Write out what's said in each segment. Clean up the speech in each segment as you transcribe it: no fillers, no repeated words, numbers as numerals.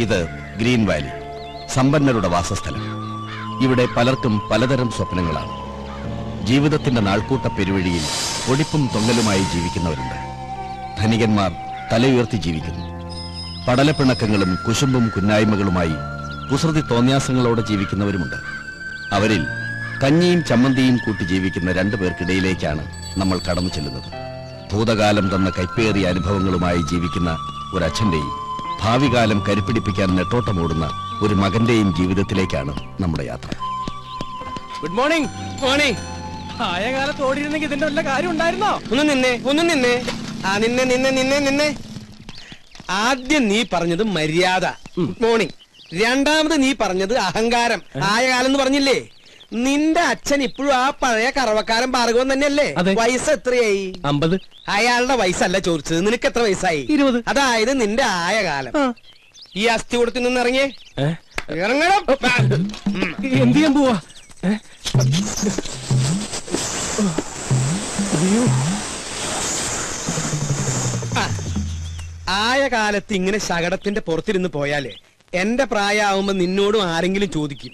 ഇത് green Valley, സമ്പന്നരുടെ വാസസ്ഥലം. ഇവിടെ പലർക്കും പലതരം സ്വപ്നങ്ങളാണ്. ജീവിതത്തിന്റെ നാൾക്കൂട്ട പെരുവഴിയിൽ പൊടിപ്പും തൊങ്ങലുമായി ജീവിക്കുന്നവരുണ്ട്. ധനികന്മാർ തലയുയർത്തി ജീവിക്കുന്നു. പടലപ്പിണക്കങ്ങളും കുശുമ്പും കുന്നായ്മകളുമായി കുസൃതി തോന്യാസങ്ങളോടെ ജീവിക്കുന്നവരുമുണ്ട്. അവരിൽ കഞ്ഞിയും ചമ്മന്തിയും കൂട്ടി ജീവിക്കുന്ന 2 പേർക്കിടയിലേക്കാണ് നമ്മൾ കടന്നു ചെല്ലുന്നത്. ഭൂതകാലം തന്ന കൈപ്പേറിയ അനുഭവങ്ങളുമായി ജീവിക്കുന്ന ഒരച്ഛന്റെയും ഭാവി കാലം കരുപ്പിടിപ്പിക്കാൻ നെട്ടോട്ടമോടുന്ന ഒരു മകന്റെയും ജീവിതത്തിലേക്കാണ് നമ്മുടെ യാത്ര. Good morning. മോർണിംഗ്. ആയ കാലത്ത് ഓടിയിരുന്നെങ്കിൽ ഇതിന്റെ വല്ല കാര്യം ഉണ്ടായിരുന്നോ? ഒന്ന് നിന്നെ. നിന്നെ. ആദ്യം നീ പറഞ്ഞത് മര്യാദ, ഗുഡ് മോർണിംഗ്. രണ്ടാമത് നീ പറഞ്ഞത് അഹങ്കാരം, ആയ കാലം എന്ന് പറഞ്ഞില്ലേ? നിന്റെ അച്ഛൻ ഇപ്പോഴും ആ പഴയ കറവക്കാരൻ ഭാർഗവൻ തന്നെയല്ലേ? വയസ്സ് എത്രയായി? 50. അയാളുടെ വയസ്സല്ല ചോദിച്ചത്, നിനക്ക് എത്ര വയസ്സായി? 20. അതായത് നിന്റെ ആയ കാലം. ഈ അസ്ഥി കൊടുത്ത് നിന്ന് ഇറങ്ങിയേ. ഇറങ്ങണം. എന്ത് ചെയ്യാൻ പോവാ? ആയ കാലത്ത് ഇങ്ങനെ ശകടത്തിന്റെ പുറത്തിരുന്ന് പോയാലേ എന്റെ പ്രായമാവുമ്പോ നിന്നോടും ആരെങ്കിലും ചോദിക്കും.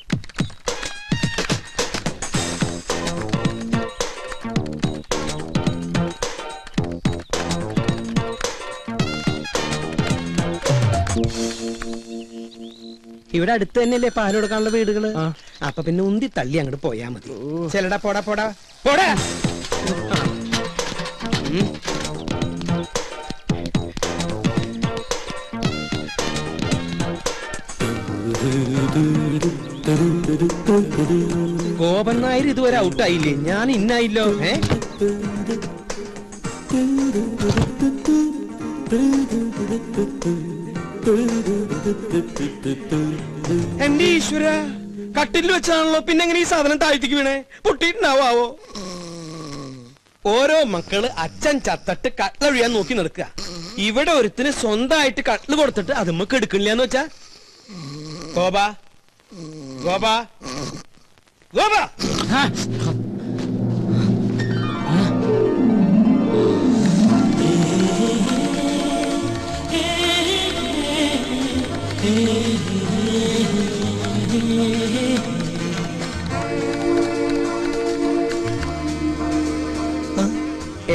ഇവിടെ അടുത്ത് തന്നെയല്ലേ പാല് കൊടുക്കാനുള്ള വീടുകള്? അപ്പൊ പിന്നെ ഉന്തി തള്ളി അങ്ങോട്ട് പോയാ മതി. ചെലടാ പോടാ പോടാ പോടാ. ഗോപൻ നായർ ഇതുവരെ ഔട്ടായില്ലേ? ഞാൻ ഇന്നായില്ലോ. എന്റെ ഈശ്വര, കട്ടിൽ വെച്ചാണല്ലോ. പിന്നെ എങ്ങനെ ഈ സാധനം താഴ്ത്തിക്ക് വീണേ? പൊട്ടിയിട്ടുണ്ടാവോ? ഓരോ മക്കള് അച്ഛൻ ചത്തട്ട് കട്ടിലൊഴിയാൻ നോക്കി നടക്കുക. ഇവിടെ ഒരുത്തിന് സ്വന്തമായിട്ട് കട്ടില് കൊടുത്തിട്ട് അത് നമുക്ക് എടുക്കണില്ലാന്ന് വെച്ചാ. ഗോപാ ഗോപാ ഗോപാ.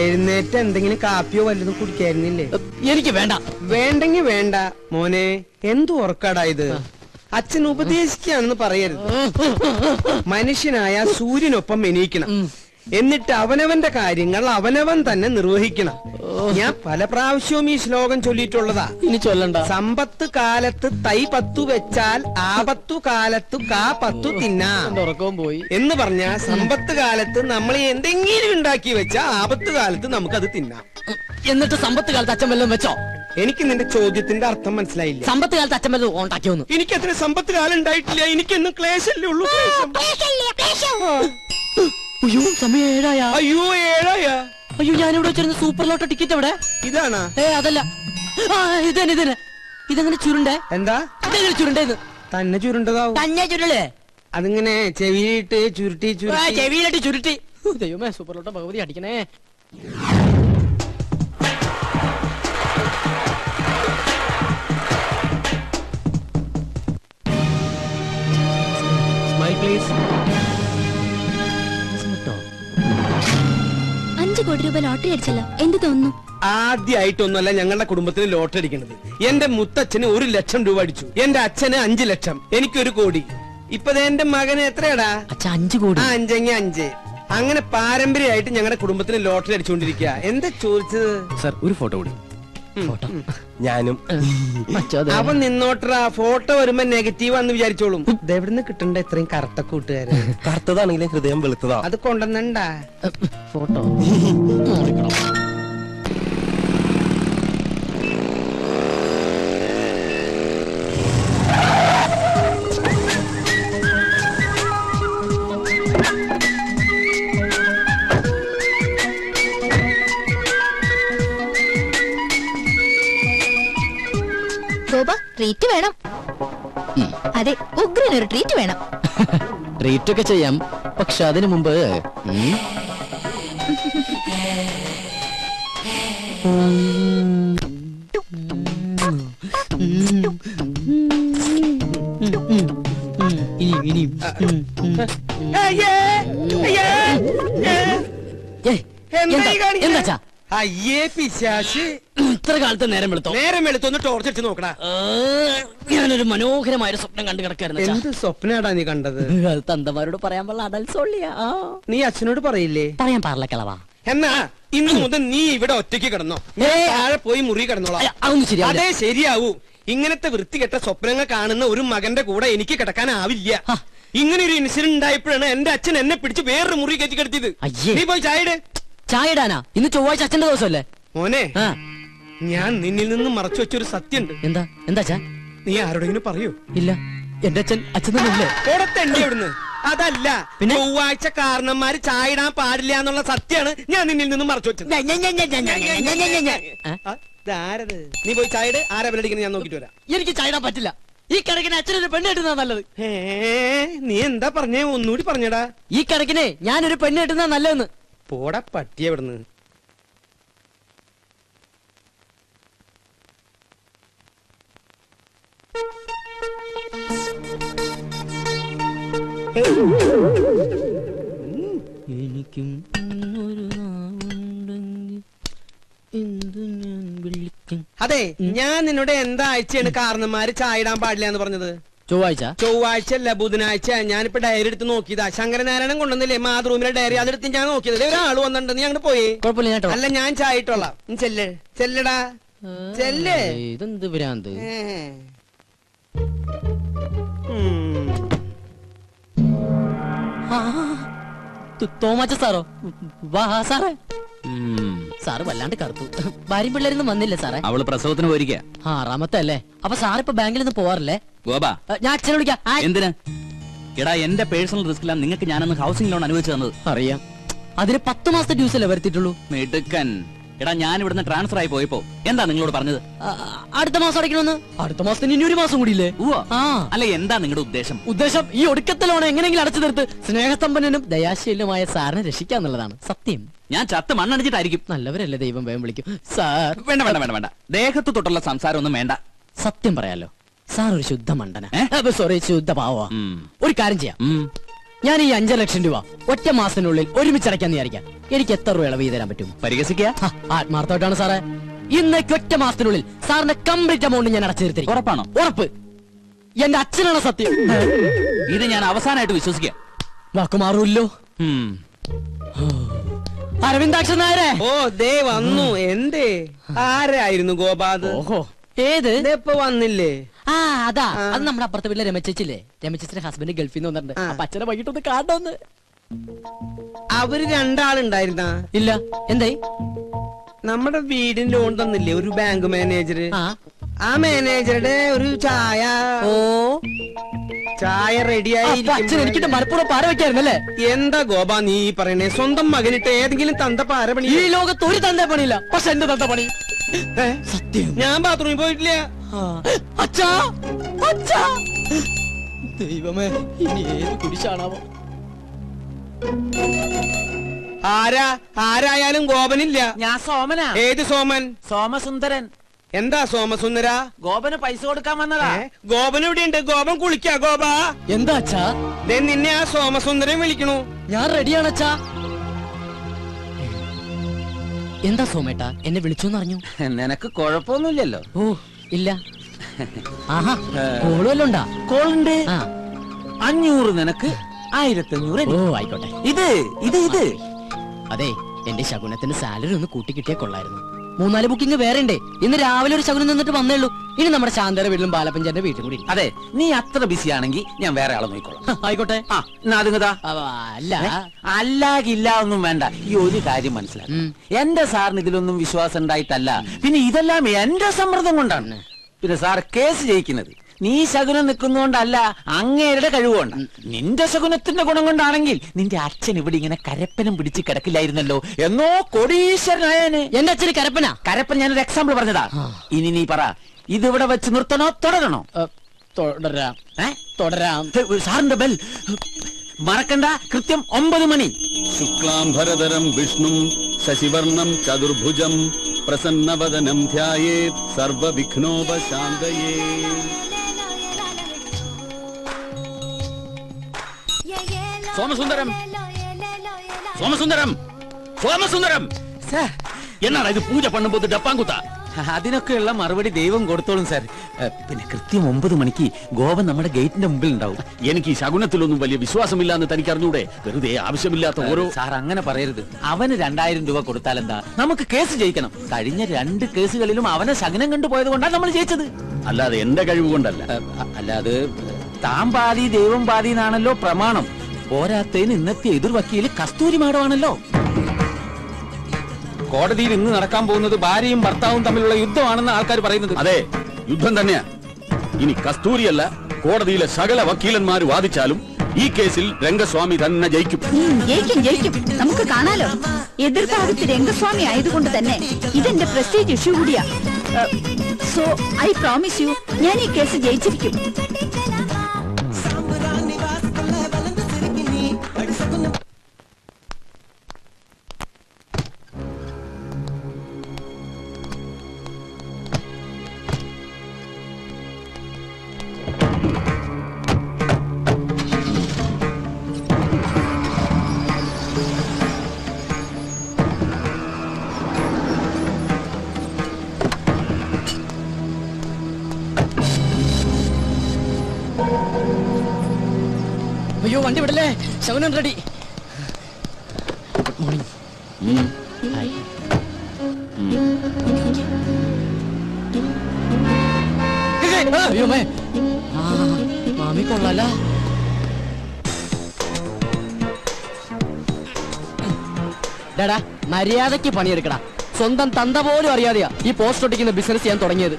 എഴുന്നേറ്റ് എന്തെങ്കിലും കാപ്പിയോ വല്ലതും കുടിക്കായിരുന്നില്ലേ? എനിക്ക് വേണ്ട. വേണ്ടെങ്കി വേണ്ട മോനെ. എന്തു ഉറക്കാടാ ഇത്? അച്ഛൻ ഉപദേശിക്കുകയാണെന്ന് പറയരുത്. മനുഷ്യനായ സൂര്യനൊപ്പം എണീക്കണം. എന്നിട്ട് അവനവന്റെ കാര്യങ്ങൾ അവനവൻ തന്നെ നിർവഹിക്കണം. ഞാൻ പല പ്രാവശ്യവും ഈ ശ്ലോകം ചൊല്ലിയിട്ടുള്ളതാ. ഇനി ചൊല്ലണ്ട. സമ്പത്ത് കാലത്ത് തൈ 10 വെച്ചാൽ ആപത്തു കാലത്തു കാ 10 തിന്നാം ഉറക്കവും പോയി എന്ന് പറഞ്ഞ സമ്പത്ത് കാലത്ത് നമ്മൾ എന്തെങ്കിലും ഉണ്ടാക്കി വെച്ചാൽ ആപത്ത് കാലത്ത് നമുക്കത് തിന്നാം. എന്നിട്ട് സമ്പത്ത് കാലത്ത് അച്ഛൻ വല്ലതും വെച്ചോ? എനിക്ക് നിന്റെ ചോദ്യത്തിന്റെ അർത്ഥം മനസ്സിലായില്ല. സമ്പത്ത് കാലത്ത് അച്ഛൻ വല്ലതും ഉണ്ടാക്കിയോന്ന്? എനിക്ക് അത്ര സമ്പത്ത് കാലം ഉണ്ടായിട്ടില്ല. എനിക്കൊന്നും ക്ലേശല്ലേ ഉള്ളൂ. അയ്യോ, സമയം 7 ആയ. അയ്യോ 7 ആയ. അയ്യോ, ഞാനിവിടെ വെച്ചിരുന്ന സൂപ്പർ ലോട്ടോ ടിക്കറ്റ് എവിടെ? ഇതാണാ? അതല്ല, ഇതന്നെ. ഇതെങ്ങനെ ചുരുണ്ടേ? എന്താ ഇതെങ്ങനെ ചുരുണ്ടേന്ന്? തന്നെ ചുരുണ്ടതാവും. തന്നെ ചുരുളേ? അതിങ്ങനെ ചെവിയിട്ട് ചുരുട്ടി ചെവിയിലിട്ട് ചുരുട്ടി. ദൈവമേ, സൂപ്പർ ലോട്ടോ ഭഗവതി അടിക്കണേ. Smile please. 5 കോടി രൂപ ലോട്ടറി അടിച്ചല്ലോ, എന്ത് തോന്നുന്നു? ആദ്യമായിട്ടൊന്നുമല്ല ഞങ്ങളുടെ കുടുംബത്തിന് ലോട്ടറി അടിക്കുന്നത്. എന്റെ മുത്തച്ഛന് 1 ലക്ഷം രൂപ അടിച്ചു. എന്റെ അച്ഛന് 5 ലക്ഷം, എനിക്ക് 1 കോടി. ഇപ്പൊ എന്റെ മകന് എത്രയാടാ? 5 കോടി. 5 അങ്ങനെ പാരമ്പര്യമായിട്ട് ഞങ്ങളുടെ കുടുംബത്തിന് ലോട്ടറി അടിച്ചുകൊണ്ടിരിക്കുക. എന്താ ചോദിച്ചത്? സർ, ഒരു ഫോട്ടോ കൂടി. ഫോട്ടോ ഞാനും. അപ്പൊ നിന്നോട്ടറാ. ഫോട്ടോ വരുമ്പോ നെഗറ്റീവാന്ന് വിചാരിച്ചോളും. ഇതെവിടുന്ന് കിട്ടണ്ട ഇത്രയും കറുത്ത കൂട്ടുകാര്? കറുത്തതാണെങ്കിലും ഹൃദയം വെളുത്തതാ. അത് കൊണ്ടുവന്നണ്ടാ ഫോട്ടോ. ട്രീറ്റ് വേണം. അതെ, ഉഗ്രനൊരു ട്രീറ്റ് വേണം. ട്രീറ്റ് ഒക്കെ ചെയ്യാം, പക്ഷെ അതിനു മുമ്പ് ഇനിയും അയ്യേ, അയ്യേ, ഏ. എന്താ ഈ കാണിക്കണേ? എന്താ അയ്യേ പിശാശ്, ഇത്ര കാലത്ത് നേരം വെളുത്തോ? നേരം എടുത്തൊന്ന് ടോർച്ച് അടിച്ച് നോക്കടാ. ഞാനൊരു മനോഹരമായ ഒരു സ്വപ്നം കണ്ടു കിടക്കായിരുന്നു എന്ത് സ്വപ്നാടാ നീ കണ്ടത്? അത് തന്തമാരോട് പറയാൻ പാടില്ല, അടൽസോളിയാ. നീ അച്ഛനോട് പറയില്ലേ? പറയാൻ പാടില്ല കളവാ. എന്നാ ഇന്ന് മുതൽ നീ ഇവിടെ ഒറ്റയ്ക്ക് കിടന്നോ, ഞാൻ താഴെ പോയി മുറി കിടന്നോളാം. അതൊന്നും ശരിയാവില്ല. അതേ ശരിയാവൂ. ഇങ്ങനത്തെ വൃത്തികെട്ട സ്വപ്നങ്ങൾ കാണുന്ന ഒരു മകന്റെ കൂടെ എനിക്ക് കിടക്കാനാവില്ല. ഇങ്ങനെ ഒരു ഇൻസിഡന്റ് ഉണ്ടായപ്പോഴാണ് എന്റെ അച്ഛൻ എന്നെ പിടിച്ച് വേറൊരു മുറി കയറ്റി കിടത്തിയത്. അയ്യേ. നീ പോയി ചായയുടെ. ചായ ഇടാനാ? ഇന്ന് ചൊവ്വാഴ്ച അച്ഛന്റെ ദിവസമല്ലേ? മോനെ, ആ. ഞാൻ നിന്നിൽ നിന്ന് മറച്ചു വെച്ചൊരു സത്യമുണ്ട്. എന്താ അച്ഛാ? നീ ആരോടെങ്കിലും പറയൂ? ഇല്ല, എന്റെ അച്ഛൻ തന്നെയല്ലേ? ഓടത്തെണ്ടി അവിടുന്ന്. അതല്ല, പിന്നെ? ചൊവ്വാഴ്ച കാരണന്മാര് ചായ ഇടാൻ പാടില്ല എന്നുള്ള സത്യമാണ് ഞാൻ നിന്നിൽ നിന്നും മറച്ചു വെച്ചത്. ഇതാരത്? നീ പോയി ചായയുടെ. ആരാ ബലടിക്കുന്നത് ഞാൻ നോക്കിട്ട് വരാം. എനിക്ക് ചായ ഇടാൻ പറ്റില്ല. ഈ കണക്കിന് അച്ഛനൊരു പെണ്ണ് കിട്ടുന്നതാ നല്ലത്. നീ എന്താ പറഞ്ഞേ? ഒന്നുകൂടി പറഞ്ഞടാ. ഈ കണക്കിനെ ഞാനൊരു പെണ്ണ് കിട്ടുന്നതാ നല്ലതെന്ന്. പോടാ പട്ടിയ ഇവിടുന്ന്. എനിക്കും ഒരു നാവുണ്ടെങ്കിൽ എന്തു ഞാൻ വിളിക്കും. അതെ, ഞാൻ നിന്നോട് എന്താ ആഴ്ചയാണ് കാരണന്മാര് ചായ ഇടാൻ പാടില്ല എന്ന് പറഞ്ഞത്? ചൊവ്വാഴ്ച. ചൊവ്വാഴ്ച അല്ല, ബുധനാഴ്ച. ഞാനിപ്പോ ഡയറി എടുത്ത് നോക്കിയതാ. ശങ്കരനാരായണൻ കൊണ്ടുവന്നില്ലേ മാതൃഭൂമിയിലെ ഡയറി, അതെടുത്ത് ഞാൻ നോക്കിയത്. ഒരാൾ വന്നിട്ടുണ്ട്, നീ അങ്ങോട്ട് പോയി. കുഴപ്പമില്ല കേട്ടോ. അല്ല, ഞാൻ ചായ ഇട്ടോളാം. നീ ചെല്ലടാ, ചെല്ല്. ഇതെന്ത് ഭ്രാന്ത്? തോമാച്ച സാറോ? വാ സാറേ. സാറ് വല്ലാണ്ട് കറുത്തു. ഭാര്യയും പിള്ളേരൊന്നും വന്നില്ലേ സാറേ? അവള് പ്രസവത്തിന് പോയിരിക്കുക. 6ാമത്തെ അല്ലേ? അപ്പൊ സാറിപ്പോ ബാങ്കിൽ നിന്ന് പോവാറില്ലേ? ഗോപാ, ഞാൻ അച്ഛനെ വിളിക്കാം. എന്തിനാ? എടാ, എന്റെ പേഴ്സണൽ റിസ്കിലാണ് നിങ്ങൾക്ക് ഞാനന്ന് ഹൗസിംഗ് ലോൺ അനുവദിച്ചു തന്നത്. അറിയാം. അതിന് 10 മാസത്തെ ഡ്യൂസ് അല്ലേ വരുത്തിയിട്ടുള്ളൂ? മിടുക്കൻ. എടാ, ഞാൻ ഇവിടുന്ന് ട്രാൻസ്ഫർ ആയി പോയപ്പോ എന്താ നിങ്ങളോട് പറഞ്ഞത്? അടുത്ത മാസം അടയ്ക്കണമെന്ന്. അടുത്ത മാസത്തിന് ഇനി ഒരു മാസം കൂടിയില്ലേ? അല്ല, എന്താ നിങ്ങളുടെ ഉദ്ദേശം? ഉദ്ദേശം ഈ ഒടുക്കത്തെ ലോൺ എങ്ങനെയെങ്കിലും അടച്ചു തീർത്ത് സ്നേഹസമ്പന്നനും ദയാശീലനുമായ സാറിനെ രക്ഷിക്കാന്നുള്ളതാണ്. സത്യം. ഞാൻ ചത്ത് മണ്ണടിച്ചിട്ടായിരിക്കും. നല്ലവരല്ലേ, ദൈവം വേഗം വിളിക്കും. സാർ വേണ്ട വേണ്ട വേണ്ട വേണ്ട, ദേഹത്ത് തൊട്ടുള്ള സംസാരം ഒന്നും വേണ്ട. സത്യം പറയാലോ, സാർ ഒരു ശുദ്ധ മണ്ടന. സോറി, ശുദ്ധ പാവാ. ഒരു കാര്യം ചെയ്യാം. ഞാൻ ഈ 5 ലക്ഷം രൂപ ഒറ്റ മാസത്തിനുള്ളിൽ ഒരുമിച്ച് അടയ്ക്കാന്ന് വിചാരിക്കാം. എനിക്ക് എത്ര രൂപ ഇളവ് തരാൻ പറ്റും? പരിഹസിക്കുക? ആത്മാർത്ഥമായിട്ടാണ് സാറേ. ഇന്നേക്ക് ഒറ്റ മാസത്തിനുള്ളിൽ സാറിന്റെ കംപ്ലീറ്റ് എമൗണ്ട് ഞാൻ അടച്ചു തീർത്തിരിക്കും. ഉറപ്പാണോ? ഉറപ്പ്. എന്റെ അച്ഛനാണ് സത്യം. ഇത് ഞാൻ അവസാനമായിട്ട് വിശ്വസിക്കാം. വാക്ക് മാറൂല്ലോ. അരവിന്ദാക്ഷൻ നായരെ. ഓ, ദേ വന്നു. എന്തേ? ആരായിരുന്നു ഗോപാത്? ഓഹോ, ഏത്? ഇപ്പൊ വന്നില്ലേ? അതാ, അത് നമ്മുടെ അപ്പുറത്തെ വീട്ടിലെ രമച്ചേച്ചില്ലേ? രമച്ചേച്ചിന്റെ ഹസ്ബൻഡ് ഗൾഫിൽ നിന്ന് വന്നിട്ടുണ്ട്. അപ്പൊ അച്ഛനെ വൈകിട്ടൊന്ന് കാണണമെന്ന്. അവര് രണ്ടാളുണ്ടായിരുന്ന? ഇല്ല. എന്തായി? നമ്മുടെ വീടിന് ലോൺ തന്നില്ലേ ഒരു ബാങ്ക് മാനേജർ? ആ മാനേജറുടെ ഒരു ചായ റെഡിയായി. അച്ഛൻ എനിക്കിട്ട് മലപ്പുറം പാര വെക്കായിരുന്നല്ലേ? എന്താ ഗോപാ നീ പറയണേ? സ്വന്തം മകനിട്ട് ഏതെങ്കിലും തന്ത പാര പണി? ഈ ലോകത്ത് ഒരു തന്ത പണിയില്ല, പക്ഷെ എന്റെ തന്ത പണി. സത്യം. ഞാൻ ബാത്റൂമിൽ പോയിട്ടില്ല. അച്ഛാ, അച്ഛാ, ദൈവമേ, ഇനി ഏത് കുരിശാണാവോ? ആരായാലും ഗോപനില്ല. ഞാൻ സോമനാ. ഏത് സോമൻ? സോമസുന്ദരൻ. എന്താ സോമസുന്ദര? ഗോപന് പൈസ കൊടുക്കാൻ വന്നതാ. ഗോപൻ ഇവിടെയുണ്ട്. ഗോപൻ കുളിക്കാ. ഗോപാ, എന്താ അച്ഛാ? നിന്നെ ആ സോമസുന്ദരൻ വിളിക്കണു. ഞാൻ റെഡിയാണ് അച്ഛാ. എന്താ സോമേട്ടാ, എന്നെ വിളിച്ചോന്ന് അറിഞ്ഞു? നിനക്ക് കുഴപ്പമൊന്നുമില്ലല്ലോ? ഓ ഇല്ല. ആഹാ, കോളുവല്ലോ ഉണ്ടാ? കോളുണ്ട്. 500 നിനക്ക്, 1500. ഓ ആയിക്കോട്ടെ. ഇത് അതെ, എന്റെ ശകുനത്തിന് സാലറി ഒന്ന് കൂട്ടിക്കിട്ടിയേ കൊള്ളായിരുന്നു. 3-4 ബുക്കിംഗ് വേറെ ഉണ്ട്. ഇന്ന് രാവിലെ ഒരു ശകുനം നിന്നിട്ട് വന്നേള്ളൂ. ഇനി നമ്മുടെ ശാന്തര വീട്ടിലും ബാലപ്പഞ്ചാന്റെ വീട്ടിലും കൂടി. അതെ, നീ അത്ര ബിസി ആണെങ്കിൽ ഞാൻ വേറെ ആളെ നോക്കിക്കോളാം. ആയിക്കോട്ടെ. അല്ല, അല്ലാകില്ല ഒന്നും വേണ്ട. ഈ ഒരു കാര്യം മനസ്സിലാക്കും, എന്റെ സാറിന് ഇതിലൊന്നും വിശ്വാസം ഉണ്ടായിട്ടല്ല, പിന്നെ ഇതെല്ലാം എന്റെ സമ്മർദ്ദം കൊണ്ടാണ്. പിന്നെ സാർ കേസ് ജയിക്കുന്നത് നീ ശകുനം നിൽക്കുന്നോണ്ടല്ല, അങ്ങേരുടെ കഴിവുകൊണ്ട്. നിന്റെ ശകുനത്തിന്റെ ഗുണം കൊണ്ടാണെങ്കിൽ നിന്റെ അച്ഛൻ ഇവിടെ ഇങ്ങനെ കരപ്പനം പിടിച്ച് കിടക്കില്ലായിരുന്നല്ലോ, എന്നോ കോടീശ്വരനായനെ. എന്റെ അച്ഛന് കരപ്പനാ? കരപ്പൻ ഞാനൊരു എക്സാമ്പിൾ പറഞ്ഞതാ. ഇനി നീ പറ, ഇതിവിടെ വെച്ച് നിർത്തണോ തുടരണോ? തുടരാം. തുടരാം. സാറിന്റെ ബെൽ മറക്കണ്ട, കൃത്യം 9 മണി. ശുക്ലാംബരധരം വിഷ്ണും ശശിവർണം ചതുർഭുജം പ്രസന്നവദനം ധ്യായേത് സർവവിഘ്നോപശാന്തയേ. സോമസുന്ദരം സോമസുന്ദരം സോമസുന്ദരം എന്നാണ് ഇത് പൂജ പണ്ണുമ്പോൾ ഡപ്പാങ്കുത്ത? അതിനൊക്കെയുള്ള മറുപടി ദൈവം കൊടുത്തോളും സാർ. പിന്നെ കൃത്യം 9 മണിക്ക് ഗോപൻ നമ്മുടെ ഗേറ്റിന്റെ മുമ്പിൽ ഉണ്ടാവും. എനിക്ക് ഈ ശകുനത്തിലൊന്നും വലിയ വിശ്വാസമില്ലാന്ന് തനിക്ക് അറിഞ്ഞൂടെ? വെറുതെ ആവശ്യമില്ലാത്ത ഓരോ... സാർ അങ്ങനെ പറയരുത്. അവന് 2000 രൂപ കൊടുത്താലെന്താ? നമുക്ക് കേസ് ജയിക്കണം. കഴിഞ്ഞ 2 കേസുകളിലും അവനെ ശകുനം കണ്ടുപോയത് കൊണ്ടാണ് നമ്മൾ ജയിച്ചത്. അല്ലാതെ എന്റെ കഴിവ് കൊണ്ടല്ല. അല്ലാതെ താൻ പാതി ദൈവം പാതി എന്നാണല്ലോ പ്രമാണം. പോരാത്തതിന് ഇന്നത്തെ എതിർ വക്കീല് കസ്തൂരി മാഡമാണല്ലോ. കോടതിയിൽ ഇന്ന് നടക്കാൻ പോകുന്നത് ഭാര്യയും ഭർത്താവും തമ്മിലുള്ള യുദ്ധമാണെന്ന് ആൾക്കാർ പറയുന്നത്. അതെ, യുദ്ധം തന്നെയാ. ഇനി കസ്തൂരിയല്ല, കോടതിയിലെ സകല വക്കീലന്മാര് വാദിച്ചാലും ഈ കേസിൽ രംഗസ്വാമി തന്നെ ജയിക്കും. ജയിക്കും. നമുക്ക് കാണാലോ. എതിർഭാഗത്ത് രംഗസ്വാമി ആയതുകൊണ്ട് തന്നെ ഇതെന്റെ പ്രസ്റ്റീജ് ഇഷ്യൂ കൂടിയാ. സോ ഐ പ്രോമിസ് യു, ഞാൻ ഈ കേസ് ജയിച്ചിരിക്കും. അയ്യോ, വണ്ടി വിടല്ലേ, ശകുനം റെഡി. Good morning. അയ്യോ മാമി കൊള്ളാല. ഡാടാ, മര്യാദക്ക് പണിയെടുക്കടാ. സ്വന്തം തന്ത പോലും അറിയാതെയാ ഈ പോസ്റ്റ് ഒട്ടിക്കുന്ന ബിസിനസ് ഞാൻ തുടങ്ങിയത്.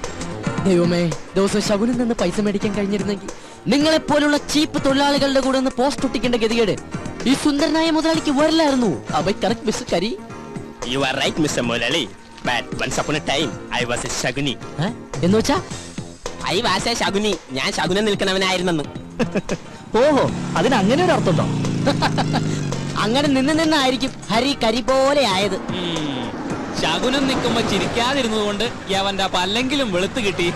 ദൈവമേ, ദിവസം ശകുനിൽ നിന്ന് പൈസ മേടിക്കാൻ കഴിഞ്ഞിരുന്നെങ്കിൽ നിങ്ങളെപ്പോലുള്ള ചീപ്പ് തൊഴിലാളികളുടെ കൂടെ ഒന്ന് പോസ്റ്റ് ഒട്ടിക്കേണ്ട ഗതികേട് ഈ സുന്ദരനായ മുതലാളിക്ക് വരില്ലായിരുന്നു. You are right, Mr. Molali. But once upon a time, I was a Shaguni. എന്ന് വെച്ചാ I was a Shaguni. ഞാൻ ശകുനം നിൽക്കുന്നവനായിരുന്നെന്ന്. ഓഹോ, അതിന് അങ്ങനെ ഒരു അർത്ഥമുണ്ടോ? അങ്ങനെ നിന്നായിരിക്കും ഹരി കരി പോലെ ആയത്. ശകുനം നിൽക്കുമ്പോ ചിരിക്കാതിരുന്നത് കൊണ്ട് യവന്റെ പല്ലെങ്കിലും വെളുത്ത് കിട്ടി.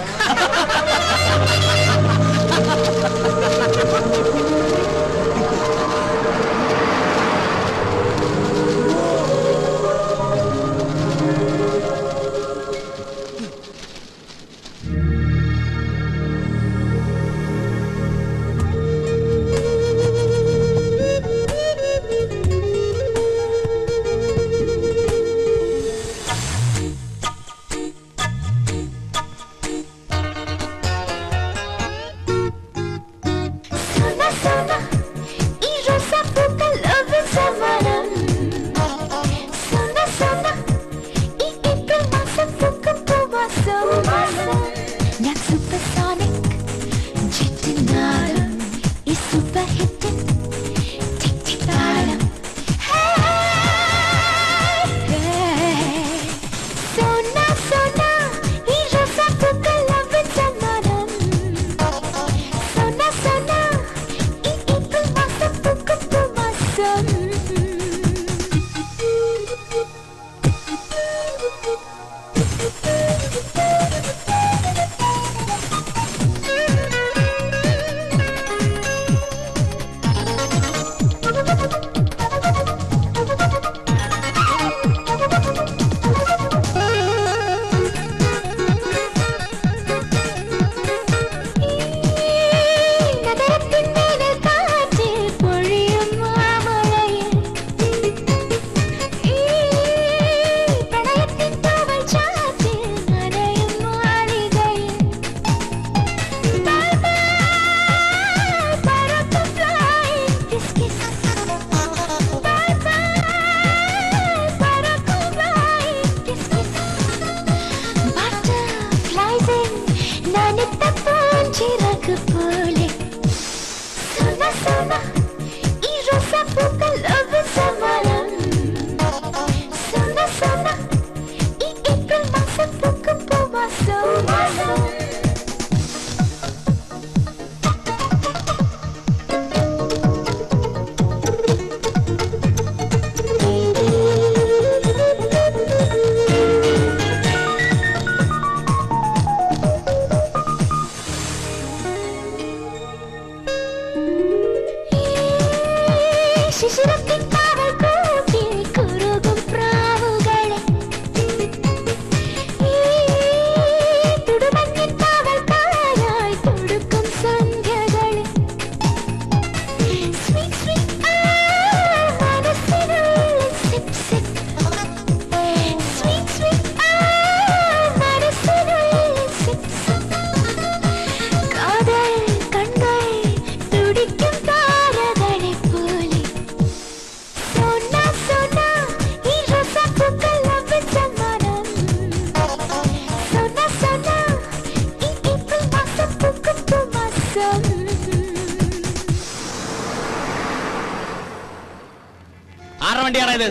ശിശിരത്തിൻ കാവൽ കൂട്ടിൽ കുറുകും പ്രാവുകളെ ഈ തുടുമഞ്ഞിൻ കാവൽക്കാരായി തുടുക്കും സന്ധ്യകളെ സ്വീറ്റ് സ്വീറ്റ് മനസ്സിനുള്ളിൽ സിപ് സിപ് സ്വീറ്റ് സ്വീറ്റ് മനസ്സിനുള്ളിൽ സിപ് സിപ് കാതൽ കണ്ണൽ തുടിക്കും താരകളെ പോലെ സോന സോന ഈ റോസാപ്പൂക്കൾ ലഭിച്ച മനം സോന സോന ഈ ഏപ്രിൽ മാസം പൂക്കും പൂമാസം ആരുടെ വണ്ടിയാണ് ഇത്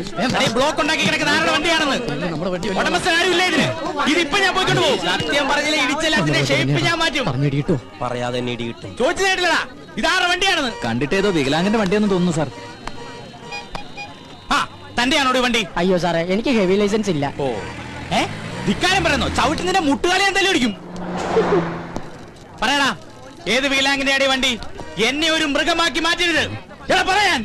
ബ്ലോക്ക് ഉണ്ടാക്കി കിടക്കുന്ന ആരുടെ വണ്ടിയാണെന്ന് നമ്മുടെ വണ്ടി ഉടമസ്ഥൻ ആരും ഇല്ല ഇതിന് ഇതിപ്പോ ഞാൻ പോയിക്കൊണ്ട് പോകും സത്യം പറഞ്ഞില്ല ഇടിച്ചല്ല അതിന്റെ ഷേപ്പ് ഞാൻ മാറ്റും പറഞ്ഞിടിട്ടോ. പറയാതെ തന്നെ ഇടി കിട്ടും ചോദിച്ചു കേട്ടില്ലടാ ഇത് ആരുടെ വണ്ടിയാണെന്ന് കണ്ടിട്ട് ഏതോ വികലാംഗന്റെ വണ്ടിയാണെന്ന് തോന്നുന്നു സാർ. ആ തന്റെയാണോ ഈ വണ്ടി അയ്യോ സാറേ എനിക്ക് ഹെവി ലൈസൻസ് ഇല്ല. ഓ ധിക്കാരം പറയുന്നോ ചവിട്ടുന്നതിന്റെ മുട്ടുകാലി എന്തായാലും ഇടിക്കും പറയടാ ഏത് വികലാംഗന്റെ ആടെ വണ്ടി എന്നെ ഒരു മൃഗമാക്കി മാറ്റരുത് എടാ പറയാൻ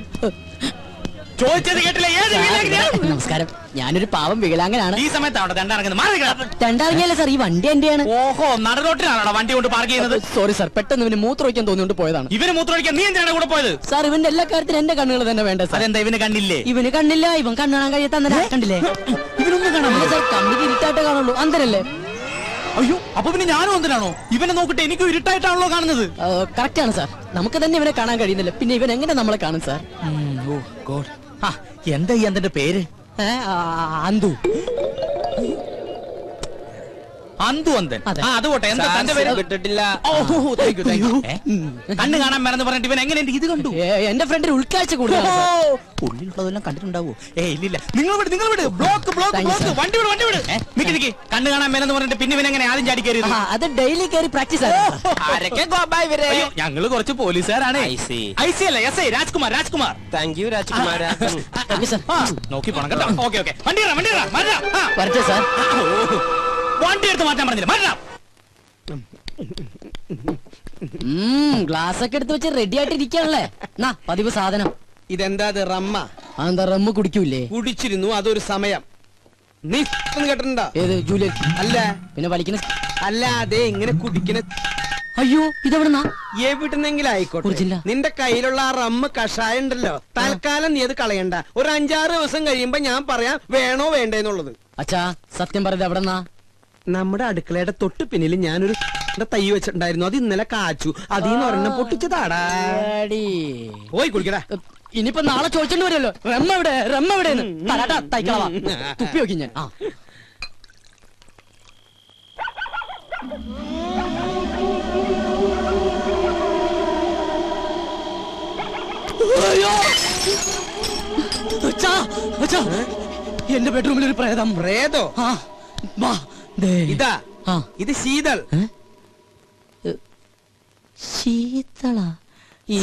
ചോദിച്ചത് കേട്ടില്ല ഏത് വികലാംഗനെയാണ് നമസ്കാരം, ഞാനൊരു പാവം വികലാംഗനാണ്. ഈ സമയത്താണ് രണ്ടിറങ്ങുന്നത് മാറി നിൽക്കണം. രണ്ടാറിയല്ലേ സാർ, ഈ വണ്ടി എന്റെയാണ്. ഓഹോ നടുറോട്ടിലാണോ വണ്ടി കൊണ്ട് പാർക്ക് ചെയ്യുന്നത് സോറി സാർ, പെട്ടെന്ന് ഇവന് മൂത്രമൊഴിക്കാൻ തോന്നിയോണ്ട് പോയതാണ്. ഇവന് മൂത്രമൊഴിക്കാൻ നീ എന്തിനാണ് കൂടെ പോയത് സാർ ഇവന്റെ എല്ലാ കാര്യത്തിനും എന്റെ കണ്ണുകൾ തന്നെ വേണ്ട സാർ. അതെന്താ ഇവന് കണ്ടില്ലേ ഇവന് കണ്ണില്ല, ഇവൻ കണ്ണു കാണാൻ കഴിയാത്ത കണ്ടില്ലേ? ഇവനൊന്നും കാണാൻ സാർ കമ്പിക്ക് ഇരുട്ടായിട്ട് കാണുള്ളൂ, അന്തരല്ലേ? അയ്യോ അപ്പൊ പിന്നെ ഞാനും എന്തിനാണോ ഇവനെ നോക്കിട്ട് എനിക്കും ഇരുട്ടായിട്ടാണല്ലോ കാണുന്നത് കറക്റ്റ് ആണ് സാർ, നമുക്ക് തന്നെ ഇവനെ കാണാൻ കഴിയുന്നില്ല, പിന്നെ ഇവൻ എങ്ങനെ നമ്മളെ കാണും സാർ? എന്താ ഈ എന്തിന്റെ പേര് അന്തു. അന്തു അന്തൻ അതെ. അത് പോട്ടെ എന്താ തന്റെ പേര് വിട്ടിട്ടില്ല. കണ്ണ് കാണാൻ മറന്ന് പറഞ്ഞിട്ട് ഇവൻ എങ്ങനെ ഇത് കണ്ടു എന്റെ ഫ്രണ്ടിന് ഉൾക്കാഴ്ച കൂടുതലാണ് സാർ. ഉള്ളിലുള്ളതെല്ലാം കണ്ടിട്ടുണ്ടാവോ ഇല്ലില്ല നിങ്ങൾ വിട് ബ്ലോക്ക് Thank you, sir. വണ്ടി വിട് നിക്ക് കണ്ണ് കാണാൻ മേലെന്ന് പറഞ്ഞിട്ട് പിന്നെ ഇവൻ എങ്ങനെ ആദ്യം ചാടി കയറിയത് അത് ഡെയിലി കയറി പ്രാക്ടീസ് ആണ്. ആരൊക്കെ ഗോപായ് ഇവരെ? അയ്യോ, ഞങ്ങള് കുറച്ച് പോലീസുകാരാണ് I see. ഐ സി അല്ല S I Rajkumar thank you രാജ്കുമാര. Thank you, sir. നോക്കി പോണം കേട്ടോ ഓക്കെ വണ്ടി മാറ്റാം വരട്ടെ സാർ. വണ്ടി എടുത്ത് മാറ്റാൻ പറഞ്ഞില്ല മാറ്റാം ഗ്ലാസ് ഒക്കെ എടുത്ത് വെച്ച് റെഡി ആയിട്ട് ഇരിക്കാണല്ലേ? നാ പതിവ് സാധനം. ഇതെന്താ ഇത് റമ്മ? അതെന്താ റമ്മ് കുടിക്കൂലേ? കുടിച്ചിരുന്നു, അതൊരു സമയം. നീ കേട്ടിട്ടുണ്ടോ? ഏത് ജൂലിയൻ? അല്ല പിന്നെ വലിക്കുന്ന അല്ല, അതെ ഇങ്ങനെ കുടിക്കണ. അയ്യോ ഇതെവിടുന്നാ? എവിടുന്നെങ്കിലും ആയിക്കോട്ടെ, കുടിച്ചില്ല. നിന്റെ കയ്യിലുള്ള ആ റമ്മ് കഷായം ഉണ്ടല്ലോ, തൽക്കാലം നീ അത് കളയണ്ട. ഒരു 5-6 ദിവസം കഴിയുമ്പോ ഞാൻ പറയാം വേണോ വേണ്ടേന്നുള്ളത്. അച്ഛാ സത്യം പറഞ്ഞത് എവിടെന്നാ? നമ്മുടെ അടുക്കളയുടെ തൊട്ട് പിന്നിൽ ഞാനൊരു തൈ വെച്ചിട്ടുണ്ടായിരുന്നു, അത് ഇന്നലെ കാച്ചു. അതീന്ന് ഒരെണ്ണം പൊട്ടിച്ചതാടാ. പോയി കുടിക്കടാ. ഇനിയിപ്പോ നാളെ ചോദിച്ചോണ്ട് വരുമല്ലോ, റമ്മ എവിടെ തൈക്കളവാ തുപ്പി നോക്കി ഞാൻ. എന്റെ ബെഡ്റൂമിൽ ഒരു പ്രേതം. പ്രേതോ? ഇതാ ഇത് ശീതൾ. ശീതള?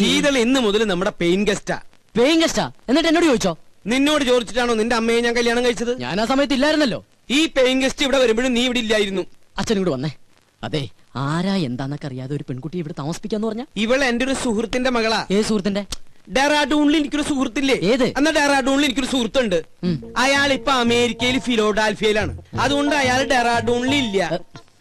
ശീതൾ ഇന്ന് മുതൽ നമ്മുടെ പെയിൻ ഗസ്റ്റാ. പേയിങ് ഗസ്റ്റാ? എന്നിട്ട് എന്നോട് ചോദിച്ചോ? നിന്നോട് ചോദിച്ചിട്ടാണോ നിന്റെ അമ്മയെ ഞാൻ കല്യാണം കഴിച്ചത്? ഞാൻ ആ സമയത്ത് ഇല്ലായിരുന്നല്ലോ. ഈ പെയിൻ ഗസ്റ്റ് ഇവിടെ വരുമ്പോഴും നീ ഇവിടെ ഇല്ലായിരുന്നു. അച്ഛൻ ഇങ്ങോട്ട് വന്നേ. അതെ, ആരാ എന്താന്നൊക്കെ അറിയാതെ ഒരു പെൺകുട്ടി ഇവിടെ താമസിപ്പിക്കാന്ന് പറഞ്ഞ? ഇവൾ എന്റെ ഒരു സുഹൃത്തിന്റെ മകളാ. ഏത് സുഹൃത്തിന്റെ? ഡെറാഡൂണിൽ എനിക്കൊരു സുഹൃത്തില്ലേ? ഏത്? എന്നാ ഡെറാഡൂണിൽ എനിക്കൊരു സുഹൃത്തുണ്ട്. അയാൾ ഇപ്പൊ അമേരിക്കയിൽ ഫിലോഡാൽഫിയയിലാണ്. അതുകൊണ്ട് അയാൾ ഡെറാഡൂണിൽ ഇല്ല.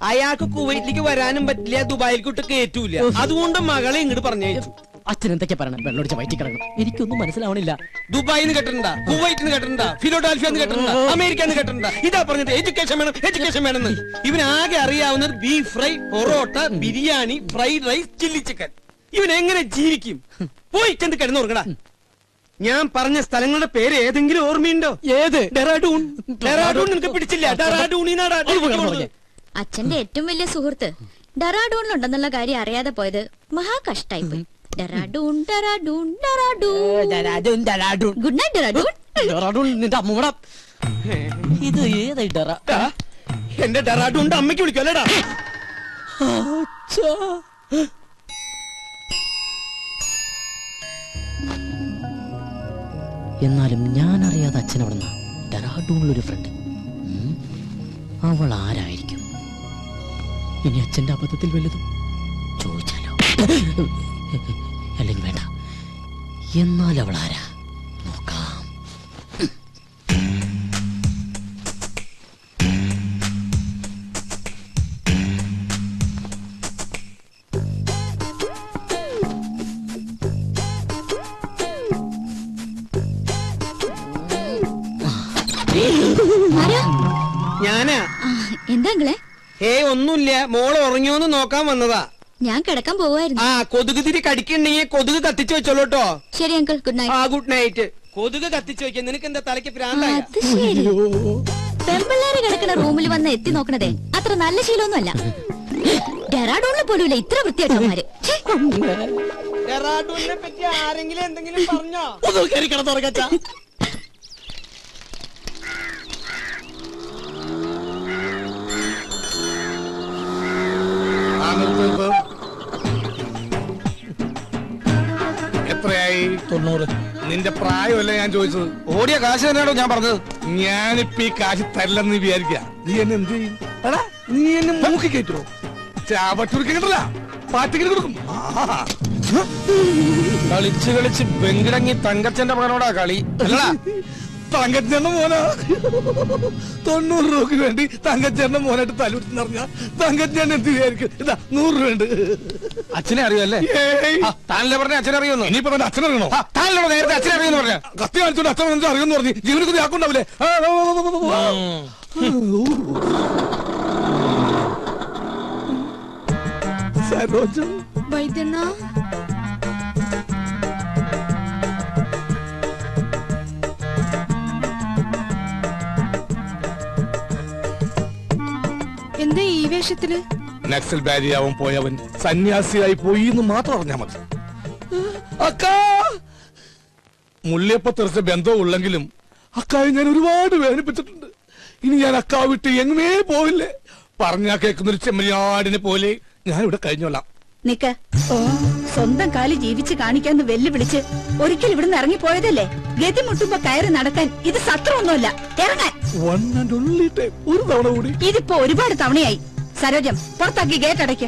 അയാൾക്ക് കുവൈറ്റിലേക്ക് വരാനും പറ്റില്ല, ദുബായിലേക്ക് കയറ്റൂല. അതുകൊണ്ട് മകളെ ഇങ്ങോട്ട് പറഞ്ഞയച്ചു. അച്ഛൻ എന്തൊക്കെ പറയണം? വെള്ളമടിച്ച വയറ്റി കിടക്കണം. എനിക്കൊന്നും മനസ്സിലാവണില്ല. ദുബായിന്ന് കേട്ടിട്ടുണ്ടാ, കുവൈറ്റിന്ന് കേട്ടിട്ടുണ്ടാ, ഫിലോഡാൽഫിയെന്ന് കേട്ടിട്ടുണ്ടാ, അമേരിക്കന്ന് കേട്ടിട്ടുണ്ടാ. ഇതാ പറഞ്ഞത് എഡ്യൂക്കേഷൻ വേണമെന്ന്. ഇവനാകെ അറിയാവുന്നത് beef fry, parotta, biryani, fried rice, chilli chicken. ഇവൻ എങ്ങനെ ജീവിക്കും? പോയി ചെന്ന് കിടന്നുറങ്ങടാ. ഞാൻ പറഞ്ഞ സ്ഥലങ്ങളുടെ പേര് ഏതെങ്കിലും ഓർമ്മയുണ്ടോ? ഏത്? ഡെറാഡൂൺ. ഡെറാഡൂൺ നിനക്ക് പിടിച്ചില്ല? ഡെറാഡൂണിനാടാ. അച്ഛന്റെ ഏറ്റവും വലിയ സുഹൃത്ത് ഡെറാഡൂണിലുണ്ടെന്നുള്ള കാര്യം അറിയാതെ പോയത് മഹാ കഷ്ടായിപ്പോയി. ഡെറാഡൂൺ ഡെറാഡൂൺ ഡെറാഡൂൺ. Good night Dehradun. നിന്റെ അമ്മൂട ഇത് ഏതായി ഡെറ? എന്റെ ഡെറാഡൂണിന്റെ അമ്മയ്ക്ക് വിളിക്കുമല്ലേടാ. എന്നാലും ഞാൻ അറിയാതെ അച്ഛൻ അവിടുന്ന് ഡെറാഡൂണിലൊരു ഫ്രണ്ട്. അവൾ ആരായിരിക്കും? ഇനി അച്ഛന്റെ അബദ്ധത്തിൽ വലുതും ചോദിച്ചാലോ? അല്ലെങ്കിൽ വേണ്ട. എന്നാൽ അവൾ ആരാ? ഞാനാ. എന്താ അങ്കിളെ? ഒന്നുമില്ല, മോള് ഉറങ്ങിയോന്ന് നോക്കാൻ വന്നതാ. ഞാൻ കിടക്കാൻ പോവായിരുന്നു. കൊതുക് തിരി കടിക്കണ്ടെങ്കിൽ കൊതുക് കത്തിച്ചു വെച്ചോളൂട്ടോ. ശരി uncle, good night. Good night. കൊതുക് കത്തിച്ചു വെക്കാൻ നിനക്ക് എന്താ തലയ്ക്ക് പ്രാന്തായ? അത് ശരി. പെമ്പിള്ളേര് കിടക്കുന്ന റൂമിൽ വന്ന് എത്തി നോക്കണതേ അത്ര നല്ല ശീലമൊന്നുമല്ല. ഡെറാഡൂണിൽ പോലുമില്ല ഇത്ര വൃത്തിയായിട്ടവന്മാര്. ഡെറാഡൂണിനെ പറ്റി ആരെങ്കിലും എന്തെങ്കിലും പറഞ്ഞോ? എത്രയായി? 90. നിന്റെ പ്രായമല്ല ഞാൻ ചോദിച്ചത്. ഓടിയ കാശ് തന്നെയാണോ ഞാൻ പറഞ്ഞത്? ഞാനിപ്പോ ഈ കാശ് തരില്ലെന്ന് വിചാരിക്കുക. നീ എന്നെ എന്ത് ചെയ്യും? എടാ, നീ എന്നെ മൂക്കി കയറ്റുമോ? ചാവട്ടുരുക്കില്ല, പാറ്റിക്കിട്ട് കൊടുക്കും. കളിച്ച് കളിച്ച് ബെങ്കിടങ്ങി തങ്കച്ചന്റെ മകനോടാ കളി. തങ്കച്ചേട്ടന്റെ മോനാ. 90 രൂപക്ക് വേണ്ടി തങ്കച്ചേട്ടന്റെ മോനായിട്ട് തലവിട്ട് നിറഞ്ഞ തങ്കച്ചേട്ടൻ എന്ത് വിചാരിക്കും? ഇതാ 100 രൂപ. അച്ഛനെ അറിയുമല്ലേ? താനല്ലേ പറഞ്ഞ അച്ഛനെ അറിയുന്നു. ഇനിയിപ്പോ തന്നെ അച്ഛനറിയണോ? താനല്ലോ നേരത്തെ അച്ഛനെ അറിയുന്നു പറഞ്ഞ. കത്തി കാണിച്ചോണ്ട് അച്ഛൻ അറിയുമെന്ന് പറഞ്ഞു. ജീവനക്ക് ആക്കുണ്ടാവില്ലേ? സരോജ വൈദ്യണ്ണ, എന്താ ഈ വേഷത്തില്? നക്സൽ ബാരിയാവൻ പോയവൻ സന്യാസിയായി പോയി എന്ന് മാത്രം അറിഞ്ഞാ മതി. അക്കാ മുള്ളിയപ്പ തെറിച്ച ബന്ധവും ഉള്ളെങ്കിലും അക്കായെ ഞാൻ ഒരുപാട് വേദനിപ്പിച്ചിട്ടുണ്ട്. ഇനി ഞാൻ അക്കാ വിട്ട് എങ്ങുമേ പോവില്ലേ. പറഞ്ഞാ കേൾക്കുന്നൊരു ചെമ്മരിയാടിനെ പോലെ ഞാൻ ഇവിടെ കഴിഞ്ഞോളാം. നിക്ക്, സ്വന്തം കാലി ജീവിച്ച് കാണിക്കാന്ന് വെല്ലുവിളിച്ച് ഒരിക്കൽ ഇവിടുന്ന് ഇറങ്ങിപ്പോയതല്ലേ? ഗതി മുട്ടുമ്പോ കയറി നടക്കാൻ ഇത് സത്രമൊന്നുമല്ല. ഇറങ്ങാൻ. One and only time. ഒരു തവണ കൂടി. ഇതിപ്പോ ഒരുപാട് തവണയായി. സരോജം, പുറത്താക്കി ഗേറ്റ് അടയ്ക്ക്.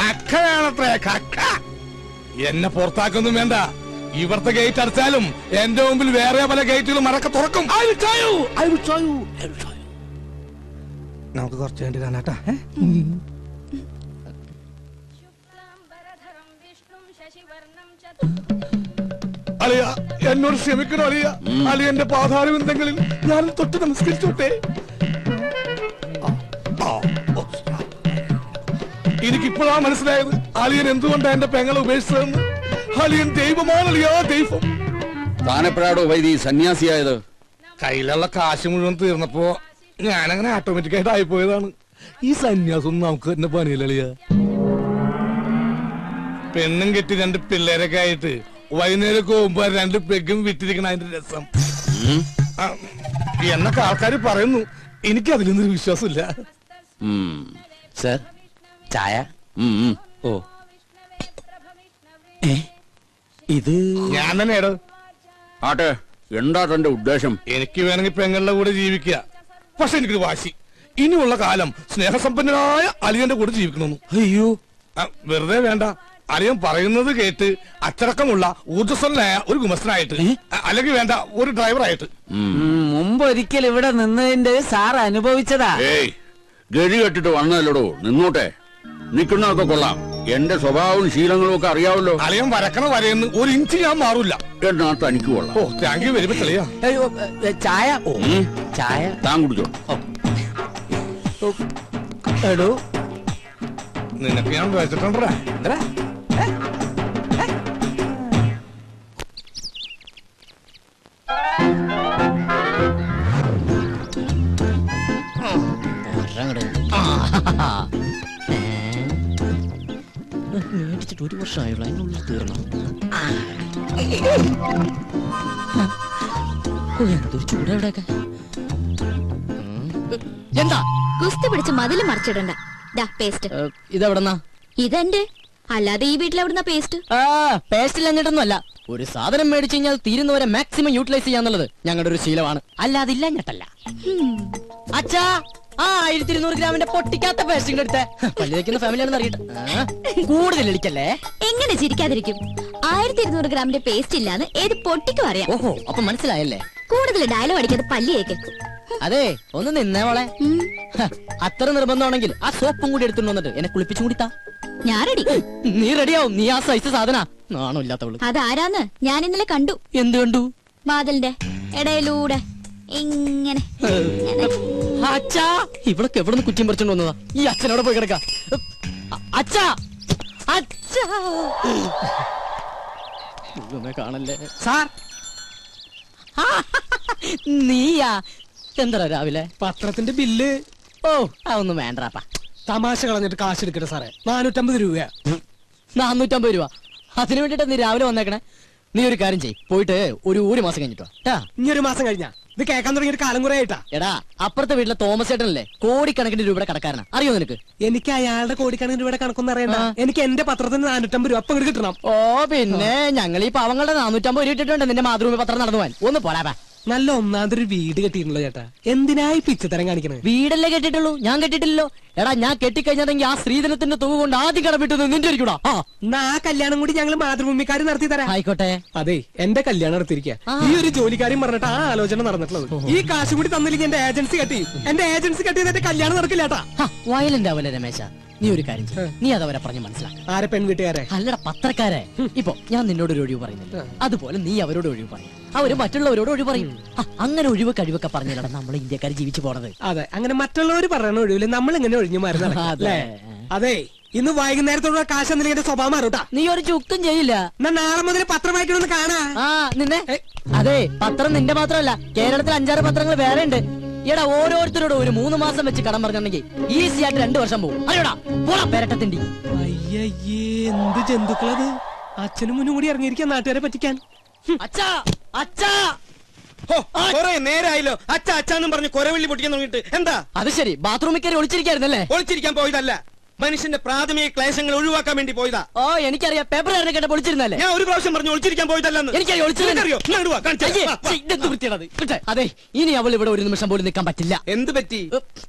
അക്കയാണത്രേ കക്ക. എന്നെ പുറത്താക്കൊന്നും വേണ്ട. ഇവിടുത്തെ ഗേറ്റ് അടച്ചാലും എന്റെ മുമ്പിൽ വേറെ പല ഗേറ്റുകളും മറക്ക തുറക്കും. നമുക്ക് കുറച്ച് വേണ്ടി കാണാട്ടാ. അളിയ, എന്നോട് ക്ഷമിക്കണോ അളിയ? അളിയന്റെ പാതാരം എന്തെങ്കിലും ഞാൻ തൊട്ട് നമസ്കരിച്ചോട്ടെ. എനിക്കിപ്പോഴാ മനസ്സിലായത് അളിയൻ എന്തുകൊണ്ടാ എന്റെ പെങ്ങളെ ഉപേക്ഷിച്ചതെന്ന്. അളിയൻ ദൈവമാണ് അളിയാ, ദൈവം. താനെപ്പോഴാടോ വൈദി സന്യാസിയായത്? കയ്യിലുള്ള കാശ് മുഴുവൻ തീർന്നപ്പോ ഞാനങ്ങനെ ഓട്ടോമാറ്റിക്കായിട്ട് ആയിപ്പോയതാണ്. ഈ സന്യാസം നമുക്ക് തന്നെ പണിയില്ല അളിയ. പെണ്ണും കെട്ടി 2 പിള്ളേരൊക്കെ ആയിട്ട് വൈകുന്നേരം പോകുമ്പോ 2 പെഗും വിറ്റിരിക്കണ അതിന്റെ രസം എന്നൊക്കെ ആൾക്കാർ പറയുന്നു. എനിക്ക് അതിലൊന്നും വിശ്വാസമില്ല. സർ, ചായ. ഓ, ഇത് ഞാൻ തന്നെയാണ്. ആട്ടെ, എന്താ തന്റെ ഉദ്ദേശം? എനിക്ക് വേണമെങ്കിൽ പെങ്ങളുടെ കൂടെ ജീവിക്കുക. പക്ഷെ എനിക്കൊരു വാശി, ഇനിയുള്ള കാലം സ്നേഹസമ്പന്നനായ അലിയന്റെ കൂടെ ജീവിക്കണമെന്നു. അയ്യോ, വെറുതെ വേണ്ട. അലിയൻ പറയുന്നത് കേട്ട് അച്ചടക്കമുള്ള ഊർജ്ജസ്വലനായ ഒരു ഗുമസ്തനായിട്ട്, അല്ലെങ്കിൽ വേണ്ട ഒരു ഡ്രൈവറായിട്ട്. മുമ്പ് ഒരിക്കൽ ഇവിടെ നിന്നതിന്റെ സാർ അനുഭവിച്ചതാ. ഏയ്, ഗതി കെട്ടിട്ട് വന്നതല്ലടോ, നിന്നോട്ടെ. നിൽക്കുന്നതൊക്കെ കൊള്ളാം. എന്റെ സ്വഭാവവും ശീലങ്ങളും ഒക്കെ അറിയാവല്ലോ. അലിയൻ വരക്കണ വരയെന്ന് 1 ഇഞ്ച് ഞാൻ മാറൂല. എന്നാ തനിക്ക് കൊള്ളാം. ഓ, താങ്ക് യു വെരി മച്ച് അളിയാ. അയ്യോ, ചായ. ഓ, ചായ താൻ കുടിച്ചോ. എടോ, നിനക്ക് ഞാൻ വെച്ചിട്ടുണ്ടാ. എന്താ മേടിച്ചിട്ട് 1 വർഷമായുള്ളൂ, അതിനുള്ളിൽ തീർന്നു. എന്തൊരു ചൂട് എവിടെയൊക്കെ. എന്താ കുസ്തി പിടിച്ച് മതില് മറിച്ചിടണ്ട. പേസ്റ്റ് ഇതെവിടെന്നാ? ഇതെന്റെ, അല്ലാതെ ഈ വീട്ടിലെവിടുന്ന പേസ്റ്റ്? പേസ്റ്റിൽ എന്നിട്ടൊന്നുമല്ല. ഒരു സാധനം മേടിച്ചു കഴിഞ്ഞാൽ തീരുന്നവരെ മാക്സിമം യൂട്ടിലൈസ് ചെയ്യാന്നുള്ളത് ഞങ്ങളുടെ ഒരു ശീലമാണ്. അല്ലാതെ ഇല്ല ഞെട്ടല്ല. അച്ഛാ, 1200 ഗ്രാമിന്റെ പൊട്ടിക്കാത്ത പേസ്റ്റിംഗ് എടുത്തേ. പള്ളി വെക്കുന്ന ഫാമിലിയാണെന്ന് അറിയട്ടെ. കൂടുതൽ ഇടിക്കല്ലേ. എങ്ങനെ ചിരിക്കാതിരിക്കും? 1200 ഗ്രാമിന്റെ പേസ്റ്റ് ഇല്ലാന്ന് ഏത് പൊട്ടിക്കും അറിയാം. ഓഹോ, അപ്പൊ മനസ്സിലായല്ലേ. കൂടുതൽ ഡയലോഗ് അടിക്കാതെ പല്ലിയേക്ക്. അതെ, ഒന്ന് നിന്നേ മോളെ. അത്ര നിർബന്ധമാണെങ്കിൽ ആ സോപ്പും കൂടി എടുത്തുകൊണ്ട് വന്നിട്ട് എന്നെ കുളിപ്പിച്ചും കൂടി താ. ഞാൻ റെഡി. നീ റെഡിയാവും. നീ ആ സൈസ് സാധന. നാണോ ഇല്ലാത്തവള്. അതാരാന്ന് ഞാൻ ഇന്നലെ കണ്ടു. എന്ത് കണ്ടു? വാതിലിന്റെ ഇടയിലൂടെ ഇങ്ങനെ ഇങ്ങനെ. അച്ഛാ ഇവളൊക്കെ എവിടെ നിന്ന് കുറ്റിയും പറിച്ചോണ്ട് വന്നതാ? ഈ അച്ഛനോട് പോയി കിടക്ക. അച്ഛാ അച്ഛാ ദൈവമേ, കാണല്ലേ സാർ നീയാ? എന്താ രാവിലെ പത്രത്തിന്റെ ബില്ല്. ഓ അതൊന്നും വേണ്ടപ്പാ. തമാശ കളഞ്ഞിട്ട് കാശ് എടുക്കട്ടെ സാറേ. 450 രൂപയാ. 450 രൂപ. അതിനു വേണ്ടിട്ട് നീ രാവിലെ വന്നേക്കണേ. നീ ഒരു കാര്യം ചെയ്യ്, പോയിട്ട് ഒരു മാസം കഴിഞ്ഞിട്ടോ. ഇനി ഒരു മാസം കഴിഞ്ഞാ ഇത് കേൾക്കാൻ തുടങ്ങിയ കാലം കുറെ ആയിട്ടാ. എടാ അപ്പുറത്തെ വീട്ടിലെ തോമസ് ചേട്ടനല്ലേ കോടിക്കണക്കിന് രൂപയുടെ കടക്കാരനാ, അറിയോ നിനക്ക്? എനിക്ക് അയാളുടെ കോടിക്കണക്കിന് രൂപയുടെ കണക്കൊന്നും അറിയണ്ട. എനിക്ക് എന്റെ പത്രത്തിന് 450 രൂപ അപ്പം ഇങ്ങോട്ട് കിട്ടണം. ഓ പിന്നെ ഞങ്ങൾ ഈ പാവങ്ങളുടെ 450 രൂപ ഇട്ടിട്ടുണ്ട് നിന്റെ മാതൃഭൂമി പത്രം നടന്നു പോവാൻ. ഒന്ന് പോരാ. നല്ല ഒന്നാമതൊരു വീട് കെട്ടിയിട്ടുള്ളൂ ചേട്ടാ. എന്തിനായി പിച്ചത്തരം കാണിക്കണേ? വീടല്ലേ കെട്ടിട്ടുള്ളൂ, ഞാൻ കെട്ടിട്ടില്ലല്ലോ. എടാ ഞാൻ കെട്ടിക്കഴിഞ്ഞാണെങ്കിൽ ആ സ്ത്രീധനത്തിന്റെ തുക കൊണ്ട് ആദ്യം കടമിട്ടത് നിന്റെ ഇരിക്കൂടാ. എന്നാ ആ കല്യാണം കൂടി ഞങ്ങൾ മാതൃഭൂമിക്കാർ നടത്തി തരാം. ആയിക്കോട്ടെ. അതെ, എന്റെ കല്യാണം നടത്തിയിരിക്കുക. ഈ ഒരു ജോലിക്കാരും പറഞ്ഞിട്ട് ആ ആലോചന നടന്നിട്ടുള്ളത്. ഈ കാശ് കൂടി തന്നില്ലെങ്കിൽ എന്റെ ഏജൻസി കെട്ടി. എന്റെ ഏജൻസി കെട്ടിയത് എന്റെ കല്യാണം നടക്കില്ല ചേട്ടാ. വയലന്റ് ആവല്ലേ രമേശ? നീ ഒരു കാര്യം ചെയ്യ്, നീ അതവരെ പറഞ്ഞ് മനസ്സിലാക്ക. ആരെ പെൺവീട്ടുകാരെ? അല്ലട പത്രക്കാരെ. ഇപ്പൊ ഞാൻ നിന്നോട് ഒരു ഒഴിവ് പറയുന്നില്ല, അതുപോലെ നീ അവരോട് ഒഴിവ് പറയും, അവര് മറ്റുള്ളവരോട് ഒഴിവ് പറയും. അങ്ങനെ ഒഴിവ് കഴിവൊക്കെ പറഞ്ഞില്ലടാ നമ്മൾ ഇന്ത്യക്കാർ ജീവിച്ചു പോണത്. അതെ, അങ്ങനെ മറ്റുള്ളവർ പറയണ ഒഴിവില്ല നമ്മൾ ഇങ്ങനെ ഒഴിഞ്ഞു മാറി നടക്കാം, അല്ലേ? അതെ, ഇന്ന് വൈകുന്നേരത്തോടെ കാശ് എന്തെങ്കിലും സ്വഭാവം മാറൂട്ടാ. നീ ഒരു ചുക്കും ചെയ്യില്ല. എന്നാ നാളെ മുതൽ പത്രം വായിക്കണമെന്ന് കാണാ. നിന്നെ അതെ, പത്രം നിന്റെ മാത്രമല്ല, കേരളത്തിൽ 5-6 പത്രങ്ങൾ വേറെ ഉണ്ട്. എടാ ഓരോരുത്തരോട് ഒരു 3 മാസം വെച്ച് കടം പറഞ്ഞിട്ടുണ്ടെങ്കിൽ ഈസി ആയിട്ട് 2 വർഷം പോകും. അറിയോടാ, പോടാ പേരട്ടത്തിണ്ടി. അയ്യയ്യേ, എന്ത് ജന്തുക്കളത്! അച്ഛനും മുന്നും കൂടി ഇറങ്ങിയിരിക്കാൻ നാട്ടുകാരെ പറ്റിക്കാൻ. അച്ഛാ അച്ഛാ നേരായല്ലോ അച്ഛ അച്ഛാന്നും പറഞ്ഞ് കൊരവള്ളി പൊട്ടിക്കാൻ തുടങ്ങിട്ട്. എന്താ അത് ശരി, ബാത്റൂമിൽ കയറി ഒളിച്ചിരിക്കായിരുന്നല്ലേ? ഒളിച്ചിരിക്കാൻ പോയതല്ല, മനുഷ്യന്റെ പ്രാഥമിക ക്ലേശങ്ങൾ ഒഴിവാക്കാൻ വേണ്ടി പോയതാ. ഓ എനിക്കറിയാം, പേപ്പർ കേട്ട പൊളിച്ചിരുന്നല്ലേ? ഞാൻ ഒരു പ്രാവശ്യം പറഞ്ഞു ഒളിച്ചിരിക്കാൻ പോയതല്ലെന്ന്. എനിക്കറിയോ അതെ, ഇനി അവൾ ഇവിടെ ഒരു നിമിഷം പോലും നിൽക്കാൻ പറ്റില്ല. എന്ത് പറ്റി?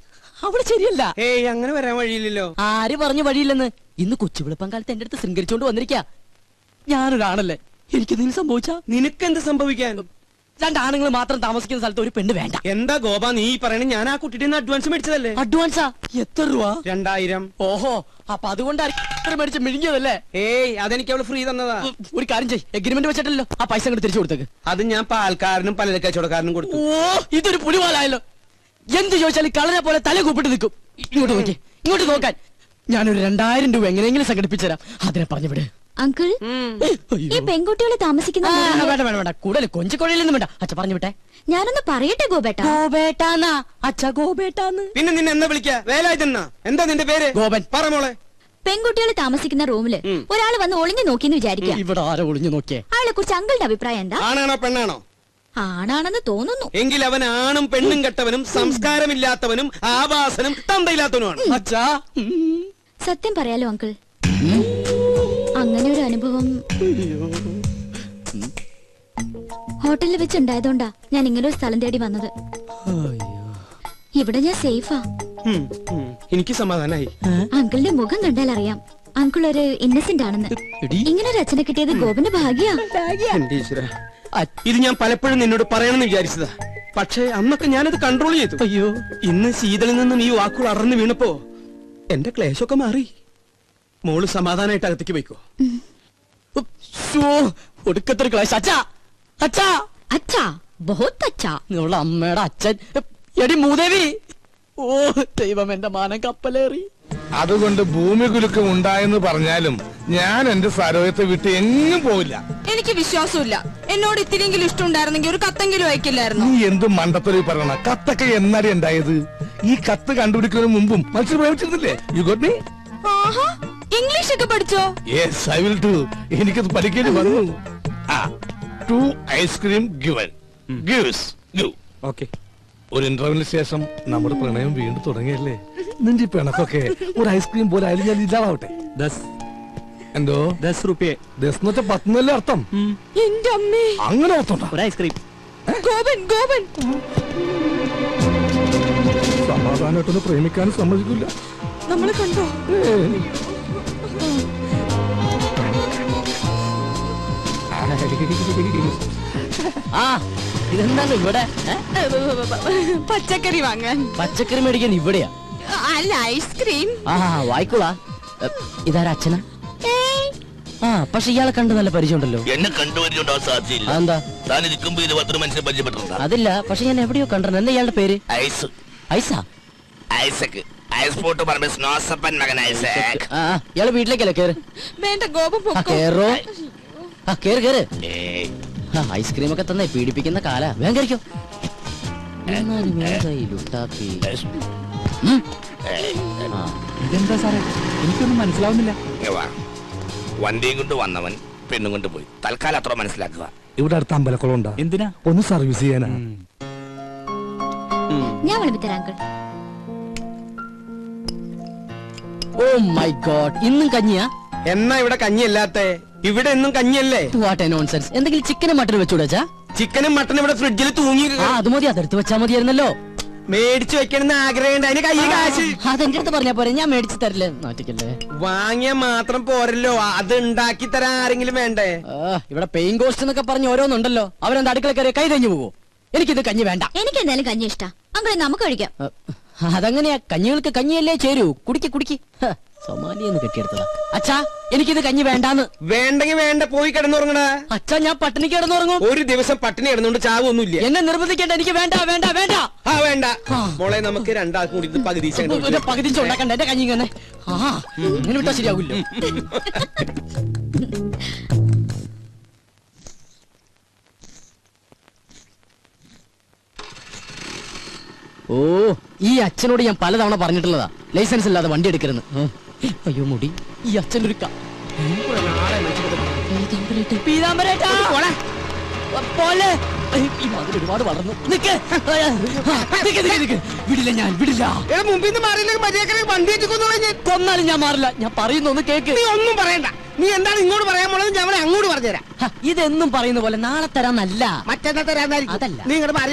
അവള് ശരിയല്ല. ഏയ്, അങ്ങനെ വരാൻ വഴിയില്ലല്ലോ. ആര് പറഞ്ഞു വഴിയില്ലെന്ന്? ഇന്ന് കൊച്ചുവിളപ്പം കാലത്ത് എന്റെ അടുത്ത് ശൃംഗരിച്ചോണ്ട് വന്നിരിക്കാ. ഞാനൊരാണല്ലേ, എനിക്കെന്തെങ്കിലും സംഭവിച്ചാ? നിനക്കെന്ത് സംഭവിക്കാൻ? 2 ആണുങ്ങൾ മാത്രം താമസിക്കുന്ന സ്ഥലത്ത് ഒരു പെണ്ണ് വേണ്ട. എന്താ ഗോപ നീ പറയണേ? ഞാൻ ആ കുട്ടിയുടെ അഡ്വാൻസ് മേടിച്ചതല്ലേ. അഡ്വാൻസാ? എത്ര രൂപ? 2000. ഓഹോ, അപ്പൊ അതുകൊണ്ടാണ് മേടിച്ച് മിഴുങ്ങിയതല്ലേ? ഏയ്, അതെനിക്ക് അവള് ഫ്രീ തന്നതാ. ഒരു കാര്യം ചെയ്യ്, എഗ്രിമെന്റ് വെച്ചിട്ടല്ലോ ആ പൈസ അങ്ങോട്ട് തിരിച്ചു കൊടുത്തേക്ക്. അത് ഞാൻ പാൽക്കാരനും പലചരക്ക് കച്ചവടക്കാരനും കൊടുത്തു. ഓ, ഇതൊരു പുലിവാലായല്ലോ. എന്ത് ചോദിച്ചാലും കളനെ പോലെ തല കൂപ്പിട്ട് നിൽക്കും. ഇങ്ങോട്ട് നോക്കി, ഇങ്ങോട്ട് നോക്കാൻ. ഞാനൊരു 2000 രൂപ എങ്ങനെയെങ്കിലും സംഘടിപ്പിച്ചുതരാം. അതിനെ പറഞ്ഞു വിട്. അങ്കിൾ, ഈ പെൺകുട്ടികളെ താമസിക്കുന്ന വേണ്ട വേണ്ട വേണ്ട, കൂടുതൽ കൊഞ്ചിക്കൊഴയിലൊന്നും വേണ്ട. അച്ഛ പറഞ്ഞു വിട്ടെ. ഞാനൊന്ന് പറയട്ടെ ഗോപേട്ട. ഗോപേട്ടാന്നാ അച്ഛ, ഗോപേട്ടാന്ന്. പിന്നെ നിന്നെ എന്താ വിളിക്കാ? വേലായുധനാ? എന്താ നിന്റെ പേര്? ഗോപൻ. പറ മോളെ. പെൺകുട്ടികളെ താമസിക്കുന്ന റൂമില് ഒരാൾ വന്ന് ഒളിഞ്ഞു നോക്കിന്ന് വിചാരിക്കാം. ഇവിടെ ആരോ ഒളിഞ്ഞു നോക്കിയേ? അയാളെ കുറിച്ച് അങ്കിളുടെ അഭിപ്രായം എന്താ? ആണാണോ പെണ്ണാണോ? ആണാണെന്ന് തോന്നുന്നു. എങ്കിൽ അവൻ ആണും പെണ്ണും കെട്ടവനും സംസ്കാരമില്ലാത്തവനും ആവാസനും തന്തയില്ലാത്തവനുമാണ്. അച്ഛാ, സത്യം പറയാലോ അങ്കിൾ, അങ്ങനെ ഒരു അനുഭവം ഹോട്ടലിൽ വെച്ചുണ്ടായതുകൊണ്ടാ ഞാൻ ഇങ്ങനെ ഒരു സ്ഥലം തേടി വന്നത്. ഇവിടെ ഞാൻ സേഫാ. എനിക്ക് സമാധാനായി. അങ്കിളിന്റെ മുഖം കണ്ടാൽ അറിയാം അങ്കിൾ ഒരു ഇന്നസെന്റ് ആണെന്ന്. ഇങ്ങനെ ഒരു അച്ഛനെ കിട്ടിയത് ഗോപന്റെ ഭാഗ്യാ. ഇത് ഞാൻ പലപ്പോഴും നിന്നോട് പറയണമെന്ന് വിചാരിച്ചതാ, പക്ഷേ അന്നൊക്കെ ഞാനത് കൺട്രോൾ ചെയ്തു. അയ്യോ, ഇന്ന് ശീതളിൽ നിന്നും ഈ വാക്കുകൾ അറന്നു വീണപ്പോ എന്റെ ക്ലേശമൊക്കെ മാറി. മോള് സമാധാനമായിട്ട് അകത്തേക്ക് പോയിക്കോ. ഒടുക്കത്തൊരു ക്ലാസ്. അച്ഛാ അച്ഛാ അച്ഛാ, ബഹുത്ത് അച്ഛാ. നിങ്ങളുടെ അമ്മയുടെ അച്ഛൻ. എടി മൂദേവി. ഓ ദൈവം, എന്റെ മാനം കപ്പലേറി. അതുകൊണ്ട് ഭൂമി കുലുക്കം ഉണ്ടായെന്ന് പറഞ്ഞാലും ഞാൻ എന്റെ സരോയത്തെ വിട്ട് എങ്ങും പോവില്ല. എനിക്ക് വിശ്വാസമില്ല. എന്നോട് ഇത്തിരിയെങ്കിലും ഇഷ്ടമുണ്ടായിരുന്നെങ്കിൽ ഒരു കത്തെങ്കിലും അയക്കില്ലായിരുന്നു. നീ എന്ത് മണ്ടത്തൊരു പറയണ? കത്തൊക്കെ എന്നാടി ഉണ്ടായത്? ഈ കത്ത് കണ്ടുപിടിക്കുന്നതിന് മുമ്പും മനുഷ്യർ പ്രേമിച്ചിരുന്നില്ലേ? You got me? ആഹാ, ഇംഗ്ലീഷ് ഒക്കെ പഠിച്ചോ? Yes, I will do. എനിക്കത് പഠിക്കേണ്ടി വന്നു. 2 ice cream given. Gives give. Okay. ഒരു ഇന്റർവ്യൂവിന് ശേഷം നമ്മുടെ പ്രണയം വീണ്ടും തുടങ്ങിയല്ലേ? നിന്റെ പിണക്കൊക്കെ ഒരു ഐസ്ക്രീം പോലെ ആയാലും ഞാൻ ഇല്ലാതാവട്ടെ. എന്തോ 10 രൂപ. 10 10 അർത്ഥം. എന്റെ അമ്മേ, അങ്ങനെ ഓർത്തോണ്ട. ഒരു ഐസ്ക്രീം. ഗോപൻ ഗോപൻ. സമാധാനമായിട്ടൊന്ന് പ്രേമിക്കാനും സമ്മതിക്കില്ല. നമ്മളെ കണ്ടോ? ആ ഇതെന്താണ് ഇവിടെ? പച്ചക്കറി വാങ്ങാൻ. പച്ചക്കറി മേടിക്കാൻ ഇവിടെയാ? അല്ല, ഐസ്ക്രീം. ആ വായിക്കോളാ. ഇതാരാ അച്ഛനാ? ആ പക്ഷെ ഇയാളെ കണ്ട് നല്ല പരിചയമുണ്ടല്ലോ. എന്നെ കണ്ടുപരിചയമുണ്ടോ? സാധ്യയില്ല. എന്താ? താൻ ഇരിക്കുമ്പോ ഇത് പത്തൊരു മനുഷ്യനെ പരിചയപ്പെട്ടിട്ടുണ്ടോ? അതില്ല, പക്ഷെ ഞാൻ എവിടെയോ കണ്ടിരുന്നു. എന്താ ഇയാളുടെ പേര്? ഐസ്. ഐസാ? ഐസക്. ഐസ് പോട്ട് പറഞ്ഞ സ്നോസപ്പൻ മകൻ ഐസക്. ഇയാള് വീട്ടിലേക്കല്ലേ? കേറ്. വേണ്ട ഗോപം പൊക്കോ. കേറോ. കേറ് കേറ്. ഏയ്. ഐസ്ക്രീം ഒക്കെ തന്നെ പീഡിപ്പിക്കുന്ന കാല. വേഗം കഴിക്കോ. ഇതെന്താ സാറേ, എനിക്കൊന്നും മനസ്സിലാവുന്നില്ല. ഇങ്ങ് വാ. വണ്ടിയും കൊണ്ട് വന്നവൻ പെണ്ണും കൊണ്ട് പോയി. തൽക്കാലം അത്ര മനസ്സിലാക്കുക. ഇവിടെ അടുത്ത് അമ്പലക്കുളം ഉണ്ടോ? എന്തിനാ? ഒന്ന് സർവീസ് ചെയ്യാനാ. ഞാൻ വിളിപ്പിത്തരാം അങ്കിൾ. ഓ മൈ ഗോഡ്, ഇന്നും കഞ്ഞിയാ? എന്നാ ഇവിടെ കഞ്ഞിയല്ലാത്ത? ഇവിടെ എന്നും കഞ്ഞിയല്ലേ? What A nonsense. എന്തെങ്കിലും ചിക്കനും മട്ടനും വെച്ചുകൂടാ? ചിക്കനും മട്ടനും ഇവിടെ ഫ്രിഡ്ജിൽ തൂങ്ങി. അത് മതി, അതെടുത്ത് വെച്ചാ മതിയായിരുന്നല്ലോ. മേടിച്ചു വെക്കണമെന്ന് ആഗ്രഹമുണ്ട്. അതിന് കയ്യിൽ കാശ്. അതെന്റെ അടുത്ത് പറഞ്ഞാ പോരെ, ഞാൻ മേടിച്ചു തരില്ലേ. നാട്ടിക്കല്ലേ. വാങ്ങിയ മാത്രം പോരല്ലോ, അത് ഉണ്ടാക്കി തരാൻ ആരെങ്കിലും വേണ്ടേ? ഇവിടെ പെയിൻ കോസ്റ്റ് എന്നൊക്കെ പറഞ്ഞ് ഓരോന്നുണ്ടല്ലോ. അവരെന്താ അടുക്കള കയറി കൈ തഞ്ഞു പോവോ? എനിക്കിത് കഞ്ഞി വേണ്ട. എനിക്ക് എന്തായാലും കഞ്ഞി ഇഷ്ടാ. അങ്കിളെ നമുക്ക് കഴിക്കാം. അതങ്ങനെയാ, കഞ്ഞികൾക്ക് കഞ്ഞിയല്ലേ ചേരൂ. കുടിക്ക് കുടിക്ക്. സൊമാലിയെന്ന് കെട്ടിയെടുത്തതാ. അച്ഛാ, എനിക്കിത് കഞ്ഞി വേണ്ടാന്ന്. വേണ്ടെങ്കിൽ വേണ്ട, പോയി കിടന്നുറങ്ങണ. അച്ഛാ, ഞാൻ പട്ടിണി കിടന്നുറങ്ങും. ഒരു ദിവസം പട്ടിണി കിടന്നുകൊണ്ട് ചാവൊന്നുമില്ല. എന്നെ നിർബന്ധിക്കേണ്ട. എനിക്ക് വേണ്ട വേണ്ട വേണ്ട. വേണ്ട മോളെ, നമുക്ക് രണ്ടാൾക്കും കൂടി ഇത് പകുതി പകുതി ഉണ്ടാക്കണ്ട. എന്റെ കഞ്ഞി ഇങ്ങനെ ഇങ്ങനെ വിട്ടാ ശരിയാവില്ലോ. ഓ, ഈ അച്ഛനോട് ഞാൻ പലതവണ പറഞ്ഞിട്ടുള്ളതാ, ലൈസൻസ് ഇല്ലാതെ വണ്ടി എടുക്കരുന്ന്. അയ്യോ മുടി, ഈ അച്ഛനൊരു ഒരുപാട് വളർന്നു. വിടില്ല, ഞാൻ വിടില്ല. മുമ്പിൽ വണ്ടി കൊന്നാലും ഞാൻ മാറില്ല. ഞാൻ പറയുന്ന ഒന്ന് കേക്ക്. നീ ഒന്നും പറയണ്ട. നീ എന്താണ് ഇങ്ങോട്ട് പറയാൻ പോണത്? ഞാൻ അങ്ങോട്ട് പറഞ്ഞുതരാം. ഇതെന്നും പറയുന്ന പോലെ നാളെ തരാന്നല്ല, മറ്റന്നാ തരാന്നായിരിക്കും. അതല്ല. നീ ഇങ്ങോട്ട് മാറി,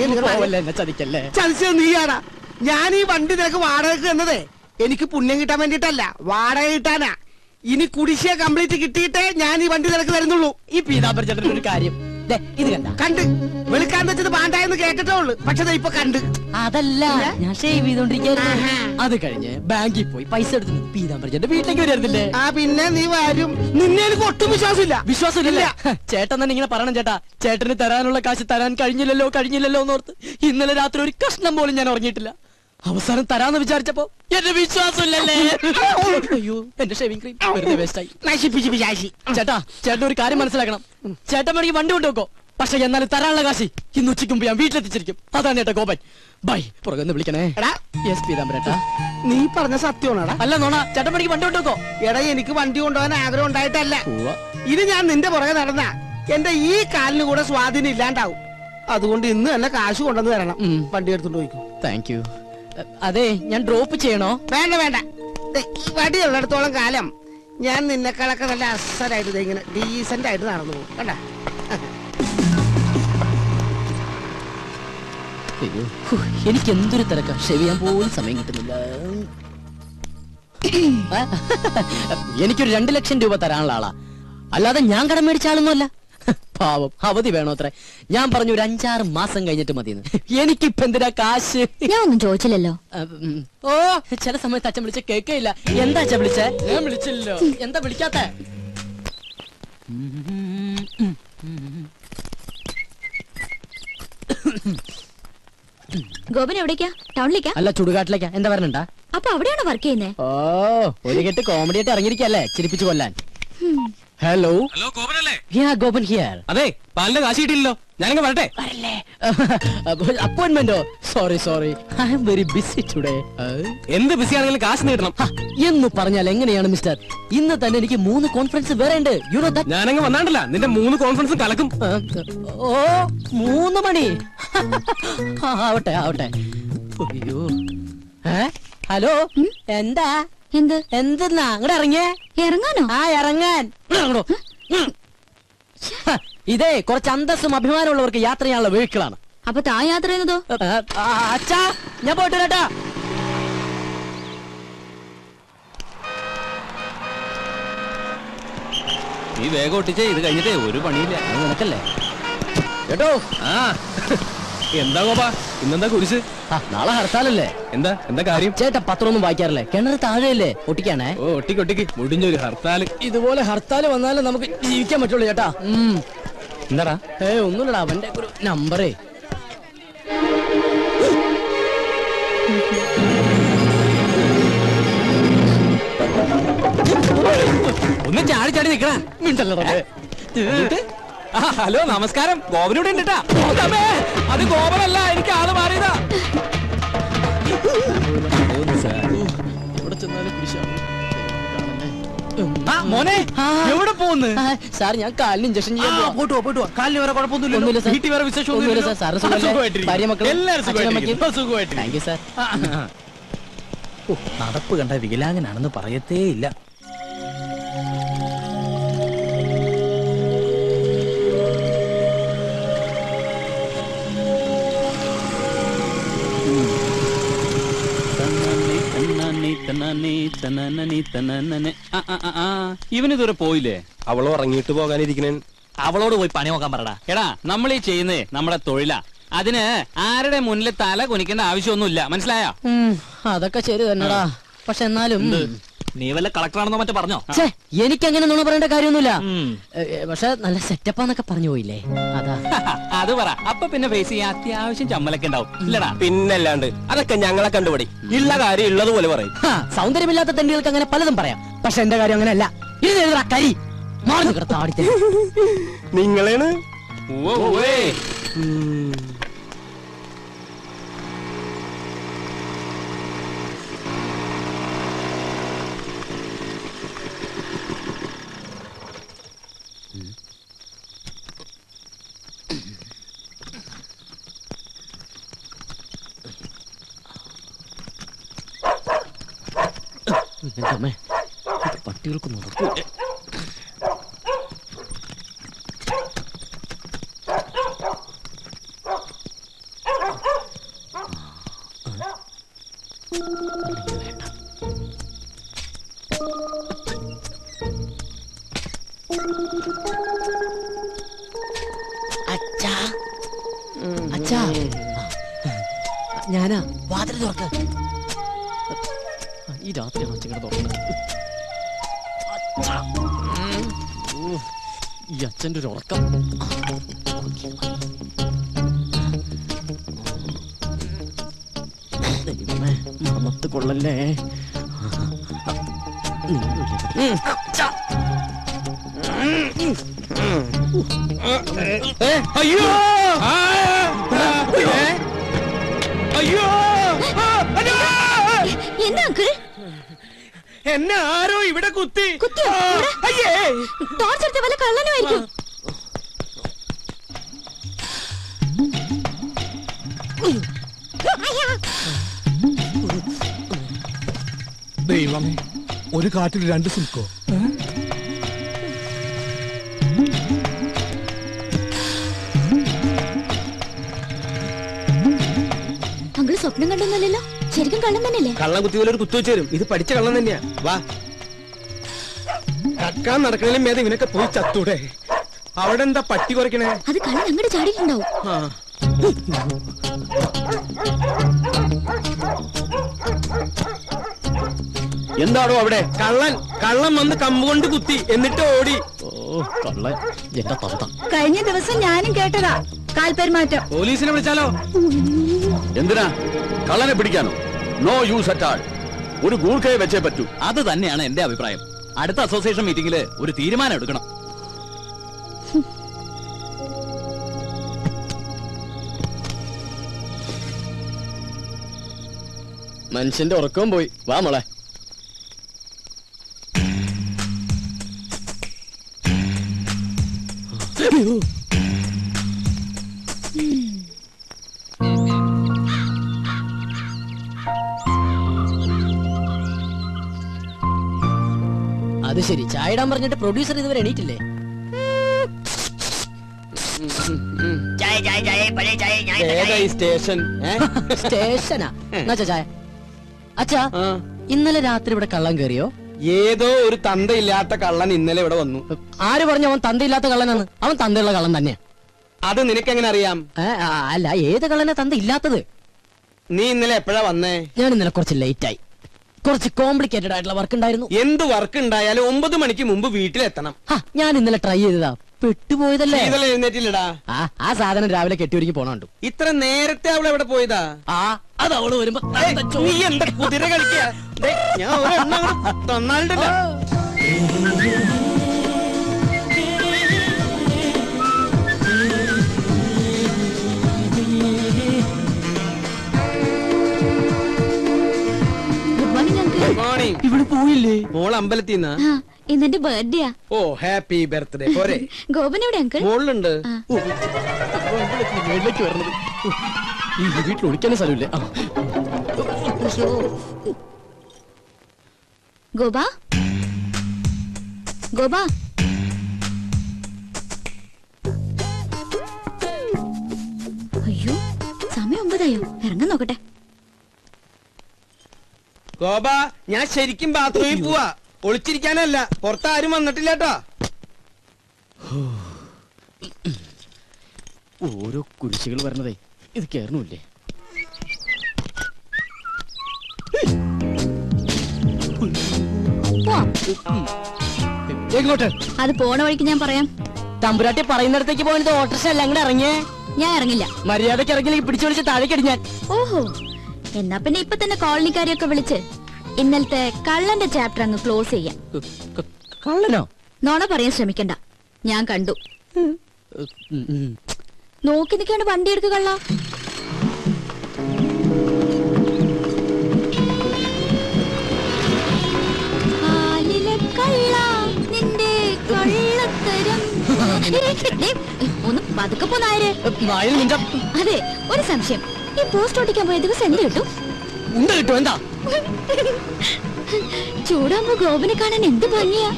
എനിക്ക് ചതിക്കല്ലേ. ചതിച്ചത് നീയാടാ. ഞാൻ ഈ വണ്ടി നിനക്ക് വാടകയ്ക്ക് എന്നതേ എനിക്ക് പുണ്യം കിട്ടാൻ വേണ്ടിട്ടല്ല, വാടക കിട്ടാനാ. ഇനി കുടിശ്ശിക കംപ്ലീറ്റ് കിട്ടിയിട്ടേ ഞാൻ ഈ വണ്ടി നിനക്ക് തരുന്നുള്ളൂ. ഈ പീതാംബര ചേട്ടൻ ഒരു കാര്യം ഇത് കണ്ട് വെളുക്കാൻ വെച്ചത് പാണ്ടായെന്ന് കേട്ടിട്ടേ ഉള്ളു. പക്ഷെ ഇപ്പൊ കണ്ട്. അതല്ല, ഞാൻ ഷേവ് ചെയ്തോണ്ടിരിക്കുന്നു. അത് കഴിഞ്ഞ് ബാങ്കിൽ പോയി പൈസ എടുത്തു പീതാംബര ചേട്ടൻ വീട്ടിലേക്ക് വരുന്നില്ലേ? പിന്നെ നീ വരും. നിന്നെ എനിക്ക് ഒട്ടും വിശ്വാസമില്ല. വിശ്വാസമില്ല. ചേട്ടൻ തന്നെ ഇങ്ങനെ പറയണം ചേട്ടാ. ചേട്ടന് തരാനുള്ള കാശ് തരാൻ കഴിഞ്ഞില്ലല്ലോ എന്നോർത്ത് ഇന്നലെ രാത്രി ഒരു കഷ്ണം പോലും ഞാൻ ഉറങ്ങിയിട്ടില്ല. അവസാനം തരാന്ന് വിചാരിച്ചപ്പോ എന്റെ വിശ്വാസമില്ലല്ലേ. അയ്യോ, എന്റെ ഷേവിംഗ് ക്രീം വെറുതെ വേസ്റ്റായി. ചേട്ടാ, ചേട്ടൻ ഒരു കാര്യം മനസ്സിലാക്കണം. ചേട്ടൻ വേണമെങ്കിൽ വണ്ടി കൊണ്ടുവെക്കോ, പക്ഷെ എന്നാലും തരാനുള്ള കാശി ഇന്ന് ഉച്ചയ്ക്ക് മുമ്പ് ഞാൻ വീട്ടിലെത്തിച്ചിരിക്കും. അതാണ് ചേട്ടാ ഗോപൻ. ബൈ. പുറകെ വിളിക്കണേ. പീതാംബരേട്ടാ, നീ പറഞ്ഞ സത്യമാണോടാ? അല്ല നോണ. ചേട്ടൻ വേണമെങ്കിൽ വണ്ടി കൊണ്ടുവെക്കോ. എടാ, എനിക്ക് വണ്ടി കൊണ്ടുപോകാൻ ആഗ്രഹം ഉണ്ടായിട്ടല്ല. ഇത് ഞാൻ നിന്റെ പുറകെ നടന്ന എന്റെ ഈ കാലിന് കൂടെ സ്വാധീനം ഇല്ലാണ്ടാവും. അതുകൊണ്ട് ഇന്ന് തന്നെ കാശ് കൊണ്ടുവന്ന് തരണം. വണ്ടി എടുത്തോണ്ട് പോയിക്കോ. Thank you. അതെ, ഞാൻ ഡ്രോപ്പ് ചെയ്യണോ? വേണ്ട വേണ്ട. ഈ വടി ഉള്ളിടത്തോളം കാലം ഞാൻ നിന്നെക്കാളൊക്കെ നല്ല അസലായിട്ട് ഇങ്ങനെ ഡീസന്റ് ആയിട്ട് നടന്നു പോകും. കണ്ട, എനിക്ക് എന്തൊരു തിരക്കാ. ഷേവ് ചെയ്യാൻ പോലും സമയം കിട്ടുന്നില്ല. എനിക്കൊരു 2 ലക്ഷം രൂപ തരാനുള്ള ആളാ, അല്ലാതെ ഞാൻ കടം മേടിച്ച ആളൊന്നുമല്ല. പാവം, അവധി വേണോ അത്ര? ഞാൻ പറഞ്ഞു ഒരു 5-6 മാസം കഴിഞ്ഞിട്ട് മതിയെന്ന്. എനിക്കിപ്പ എന്തിനാ കാശ്? ഞാൻ ഒന്നും ചോദിച്ചില്ലല്ലോ. ഓ, ചില സമയത്ത് അച്ഛൻ വിളിച്ച കേൾക്കയില്ല. എന്താ അച്ഛൻ വിളിച്ചേ? ഞാൻ വിളിച്ചില്ലല്ലോ. എന്താ വിളിക്കാത്ത? ഗോപൻ എവിടേക്കാ? ടൗണിലേക്കാ? അല്ല, ചുടുകാട്ടിലേക്കാ. എന്താ പറഞ്ഞണ്ടാ? അപ്പൊ അവിടെയാണോ വർക്ക് ചെയ്യുന്നേ? ഓ, ഒരു കെട്ട് കോമഡി ആയിട്ട് ഇറങ്ങിയിരിക്കല്ലേ ചിരിപ്പിച്ചു കൊല്ലാൻ. ഹലോ ഗോപനല്ലേ? ഗോപൻ ഹിയർ. അതെ, പാലിന്റെ കാശ് കിട്ടിയില്ലല്ലോ. ഞാനങ്ങ് വരട്ടെ. അപ്പോയിന്റ്മെന്റോ? Sorry, I am very busy today. എന്ത് ബിസി ആണെങ്കിലും കാശ് നേടണം എന്ന് പറഞ്ഞാൽ എങ്ങനെയാണ് മിസ്റ്റർ? ഇന്ന് തന്നെ എനിക്ക് 3 കോൺഫറൻസ് വേറെ ഉണ്ട്. You know that. ഞാനങ്ങ് വന്നാണ്ടല്ല, നിന്റെ 3 കോൺഫറൻസും കലക്കും. ഓ, 3 മണി. ആവട്ടെ. അയ്യോ, ഹലോ, എന്താ? എന്തെന്നാ അങ്ങോട്ട് ഇറങ്ങിയേ? ഇറങ്ങാനോ? ഇറങ്ങാൻ. ഇതേ കുറച്ച് അന്തസ്സും അഭിമാനമുള്ളവർക്ക് യാത്ര ചെയ്യാനുള്ള വെഹിക്കിളാണ്. അപ്പൊ താ യാത്ര ചെയ്യുന്നതോ? അച്ഛാ, ഞാൻ പോയിട്ട് വരാട്ടാ. നീ വേഗം ഒട്ടിച്ചേ, ഇത് കഴിഞ്ഞിട്ടേ ഒരു പണിയില്ല. അത് നിനക്കല്ലേ കേട്ടോ. എന്താ ഗോപാ ഇന്നെന്താ കുരിശ്? നാളെ ഹർത്താലല്ലേ? എന്താ കാര്യം? ചേട്ടാ പത്രമൊന്നും വായിക്കാറില്ലേ? കിണറ് താഴെയല്ലേ? ഒട്ടിക്കാണേ. ഓ ഒട്ടിക്ക് മുടിഞ്ഞൊരു ഹർത്താല്. ഇതുപോലെ ഹർത്താൽ വന്നാലേ നമുക്ക് ജീവിക്കാൻ പറ്റുള്ളൂ ചേട്ടാ. എന്താടാ? ഒന്നുമില്ലടാ, അവന്റെ ഒരു നമ്പറേ. ഒന്ന് ചാടി ചാടി നിക്കണ. ഹലോ നമസ്കാരം, ഗോപനൂടെ ഉണ്ടിട്ടാ. അത് ഗോപനല്ല, എനിക്ക് ആള് മാറിയതാ. എവിടെ ചെന്നാലും മോനെ എവിടെ പോകുന്നു? സാർ ഞാൻ കാലിന് ഇഞ്ചക്ഷൻ ചെയ്യാൻ പോവാ. പോയിട്ട് വാ. കാലിന് വേറെ കുഴപ്പമൊന്നുമില്ല. ഒന്നുമില്ല സാർ. വീട്ടിൽ വേറെ വിശേഷം ഒന്നുമില്ല സാർ. സാറ് സുഖമല്ലേ? ഭാര്യ മക്കൾ എല്ലാവരും സുഖമായിട്ട്. Thank you sir. നടപ്പ് കണ്ട വികലാംഗനാണെന്ന് പറയത്തേ ഇല്ല. ഇവനിതുവരെ പോയില്ലേ? അവളോ ഇറങ്ങിയിട്ട് പോകാനിരിക്കണേ. അവളോട് പോയി പണി നോക്കാൻ പറടാ. എടാ, നമ്മൾ ഈ ചെയ്യുന്നേ നമ്മുടെ തൊഴിലാ. അതിന് ആരുടെ മുന്നിൽ തല കുനിക്കേണ്ട ആവശ്യമൊന്നുമില്ല, മനസ്സിലായോ? അതൊക്കെ ശരി തന്നെടാ. പക്ഷെ എന്നാലും നീ വല്ല കളക്ടറാണെന്നോ മറ്റോ പറഞ്ഞോ? എനിക്ക് അങ്ങനെ നുണ പറയേണ്ട കാര്യമൊന്നുമില്ല. പക്ഷെ നല്ല സെറ്റപ്പാന്നൊക്കെ പറഞ്ഞു പോയില്ലേ, അതാ. അത് പറ. അപ്പൊ പിന്നെ ഫേസ് ചെയ്യാൻ അത്യാവശ്യം ചമ്മലൊക്കെ ഉണ്ടാവും, ഇല്ലടാ? പിന്നല്ലാണ്ട് അതൊക്കെ ഞങ്ങളെ കണ്ടുപിടി. ഉള്ള കാര്യം ഉള്ളതുപോലെ പറയും. സൗന്ദര്യമില്ലാത്ത തെണ്ടികൾക്ക് അങ്ങനെ പലതും പറയാം. പക്ഷെ എന്റെ കാര്യം അങ്ങനെയല്ല. ഇത് എഴുതാ കരി മാറി താടിത്തെ നിങ്ങളാണ്. പട്ടികൾക്ക് നടക്കൂ. അച്ഛാ, ഞാനാ. വാതിൽ തുറക്ക്. ഈ രാത്രിയാണ് അച്ഛൻ തുറക്കുന്നത്. ഈ അച്ഛൻ്റെ ഒരു ഉറക്കം. മണത്ത് കൊള്ളല്ലേ. അയ്യോ അയ്യോ എന്താ അങ്കിൾ? എന്നെ ആരോ ഇവിടെ കുത്തി. അയ്യേ, ടോർച്ചെടുത്ത വല്ല കള്ളനുമായിരിക്കും. ദൈവമേ, ഒരു കാട്ടിൽ രണ്ട് സിൽക്കോ? അങ്കിൾ സ്വപ്നം കണ്ടൊന്നല്ലോ, ശരിക്കും കള്ളം തന്നെയല്ലേ? കള്ളം കുത്തി പോലെ ഒരു കുത്തു വെച്ച് തരും. ഇത് പഠിച്ച കള്ളം തന്നെയാ. വാ, കക്കാൻ നടക്കണേലും മേധം ഇവനൊക്കെ പോയി ചത്തൂടെ. അവിടെ എന്താ പട്ടി കുറയ്ക്കണേ? അത് കള്ളൻ അങ്ങോട്ട് ചാടിയിട്ടുണ്ടാവും. എന്താണോ അവിടെ? കള്ളൻ വന്ന് കമ്പുകൊണ്ട് കുത്തി, എന്നിട്ട് ഓടി. കള്ളൻ എന്റെ തന്ത. കഴിഞ്ഞ ദിവസം ഞാനും കേട്ടതാ കാൽപെരുമാറ്റം. പോലീസിനെ വിളിച്ചാലോ? എന്തിനാ? കള്ളനെ പിടിക്കാനോ? No use at all. ഒരു ഗൂർഖയെ വെച്ചേ പറ്റൂ. അത് തന്നെയാണ് എന്റെ അഭിപ്രായം. അടുത്ത അസോസിയേഷൻ മീറ്റിംഗില് ഒരു തീരുമാനം എടുക്കണം. മനുഷ്യന്റെ ഉറക്കവും പോയി. വാ മോളെ. അത് ശരി, ചായ ഇടാൻ പറഞ്ഞിട്ട് പ്രൊഡ്യൂസർ ഇതുവരെ എണീറ്റില്ലേ? സ്റ്റേഷനാ? എന്നാ ചായ. അച്ഛാ, ഇന്നലെ രാത്രി ഇവിടെ കള്ളം കയറിയോ? ഏതോ ഒരു തന്തയില്ലാത്ത കള്ളൻ ഇന്നലെ ഇവിടെ വന്നു. ആര് പറഞ്ഞു അവൻ തന്തയില്ലാത്ത കള്ളനാണ്? അവൻ തന്തയുള്ള കള്ളൻ തന്നെയാ. അത് നിനക്കെങ്ങനെ അറിയാം? അല്ല, ഏത് കള്ളനെ തന്ത ഇല്ലാത്തത്? നീ ഇന്നലെ എപ്പോഴാ വന്നേ? ഞാൻ ഇന്നലെ കുറച്ച് ലേറ്റ് ആയി. കുറച്ച് കോംപ്ലിക്കേറ്റഡ് ആയിട്ടുള്ള വർക്ക് ഉണ്ടായിരുന്നു. എന്ത് വർക്ക് ഉണ്ടായാലും 9 മണിക്ക് മുമ്പ് വീട്ടിലെത്തണം. ഞാൻ ഇന്നലെ ട്രൈ ചെയ്തതാ, പെട്ടുപോയതല്ലേ. ഇന്നലെ എഴുന്നേറ്റില്ലടാ. ആ സാധനം രാവിലെ കെട്ടിയൊരുക്കി പോണുണ്ട്. ഇത്ര നേരത്തെ അവൾ എവിടെ പോയതാ? അത് അവള് വരുമ്പോ നീ എന്താ കുതിര കളിക്കുക? ഞാൻ ഒരെണ്ണം അങ്ങോട്ട് തന്നാലുണ്ടല്ലോ. ഇവിടെ പോയില്ലേ? മോൾ അമ്പലത്തിന്നാ? ഇന്നെന്റെ ബർത്ത്ഡേയാ. ഓ, ഹാപ്പി ബർത്ത്ഡേ. പോരെ? ഗോപൻ എവിടെ അങ്കിൾ? മോളിലുണ്ട്. മേളിലേക്ക് വരണത്. ഈ വീട്ടിൽ ഒളിക്കാനും സ്ഥലമില്ലേ? ഗോപ, ഗോപ, അയ്യോ സമയം 9 ഇറങ്ങാൻ നോക്കട്ടെ. ഗോപ, ഞാൻ ശരിക്കും ബാത്റൂമിൽ പോവാ. ഒളിച്ചിരിക്കാനല്ല. പുറത്താരും വന്നിട്ടില്ല കേട്ടോ. ഓരോ കുരിശുകൾ വരണതേ ഇത് കേറണില്ലേ? എങ്ങോട്ട്? അത് പോണ വഴിക്ക് ഞാൻ പറയാം. തമ്പുരാട്ടി പറയുന്നിടത്തേക്ക് പോയത് ഓട്ടർഷ അല്ല, അങ്ങോട്ട് ഇറങ്ങിയേ. ഞാൻ ഇറങ്ങില്ല. മര്യാദക്ക് ഇറങ്ങിയില്ലെങ്കിൽ പിടിച്ചു വിളിച്ച് താഴേക്ക് അടിഞ്ഞാൻ. ഓഹോ, എന്നാ പിന്നെ ഇപ്പൊ തന്നെ കോളനിക്കാരെയൊക്കെ വിളിച്ച് ഇന്നലത്തെ കള്ളന്റെ ചാപ്റ്റർ അങ്ങ് ക്ലോസ് ചെയ്യാം. കള്ളനോ? നോണ പറയാൻ ശ്രമിക്കണ്ട, ഞാൻ കണ്ടു. നോക്കി നിൽക്കാണ്ട് വണ്ടി എടുക്കുക കള്ള. ഒന്ന് പതുക്കെ പോന്നായര്. അതെ, ഒരു സംശയം. ഈ പോസ്റ്റ് ഓടിക്കാൻ പോയ ദിവസം എന്ത് കിട്ടും? എന്താ ചൂടാകുമ്പോ ഗോപനെ കാണാൻ എന്ത് ഭംഗിയാ.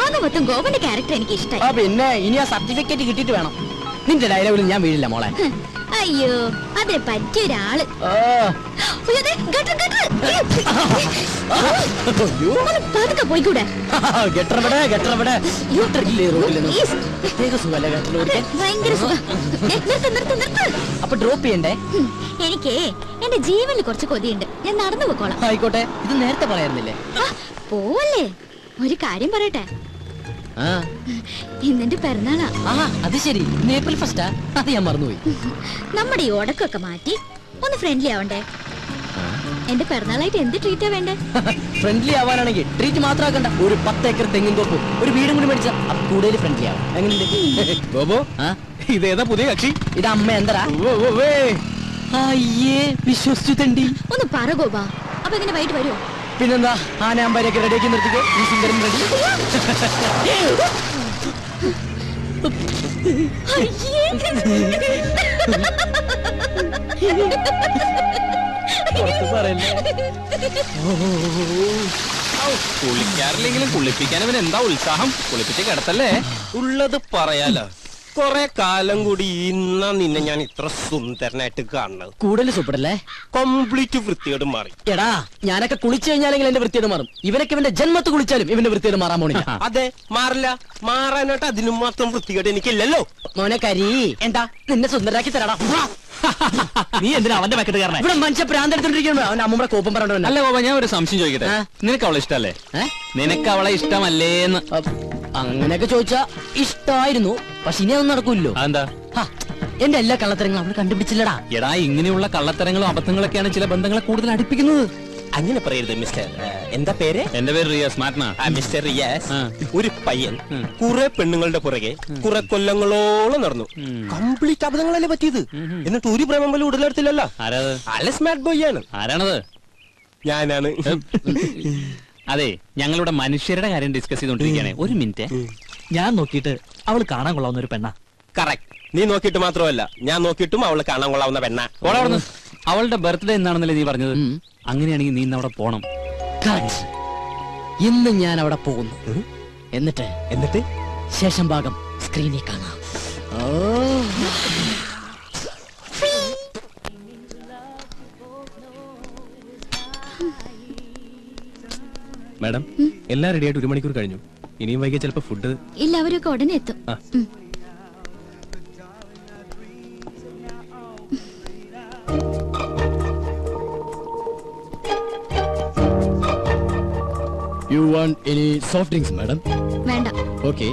ആകെ മൊത്തം ഗോപന്റെ ക്യാരക്ടർ എനിക്ക് ഇഷ്ടമായി. പിന്നെ ഇനി ആ സർട്ടിഫിക്കറ്റ് കിട്ടിയിട്ട് വേണം. നിന്റെ ഡയലോഗിൽ ഞാൻ വീഴില്ല മോളെ. അയ്യോ, അതെ പറ്റിയ ഒരാള്. പതുക്കെ പോയിക്കൂടെ? ഭയങ്കര സുഖം. അപ്പൊ ഡ്രോപ്പ് ചെയ്യണ്ടേ? എനിക്ക് എന്റെ ജീവനിൽ കുറച്ച് കൊതിയുണ്ട്. ഞാൻ നടന്നു പോക്കോളാം. ആയിക്കോട്ടെ, ഇത് നേരത്തെ പറയാറുന്നില്ലേ? പോവല്ലേ, ഒരു കാര്യം പറയട്ടെ. ഇന്നെന്റെ പിറന്നാളാ. അത് ശരി, ഏപ്രിൽ ഫസ്റ്റാ? അത് ഞാൻ മറന്നുപോയി. നമ്മുടെ ഈ ഉടക്കൊക്കെ മാറ്റി ഒന്ന് ഫ്രണ്ട്ലി ആവണ്ടേ? എന്റെ പിറന്നാളായിട്ട് എന്ത് ട്രീറ്റാ വേണ്ടേ? ഫ്രണ്ട്ലി ആവാനാണെങ്കിൽ ട്രീറ്റ് മാത്രം ആക്കണ്ട, ഒരു 10 ഏക്കർ തെങ്ങിൻ തോപ്പ്, ഒരു വീടും കൂടി മേടിച്ചാ കൂടുതൽ ഫ്രണ്ട്ലി ആവും. എങ്ങനെയുണ്ട്? ഇതേതാ പുതിയ കക്ഷി? ഇത് അമ്മ എന്തരാ? അയ്യേ, വിശ്വസിച്ചു തണ്ടി. ഒന്ന് പറ ഗോപാ, അപ്പൊ എങ്ങനെ വൈകിട്ട് വരുമോ? പിന്നെന്താ, ആനയാമ്പാരൊക്കെ റെഡിയാക്കി നിർത്തിക്കോ. ഈ സുന്ദരൻ റെഡി. കുളിക്കാറില്ലെങ്കിലും കുളിപ്പിക്കാൻ അവൻ എന്താ ഉത്സാഹം. കുളിപ്പിച്ച് കിടത്തല്ലേ? ഉള്ളത് പറയാലോ. കൊറേ കാലം കൂടി ഇന്നാ നിന്നെ ഞാൻ ഇത്ര സുന്ദരനായിട്ട് കാണുന്നത്. കൂടുതൽ സൂപ്പറല്ലേ? കംപ്ലീറ്റ് വൃത്തിയോട് മാറി. എടാ, ഞാനൊക്കെ കുളിച്ചു കഴിഞ്ഞാലെങ്കിൽ എന്റെ വൃത്തിയത് മാറും. ഇവനൊക്കെ ഇവന്റെ ജന്മത്ത് കുളിച്ചാലും ഇവന്റെ വൃത്തിയത് മാറാൻ പോണില്ല. അതെ, മാറില്ല. മാറാനായിട്ട് അതിനും മാത്രം വൃത്തികേട് എനിക്കില്ലല്ലോ. മോനെ കരി, എന്താ നിന്നെ സുന്ദരാക്കി തരാടാ. നീ എന്തിനാ അവന്റെ പാക്കറ്റ് കാരണം ഇവിടെ മനുഷ്യ പ്രാന്തെടുത്തോണ്ടിരിക്കുന്നു. അവൻ അമ്മൂടെ കോപ്പം പറഞ്ഞോ. അല്ല ഗോപ, ഞാൻ ഒരു സംശയം ചോദിക്കട്ടെ. നിനക്ക് അവളെ ഇഷ്ടല്ലേ? നിനക്ക് അവളെ ഇഷ്ടമല്ലേന്ന്? അങ്ങനെയൊക്കെ ചോദിച്ചാ ഇഷ്ടായിരുന്നു, പക്ഷെ ഇനി അതൊന്നും നടക്കൂല്ലോ. എന്താ? എന്റെ എല്ലാ കള്ളത്തരങ്ങളും അവള് കണ്ടുപിടിച്ചില്ലടാ. എടാ, ഇങ്ങനെയുള്ള കള്ളത്തരങ്ങളും അബദ്ധങ്ങളൊക്കെയാണ് ചില ബന്ധങ്ങളെ കൂടുതൽ അടുപ്പിക്കുന്നത്. അങ്ങനെ പറയരുത് മിസ്റ്റർ. എന്താ പേര്? എന്റെ പേര് റിയാസ്. മാറ്റണ മിസ്റ്റർ റിയാസ്. ഒരു പയ്യൻ കുറെ പെണ്ണുങ്ങളുടെ പുറകെ കുറെ കൊല്ലങ്ങളോളം നടന്നു. കംപ്ലീറ്റ് അബദ്ധങ്ങളല്ലേ പറ്റിയത്. എന്നിട്ട് ഒരു പ്രേമം പോലും ഉടലെടുത്തില്ലല്ലോ. ആരാത്? അല്ല, സ്മാർട്ട് ബോയ് ആണ്. ആരാണത്? ഞാനാണ്. അതെ, ഞങ്ങളുടെ മനുഷ്യരുടെ കാര്യം ഡിസ്കസ് ചെയ്തോണ്ടിരിക്കുകയാണ്. ഒരു മിനിറ്റ്. ഞാൻ നോക്കിയിട്ട് അവള് കാണാൻ കൊള്ളാവുന്ന ഒരു പെണ്ണ. കറക്റ്റ്. നീ നോക്കിയിട്ട് മാത്രമല്ല, ഞാൻ നോക്കിയിട്ടും അവള് കാണാൻ കൊള്ളാവുന്ന പെണ്ണ. അവളുടെ ബർത്ത്ഡേ എന്നാണെന്നല്ലേ നീ പറഞ്ഞത്? അങ്ങനെയാണെങ്കിൽ നീ ഇന്ന് അവിടെ പോണം. ഇന്ന് ഞാൻ അവിടെ പോകുന്നു. എന്നിട്ട് ശേഷം ഭാഗം സ്ക്രീനിൽ കാണാം. മാഡം, എല്ലാം റെഡിയായിട്ട് 1 മണിക്കൂർ കഴിഞ്ഞു. ഇനിയും വൈകിയ ചിലപ്പോ ഫുഡ് ഇല്ല, അവരൊക്കെ ഉടനെ എത്തും. You want any soft drinks madam? വേണ്ട. ഓക്കെ.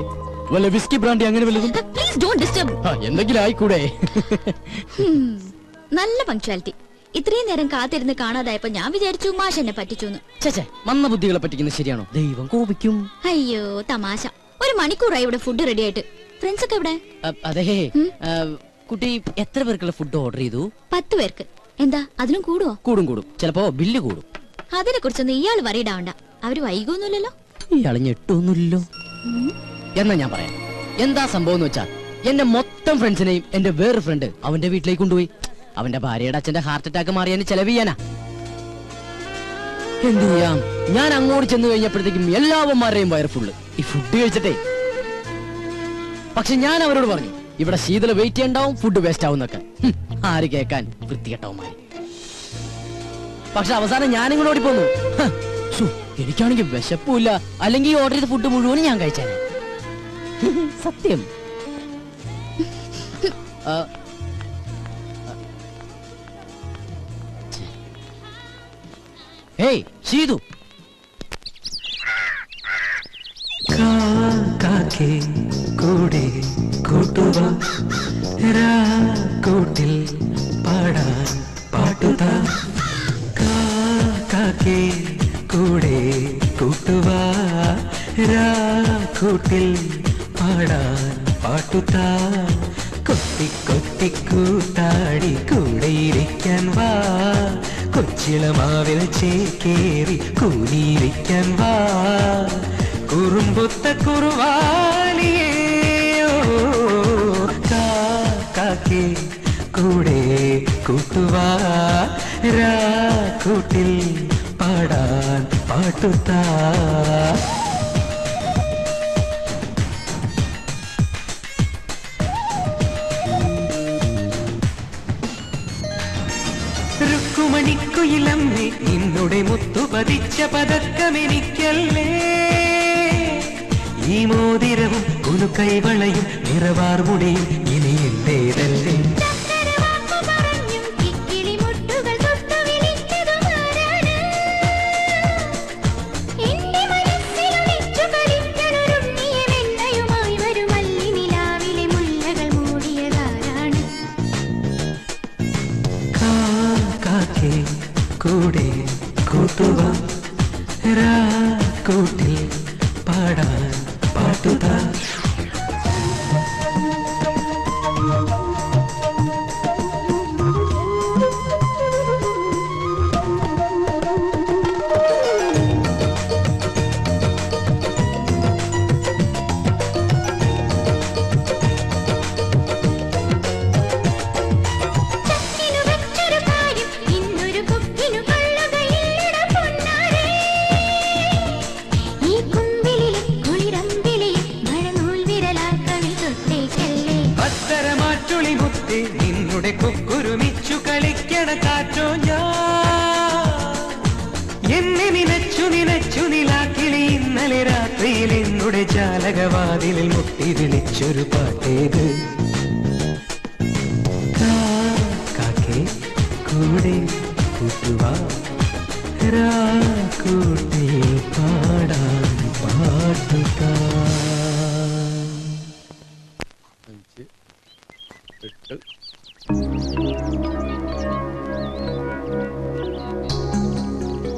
വല്ല വിസ്കി ബ്രാൻഡി അങ്ങനെ വല്ലതും? Please don't disturb. എന്തെങ്കിലും ആയിക്കൂടെ? നല്ല പങ്ക്ച്വാലിറ്റി. ഇത്രയും നേരം കാത്തിരുന്ന് കാണാതായപ്പോ ഞാൻ വിചാരിച്ചു മാഷ് എന്നെ പറ്റിച്ചു. ചേച്ചേ, മന്ന ബുദ്ധികളെ പറ്റിക്കുന്നത് ശരിയാണോ? ദൈവം കോപിക്കും. അയ്യോ തമാശ. ഒരു മണിക്കൂറായി ഇവിടെ ഫുഡ് റെഡി ആയിട്ട്. ഫ്രണ്ട്സ് ഒക്കെ എവിടെ? അതെ, കുട്ടി എത്ര പേർക്കുള്ള ഫുഡ് ഓർഡർ ചെയ്തു? 10 പേർക്ക്. എന്താ അതിനും കൂടുവോ? കൂടും. ചിലപ്പോ ബില്ല് കൂടും. അതിനെ കുറിച്ചൊന്നും ഇയാൾ വറിയിടാവണ്ട. അവര് വൈകൊന്നുമില്ലല്ലോ. ഇയാള് ഞെട്ടൊന്നുമില്ലല്ലോ. എന്നാ ഞാൻ പറയാം എന്താ സംഭവം എന്ന് വെച്ചാ, എന്റെ മൊത്തം ഫ്രണ്ട്സിനെയും എന്റെ വേറൊരു ഫ്രണ്ട് അവന്റെ വീട്ടിലേക്ക് കൊണ്ടുപോയി. അവന്റെ ഭാര്യയുടെ അച്ഛന്റെ ഹാർട്ട് അറ്റാക്ക് മാറിയതിന് ചെലവ് ചെയ്യാനാ. എന്ത് ചെയ്യാം, ഞാൻ അങ്ങോട്ട് ചെന്ന് കഴിഞ്ഞപ്പോഴത്തേക്കും എല്ലാവന്മാരുടെയും വയറ് ഫുള്ള് ഈ ഫുഡ് കഴിച്ചിട്ടേ. പക്ഷെ ഞാൻ അവരോട് പറഞ്ഞു, ഇവിടെ ശീതള വെയിറ്റ് ചെയ്യണ്ടാവും, ഫുഡ് വേസ്റ്റ് ആവുന്നൊക്കെ. ആര് കേൾക്കാൻ, വൃത്തികെട്ടവന്മാര്. പക്ഷെ അവസാനം ഞാനിങ്ങോട്ട് ഓടിപ്പോന്നു. എനിക്കാണെങ്കിൽ വിശപ്പില്ല, അല്ലെങ്കിൽ ഓർഡർ ചെയ്ത ഫുഡ് മുഴുവനും ഞാൻ കഴിച്ചേനെ. സത്യം. ഹേയ് ശീതു, കാക്കേ കൂടെ കൂട്ടുവാ കൂട്ടിൽ പാടാൻ പാട്ടുതാ. കാക്കേ കൂടെ കൂട്ടുവാ കൂട്ടിൽ പാടാൻ പാട്ടുതാ. കൊത്തി കൊത്തി കൂത്താടി കൂടെയിരിക്കാൻ വാ. കൊച്ചിളമാവിൽ ചേക്കേറി കൂടിയിരിക്കാൻ വാ. കുറുമ്പൊത്ത കുറുവാലിയോ കാക്കേ കൂടെ കൂട്ടുവാ കൂട്ടിൽ പാടാൻ പാട്ടുതാ. രുക്കുമണിക്കുയിലമ്മേ നിന്നുടെ മുത്തു പതിച്ച പതക്കമെനിക്കല്ലേ. ഈ മോതിരവും കുലുക്കൈവളയും നിറവാർമുടിയും ഇനി എന്റേതല്ലേ. കൂടെ കൂട്ടുവാ കൂട്ടിൽ പാടാൻ പാട്ടുതാ. നിന്നുടെ കുക്കുരുമിച്ചു കളിക്കണ കാറ്റോ ഞാൻ. എന്നെ നിനച്ചു നിനച്ചു നിലാക്കിളി ഇന്നലെ രാത്രിയിൽ എന്നുടെ ജാലകവാതിലിൽ മുട്ടി വിളിച്ചൊരു പാട്ടേത്. കാക്കേ കൂടെ കൂട്ടുവാ കൂട്ടിൽ പാടാൻ പാട്ടുകാ.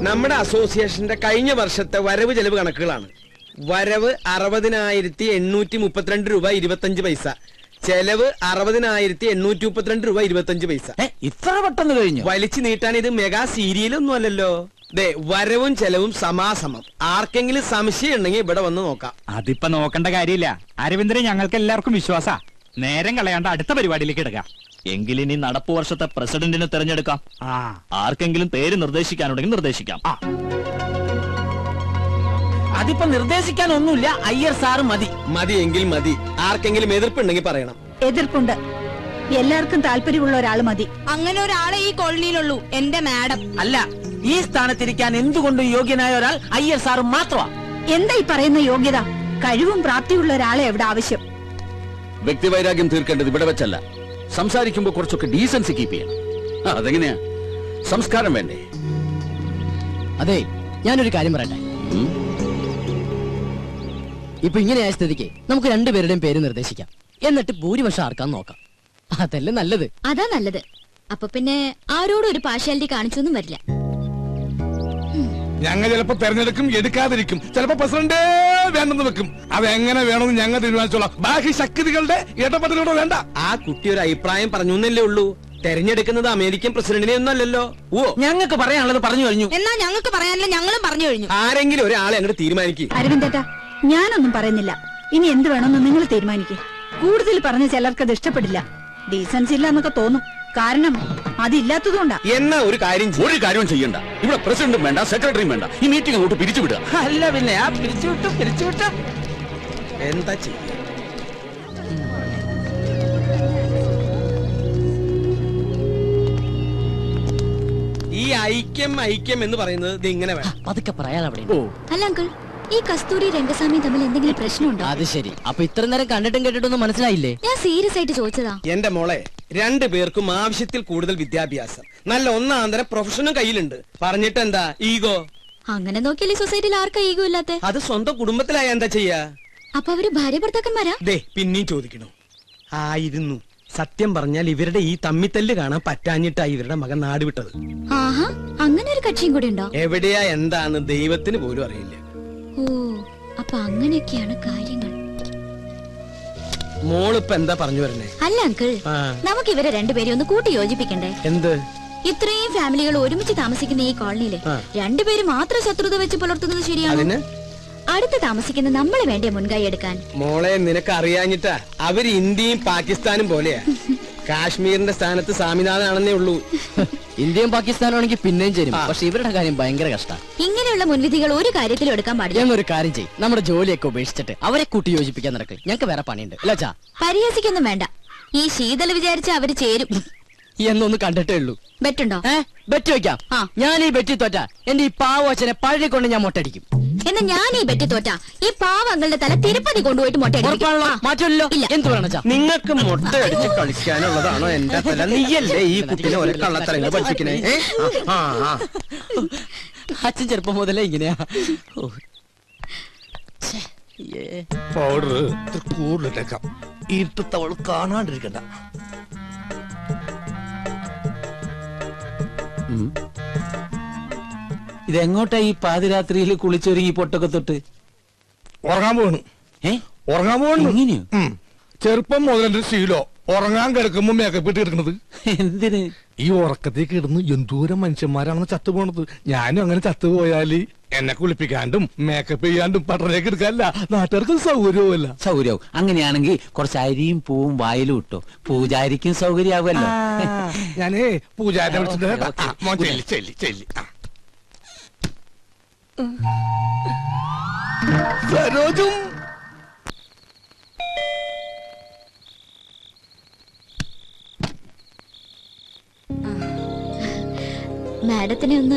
നമ്മുടെ അസോസിയേഷന്റെ കഴിഞ്ഞ വർഷത്തെ വരവ് ചെലവ് കണക്കുകളാണ്. വരവ് 60,832 രൂപ 25 പൈസ. ചെലവ് 60,832 രൂപ 25 പൈസ. ഇത്ര പെട്ടെന്ന് കഴിഞ്ഞു? വലിച്ചു നീട്ടാൻ ഇത് മെഗാ സീരിയലൊന്നും അല്ലല്ലോ. ദേ വരവും ചെലവും സമാസമം. ആർക്കെങ്കിലും സംശയം ഉണ്ടെങ്കിൽ ഇവിടെ വന്ന് നോക്കാം. അതിപ്പോ നോക്കേണ്ട കാര്യമില്ല. അരവിന്ദനെ ഞങ്ങൾക്ക് എല്ലാവർക്കും വിശ്വാസ. നേരം കളയാണ്ട് അടുത്ത പരിപാടിയിലേക്ക് എടുക്കാം. എങ്കിലിനി നടപ്പു വർഷത്തെ പ്രസിഡന്റിനെ തെരഞ്ഞെടുക്കാം. ആർക്കെങ്കിലും പേര് നിർദ്ദേശിക്കാനുണ്ടെങ്കിൽ നിർദ്ദേശിക്കാം. അതിപ്പോ നിർദ്ദേശിക്കാനൊന്നുമില്ല, അയ്യർ സാറ് മതി. മതി എങ്കിൽ മതി. ആർക്കെങ്കിലും എതിർപ്പുണ്ടെങ്കിൽ പറയണം. എതിർപ്പുണ്ട്. എല്ലാവർക്കും താല്പര്യമുള്ള ഒരാള് മതി. അങ്ങനെ ഒരാളെ ഈ കോളനിയിലുള്ളൂ, എന്റെ മാഡം. അല്ല, ഈ സ്ഥാനത്തിരിക്കാൻ എന്തുകൊണ്ടും യോഗ്യനായ ഒരാൾ അയ്യർ സാറ് മാത്രമാണ്. എന്താ ഈ പറയുന്ന യോഗ്യത? കഴിവും പ്രാപ്തിയുള്ള ഒരാളെ എവിടെ ആവശ്യം. വ്യക്തിവൈരാഗ്യം തീർക്കേണ്ടത് ഇവിടെ വെച്ചല്ല. സംസാരിക്കുമ്പോ കുറച്ചൊക്കെ ഡീസൻസി കീപ്പ് ചെയ്യണം. അതെങ്ങനെയാ? സംസ്കാരം വേണ്ടേ? അതെ, ഞാനൊരു കാര്യം പറയട്ടെ. ഇപ്പൊ ഇങ്ങനെയായ സ്ഥിതിക്ക് നമുക്ക് രണ്ടുപേരുടെയും പേര് നിർദ്ദേശിക്കാം, എന്നിട്ട് ഭൂരിപക്ഷം ആർക്കാൻ നോക്കാം. അതല്ലേ നല്ലത്. അതാ നല്ലത്. അപ്പൊ പിന്നെ ആരോടും ഒരു പാർഷ്യാലിറ്റി കാണിച്ചൊന്നും വരില്ല. ഞങ്ങൾ ചിലപ്പോ തെരഞ്ഞെടുക്കും, എടുക്കാതിരിക്കും. ചിലപ്പോ പ്രസിഡന്റ് വേണ്ടെന്ന് വെക്കും. അതെങ്ങനെ വേണമെന്ന് ഞങ്ങൾ തീരുമാനിച്ചോളാം. ബാക്കി ശക്തികളുടെ ഇടപെടലോടെ വേണ്ട. ആ കുട്ടി ഒരു അഭിപ്രായം പറഞ്ഞു എന്നല്ലേ ഉള്ളൂ. തെരഞ്ഞെടുക്കുന്നത് അമേരിക്കൻ പ്രസിഡന്റിനെ ഒന്നല്ലല്ലോ. ഓ, ഞങ്ങൾക്ക് പറയാനുള്ളത് പറഞ്ഞു കഴിഞ്ഞു. എന്നാ ഞങ്ങൾക്ക് പറയാനില്ല, ഞങ്ങളും പറഞ്ഞു കഴിഞ്ഞു. ആരെങ്കിലും ഒരാളെ അങ്ങോട്ട് തീരുമാനിക്കും. അരവിന്ദേട്ടാ, ഞാനൊന്നും പറയുന്നില്ല. ഇനി എന്ത് വേണമെന്ന് നിങ്ങൾ തീരുമാനിക്കേ. കൂടുതൽ പറഞ്ഞ ചിലർക്ക് അത് ഇഷ്ടപ്പെടില്ല, ഡീസൻസി ഇല്ല എന്നൊക്കെ തോന്നും. കാരണം അതില്ലാത്തതുകൊണ്ടാ. എന്നാ ഒരു കാര്യം ചെയ്യണ്ട. ഇവിടെ പ്രസിഡന്റും വേണ്ട, സെക്രട്ടറിയും വേണ്ട. ഈ മീറ്റിംഗ് അങ്ങോട്ട് പിരിച്ചുവിടുക. അല്ല പിന്നെ ആ പിരിച്ചുവിട്ട എന്താ ചെയ്യ? ഈ ഐക്യം എന്ന് പറയുന്നത് ഇത് ഇങ്ങനെ വേണം. പതുക്കെ പറയാൻ അവിടെ. അല്ല അങ്കിൾ, ഈ കസ്തൂരി രംഗസ്വാമി തമ്മിൽ എന്തെങ്കിലും പ്രശ്നമുണ്ടോ? അത് ശരി. അപ്പൊ ഇത്ര നേരം കണ്ടിട്ടും കേട്ടിട്ടൊന്നും മനസ്സിലായില്ലേ? ഞാൻ സീരിയസ് ആയിട്ട് ചോദിച്ചതാ. എന്റെ മോളെ, രണ്ടുപേർക്കും ആവശ്യത്തിൽ കൂടുതൽ വിദ്യാഭ്യാസം, നല്ല ഒന്നാന്തരം പ്രൊഫഷനും കയ്യിലുണ്ട്. പറഞ്ഞിട്ട് എന്താ ഈഗോ? അങ്ങനെ നോക്കിയാൽ ഈ സൊസൈറ്റിയിൽ ആർക്കാ ഈഗോ ഇല്ലാത്തെ? അത് സ്വന്തം കുടുംബത്തിലായ എന്താ ചെയ്യാ? അപ്പൊ അവര് ഭാര്യ ഭർത്താക്കന്മാരാ? ദേ പിന്നെയും ചോദിക്കണോ? ആയിരുന്നു. സത്യം പറഞ്ഞാൽ ഇവരുടെ ഈ തമ്മിത്തല്ല് കാണാൻ പറ്റാഞ്ഞിട്ടാ ഇവരുടെ മകൻ നാട് വിട്ടത്. ആഹാ, അങ്ങനെ ഒരു കക്ഷിയും കൂടി ഉണ്ടോ? എവിടെയാ എന്താന്ന് ദൈവത്തിന് പോലും അറിയില്ല. ഓ, അപ്പൊ അങ്ങനെയൊക്കെയാണ് കാര്യങ്ങൾ. മോളിപ്പ എന്താ പറഞ്ഞു വരണേ? അല്ല അങ്കിൾ, നമുക്ക് ഇവരെ രണ്ടുപേരും ഒന്ന് കൂട്ടി യോജിപ്പിക്കണ്ടേ? എന്ത്? ഇത്രയും ഫാമിലികൾ ഒരുമിച്ച് താമസിക്കുന്ന ഈ കോളനിയില് രണ്ടുപേരും മാത്രം ശത്രുത വെച്ച് പുലർത്തുന്നത് ശരിയാണ്? അടുത്ത് താമസിക്കുന്ന നമ്മള് വേണ്ടേ മുൻകൈ എടുക്കാൻ? മോളെ, നിനക്ക് അറിയാഞ്ഞിട്ടാ. അവര് ഇന്ത്യയും പാകിസ്ഥാനും പോലെയാ. കാശ്മീരിന്റെ സ്ഥാനത്ത് സ്വാമിനാഥനാണെന്നേ ഉള്ളൂ. ഇന്ത്യയും പാകിസ്ഥാനും ആണെങ്കിൽ പിന്നെയും ചേരും. പക്ഷെ ഇവരുടെ കാര്യം ഭയങ്കര കഷ്ടമാണ്. ഇങ്ങനെയുള്ള മുൻവിധികൾ ഒരു കാര്യത്തിലും എടുക്കാൻ പാടില്ല. ഞങ്ങൾ ഒരു കാര്യം ചെയ്യും, നമ്മുടെ ജോലിയൊക്കെ ഉപേക്ഷിച്ചിട്ട് അവരെ കൂട്ടി യോജിപ്പിക്കാൻ നടക്കും. ഞങ്ങൾക്ക് വേറെ പണിയുണ്ട്. അല്ലാച്ചാ പരിഹസിക്കൊന്നും വേണ്ട. ഈ ശീതൽ വിചാരിച്ച അവര് ചേരും എന്നൊന്ന് കണ്ടിട്ടേ ഉള്ളൂ. ബെറ്റുണ്ടോ? ബെറ്റ് വെക്കാം. ഞാൻ ഈ ബെറ്റി തോറ്റ എന്റെ ഈ പാവ അച്ഛനെ പഴയ കൊണ്ട് ഞാൻ മൊട്ടടിക്കും. എന്നാ ഞാൻ ഈ ബെറ്റ് തോറ്റ ഈ പാവങ്ങളുടെ തല തിരുപ്പതി കൊണ്ടുപോയിട്ട് മാറ്റമല്ലോ. എന്ത് വേണം? നിങ്ങൾക്ക് മുട്ട അടിച്ച് കളിക്കാനുള്ളതാണോ എന്റെ തല? നീയല്ലേ ഈ കുട്ടിനെ ഒരേ കള്ളത്തരങ്ങൾ പഠിപ്പിക്കണേ? അച്ഛൻ ചെറുപ്പം മുതലേ ഇങ്ങനെയാ. പൗഡർ കൂടുതലിട്ടേക്കാം. ഇരുട്ടത്തവൾ കാണാണ്ടിരിക്കണ്ട. ഇതെങ്ങോട്ടാ ഈ പാതിരാത്രിയിൽ കുളിച്ചൊരുങ്ങി പൊട്ടൊക്കെ തൊട്ട് ഉറങ്ങാൻ പോകണു? ഉറങ്ങാൻ പോകണു. ചെറുപ്പം മുതലെന്റെ ശീലോ ഉറങ്ങാൻ കിടക്കുമ്പോ മേക്കപ്പ് ഇട്ട് കിടക്കണത്. എന്തിന്? ഈ ഉറക്കത്തേക്ക് ഇടുന്നു എന്തോരം മനുഷ്യന്മാരാണെന്ന് ചത്തുപോണത്. ഞാനും അങ്ങനെ ചത്തുപോയാല് എന്നെ കുളിപ്പിക്കാണ്ടും മേക്കപ്പ് ചെയ്യാണ്ടും പട്ടണേക്ക് എടുക്കാനല്ല, നാട്ടുകാർക്ക് സൗകര്യവുമല്ല. സൗകര്യവും അങ്ങനെയാണെങ്കിൽ കുറച്ച് അരിയും പൂവും വായിലും ഇട്ടോ, പൂജാരിക്കും സൗകര്യാവുമല്ലോ. ഞാനേ പൂജാരിനെ വിളിച്ചിട്ട് സരോജും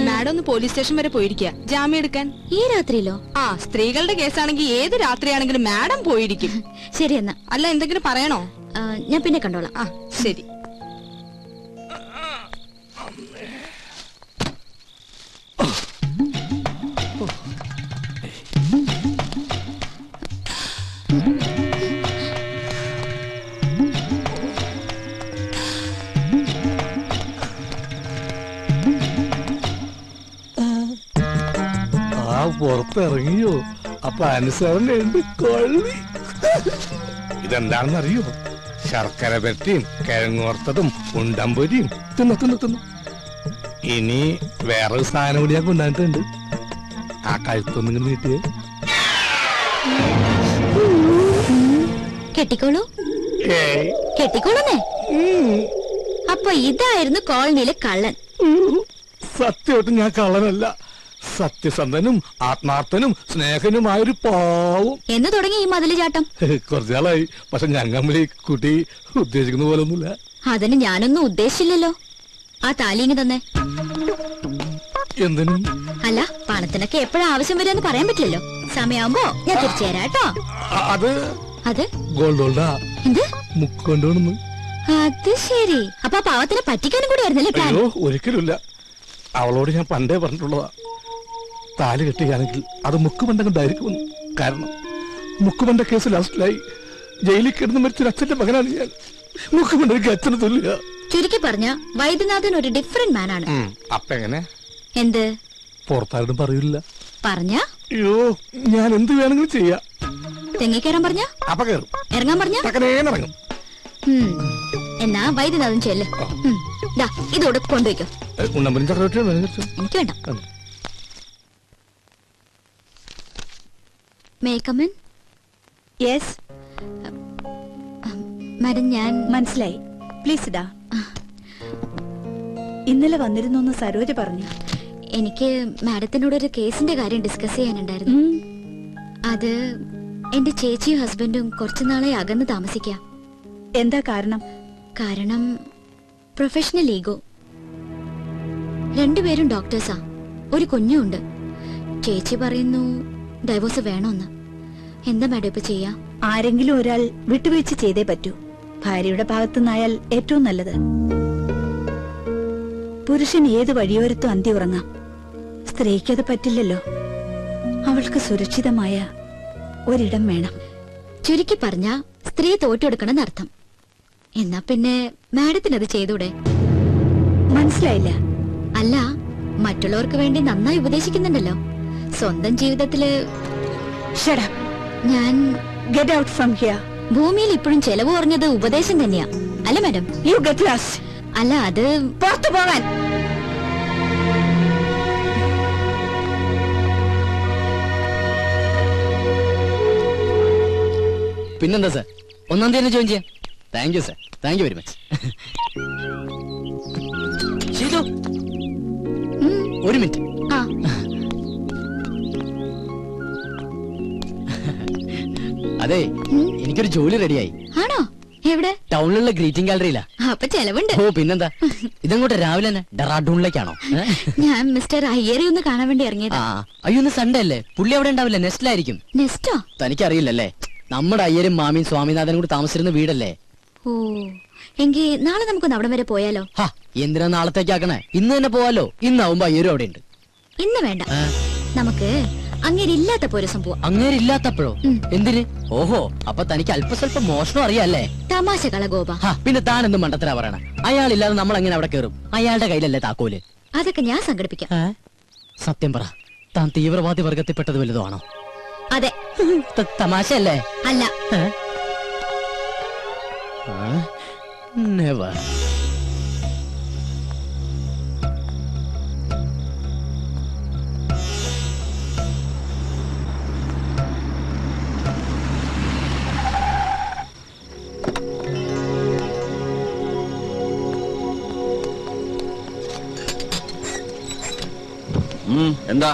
മാഡം ഒന്ന് പോലീസ് സ്റ്റേഷൻ വരെ പോയിരിക്കുക ജാമ്യം എടുക്കാൻ. ഈ രാത്രിയിലോ? ആ, സ്ത്രീകളുടെ കേസാണെങ്കിൽ ഏത് രാത്രിയാണെങ്കിലും മാഡം പോയിരിക്കും. ശരി എന്നാ. അല്ല, എന്തെങ്കിലും പറയണോ? ഞാൻ പിന്നെ കണ്ടോളാം. ആ ശരി. പുറത്തിറങ്ങിയോ? അപ്പൊ അനുസരണയുണ്ട് കൊള്ളി. ഇതെന്താണെന്നറിയോ? ശർക്കര പെരട്ടിയും കിഴങ്ങോർത്തതും ഉണ്ടമ്പൊരിയും തിന്നു. ഇനി വേറൊരു സാധനം കൂടി ഞാൻ കൊണ്ടുവന്നിട്ടുണ്ട്. ആ കഴുത്തൊന്നിങ്ങനെ നീട്ടിയേ. കെട്ടിക്കോളൂ. കെട്ടിക്കോളൂന്നേ. അപ്പൊ ഇതായിരുന്നു കോളനിയിലെ കള്ളൻ. സത്യമായിട്ടും ഞാൻ കള്ളനല്ല, സത്യസന്ധനും ആത്മാർത്ഥനും സ്നേഹനുമായൊരു പാവം. എന്ന് തുടങ്ങി ഈ മതില് ചാട്ടം? കുറച്ചാളായി. പക്ഷെ ഞങ്ങൾ ഈ കുട്ടി ഉദ്ദേശിക്കുന്ന പോലെ ഒന്നുമില്ല. അതിന് ഞാനൊന്നും ഉദ്ദേശിച്ചില്ലല്ലോ. ആ താലിങ്ങി തന്നെ. എന്തിനും? അല്ല, പണത്തിനൊക്കെ എപ്പോഴും ആവശ്യം വരുമെന്ന് പറയാൻ പറ്റില്ലല്ലോ. സമയമാകുമ്പോ ഞാൻ തിരിച്ചു തരാം കേട്ടോ. അത് ഗോൾഡോൾഡാ. എന്ത് മുക്കൊണ്ടോണെന്ന്? അത് ശരി. അപ്പൊ ആ പാവത്തിനെ പറ്റിക്കാനും കൂടി ആയിരുന്നല്ലേ പ്ലാൻ? അയ്യോ, ഒരിക്കലുമില്ല. അവളോട് ഞാൻ പണ്ടേ പറഞ്ഞിട്ടുള്ളതാ, താലി കെട്ടുകയാണെങ്കിൽ അത് മുക്കുമണ്ടം കൊണ്ടായിരിക്കുമെന്ന്. കാരണം മുക്കുമന്റെ കേസ് ലാസ്റ്റിലായി ജയിലിൽ കിടന്ന് മരിച്ചൊരു അച്ഛന്റെ മകനാണ് ഞാൻ. മുക്കുമന്റെ അച്ഛന് തുല്യ. ചുരുക്കി പറഞ്ഞ വൈദ്യനാഥൻ ഒരു ഡിഫറെന്റ് മാൻ ആണ്. അപ്പ എങ്ങനെ എന്ത് പുറത്താരും പറയില്ല പറഞ്ഞ? അയ്യോ ഞാൻ എന്ത് വേണമെങ്കിലും ചെയ്യാം. തെങ്ങിക്കേറാൻ പറഞ്ഞ അപ്പ കയറും, ഇറങ്ങാൻ പറഞ്ഞ ഇറങ്ങും. എന്നാ വൈദ്യനാഥൻ ചെല്ല്. ഇതോടെ കൊണ്ടുവയ്ക്കോ. ഉണ്ണമ്പലും ചക്രവർത്തിയാണ് എനിക്ക് വേണ്ട. മേക്കമ്മൻ. യെസ് മാഡം, ഞാൻ മനസ്സിലായി. പ്ലീസ് ഇടാ. ഇന്നലെ വന്നിരുന്നു സരോജ പറഞ്ഞു. എനിക്ക് മാഡത്തിനോട് ഒരു കേസിന്റെ കാര്യം ഡിസ്കസ് ചെയ്യാനുണ്ടായിരുന്നു. അത് എന്റെ ചേച്ചിയും ഹസ്ബൻഡും കുറച്ചുനാളെ അകന്ന് താമസിക്കാം. എന്താ കാരണം? കാരണം പ്രൊഫഷണൽ ഈഗോ. രണ്ടുപേരും ഡോക്ടേഴ്സാ, ഒരു കുഞ്ഞുണ്ട്. ചേച്ചി പറയുന്നു ഡൈവോഴ്സ് വേണമെന്ന്. എന്താ മാഡം ഇപ്പൊ ചെയ്യാ? ആരെങ്കിലും ഒരാൾ വിട്ടുവീഴ്ച ചെയ്തേ പറ്റൂ. ഭാര്യയുടെ ഭാഗത്തുനിന്നായാൽ ഏറ്റവും നല്ലത്. പുരുഷൻ ഏത് വഴിയോരത്തും അന്തി ഉറങ്ങാം. സ്ത്രീക്കത് പറ്റില്ലല്ലോ. അവൾക്ക് സുരക്ഷിതമായ ഒരിടം വേണം. ചുരുക്കി പറഞ്ഞ സ്ത്രീ തോറ്റെടുക്കണം എന്നർത്ഥം. എന്നാ പിന്നെ മാഡത്തിനത് ചെയ്തൂടെ? മനസ്സിലായില്ല. അല്ല, മറ്റുള്ളവർക്ക് വേണ്ടി നന്നായി ഉപദേശിക്കുന്നുണ്ടല്ലോ. സ്വന്തം ജീവിതത്തില് ഞാൻ ഗെറ്റ് ഔട്ട് ഫ്രം ഹിയർ. ഭൂമിയിൽ ഇപ്പോഴും ചെലവ് കുറഞ്ഞത് ഉപദേശം തന്നെയാ, അല്ല മാഡം? You get lost. അല്ല, അത് പുറത്തു പോകാൻ. പിന്നെന്താ സാർ, 1-ാം തീയതി ജോയിൻ ചെയ്യാം. Thank you sir, thank you very much. Sheethu, ഒരു മിനിറ്റ്. അതെ, എനിക്കൊരു ജോലി റെഡിയായി. ആണോ? എവിടെ? ടൗണിലുള്ള ഗ്രീറ്റിംഗ് ഗാലറിയിലാ. അപ്പൊ ചെലവുണ്ട്. ഓ പിന്നെന്താ. ഇതങ്ങോട്ട് രാവിലെ തന്നെ ഡെറാഡൂണിലേക്കാണോ? ഞാൻ മിസ്റ്റർ അയ്യരെ ഒന്ന് കാണാൻ വേണ്ടി ഇറങ്ങിയതാ. അയ്യോ, ഇന്ന് സൺഡേ അല്ലേ? പുള്ളി അവിടെ ഉണ്ടാവില്ല, നെസ്റ്റിലായിരിക്കും. നെസ്റ്റോ? തനിക്കറിയില്ലല്ലേ, നമ്മുടെ അയ്യരും മാമിയും സ്വാമിനാഥനും കൂടി താമസിച്ചിരുന്ന വീടല്ലേ. ഓ, എങ്കിൽ നാളെ നമുക്കൊന്ന് അവിടം വരെ പോയാലോ? എന്തിനാ നാളത്തേക്കാക്കണേ? ഇന്ന് തന്നെ പോവാലോ. ഇന്നാവുമ്പോ അയ്യരും അവിടെ ഉണ്ട്. ഇന്ന് വേണ്ട, നമുക്ക് അങ്ങേരില്ലാത്തപ്പോ ഒരു സംഭവം. അങ്ങേരില്ലാത്തപ്പോഴോ? എന്തിന്? ഓഹോ, അപ്പൊ തനിക്ക് അല്പസ്വല്പം മോഷണം അറിയാല്ലേ? തമാശ കളഗോപ. പിന്നെ താൻ എന്ത് മണ്ടത്തരാ പറയണ? അയാളില്ലാതെ നമ്മൾ എങ്ങനെ അവിടെ കയറും? അയാളുടെ കയ്യിലല്ലേ താക്കോല്? അതൊക്കെ ഞാൻ സംഘടിപ്പിക്കാം. സത്യം പറ, താൻ തീവ്രവാദി വർഗത്തിൽപ്പെട്ടത് വലുതോ ആണോ? അതെ. തമാശയല്ലേ? അല്ല. നെവർ. എന്താ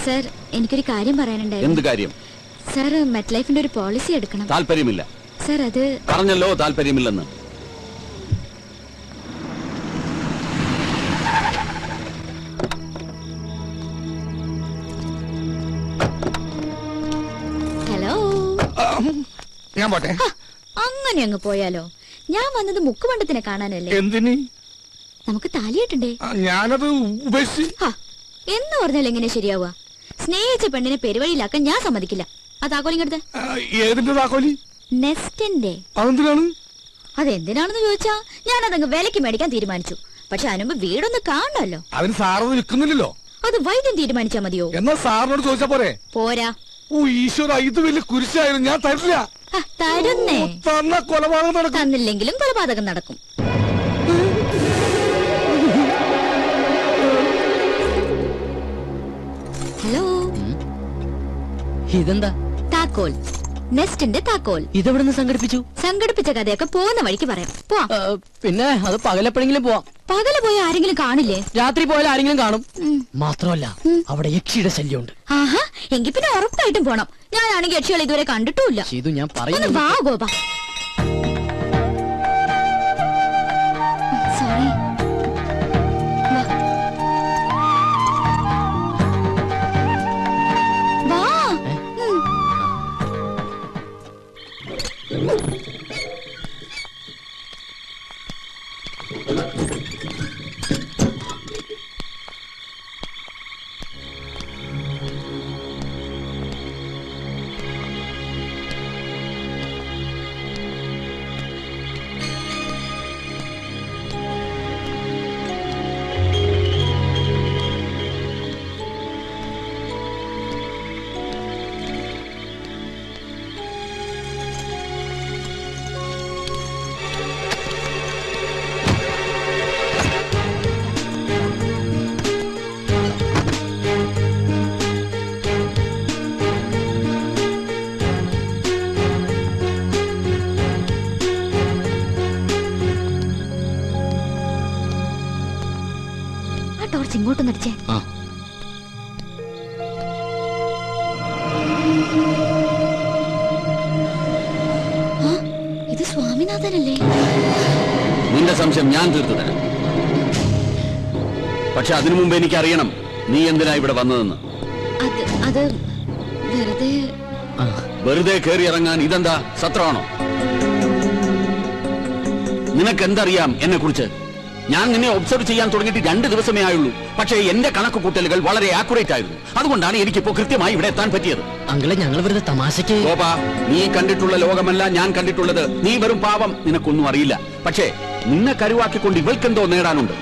സർ, എനിക്കൊരു കാര്യം പറയാനുണ്ടായിരുന്നു. എന്ത് കാര്യം? സർ, മെറ്റ് ലൈഫിന്റെ ഒരു പോളിസി എടുക്കണം. താല്പര്യമില്ല. സർ, അത് പറഞ്ഞല്ലോ താല്പര്യമില്ലെന്ന്. ഹലോ, ഞാൻ പോട്ടെ. അങ്ങനെ അങ്ങ് പോയാലോ? ഞാൻ വന്നത് മുക്കുമണ്ടത്തിനെ കാണാനല്ലേ. എന്തിന്? നമുക്ക് താലിയിട്ടണ്ടേ? ഞാനത് ഉപേക്ഷിച്ച്. എന്ന് പറഞ്ഞാൽ എങ്ങനെ ശരിയാവുക? സ്നേഹിച്ച പെണ്ണിനെ പെരുവഴിയിലാക്കാൻ ഞാൻ സമ്മതിക്കില്ല. ആ താക്കോലിങ്ങടുത്ത്. ഏതിന്റെ താക്കോലി? നെസ്റ്റിന്റെ. അതെന്തിനാണ്? അതെന്തിനാണെന്ന് ചോദിച്ചാ ഞാൻ അതങ്ങ് വിലക്ക് മേടിക്കാൻ തീരുമാനിച്ചു. പക്ഷെ അതിനുമ്പ് വീടൊന്ന് കാണണമല്ലോ. അതിന് സാറൊന്നും വിൽക്കുന്നില്ലല്ലോ. അത് വൈദ്യം തീരുമാനിച്ചാ മതിയോ? എന്നാ സാറിനോട് ചോദിച്ചാ പോരെ? പോരാ. ഓ ഈശ്വര, ഇത് വലിയ കുരിശായിരുന്നു. ഞാൻ തരില്ല. തരുന്നേ. കൊലപാതകം നടക്കും. തന്നില്ലെങ്കിലും കൊലപാതകം നടക്കും. ഹലോ, ഇതെന്താ? താക്കോൽ. നെസ്റ്റിന്റെ താക്കോൽ. ഇതെവിടുന്ന് സംഘടിപ്പിച്ചു? സംഘടിപ്പിച്ച കഥയൊക്കെ പോകുന്ന വഴിക്ക് പറയാം. പിന്നെ അത് പകലെപ്പോഴെങ്കിലും പോവാം. പകല് പോയി ആരെങ്കിലും കാണില്ലേ? രാത്രി പോയാൽ ആരെങ്കിലും കാണും. മാത്രമല്ല അവിടെ യക്ഷിയുടെ ശല്യമുണ്ട്. ആഹാ, എങ്കിൽ പിന്നെ ഉറപ്പായിട്ടും പോണം. ഞാനാണെങ്കിൽ യക്ഷികൾ ഇതുവരെ കണ്ടിട്ടുമില്ല. ഇത് ഞാൻ പറയുന്നു. വാ ഗോപ. സോറി. വാ. ടോർച്ച് ഇങ്ങോട്ടൊന്ന് അടിച്ചേ. ഇത് സ്വാമിനാഥനല്ലേ? നിന്റെ സംശയം ഞാൻ തീർത്തു തരാം. പക്ഷെ അതിനു മുമ്പ് എനിക്കറിയണം നീ എന്തിനാ ഇവിടെ വന്നതെന്ന്. അത് വെറുതെ വെറുതെ കയറി ഇറങ്ങാൻ ഇതെന്താ സത്രമാണോ? നിനക്കെന്തറിയാം എന്നെ കുറിച്ച്? ഞാൻ നിന്നെ ഒബ്സർവ് ചെയ്യാൻ തുടങ്ങിയിട്ട് 2 ദിവസമേ ആയുള്ളൂ. പക്ഷേ എന്റെ കണക്ക് കൂട്ടലുകൾ വളരെ ആക്യുറേറ്റ് ആയിരുന്നു. അതുകൊണ്ടാണ് എനിക്കിപ്പോ കൃത്യമായി ഇവിടെ എത്താൻ പറ്റിയത്. അങ്കിളെ, ഞങ്ങൾ വെറുതെ തമാശക്ക്. ഗോപാ, നീ കണ്ടിട്ടുള്ള ലോകമല്ല ഞാൻ കണ്ടിട്ടുള്ളത്. നീ വെറും പാവം, നിനക്കൊന്നും അറിയില്ല. പക്ഷേ നിന്നെ കരുവാക്കിക്കൊണ്ട് ഇവൾക്കെന്തോ നേടാനുണ്ട്.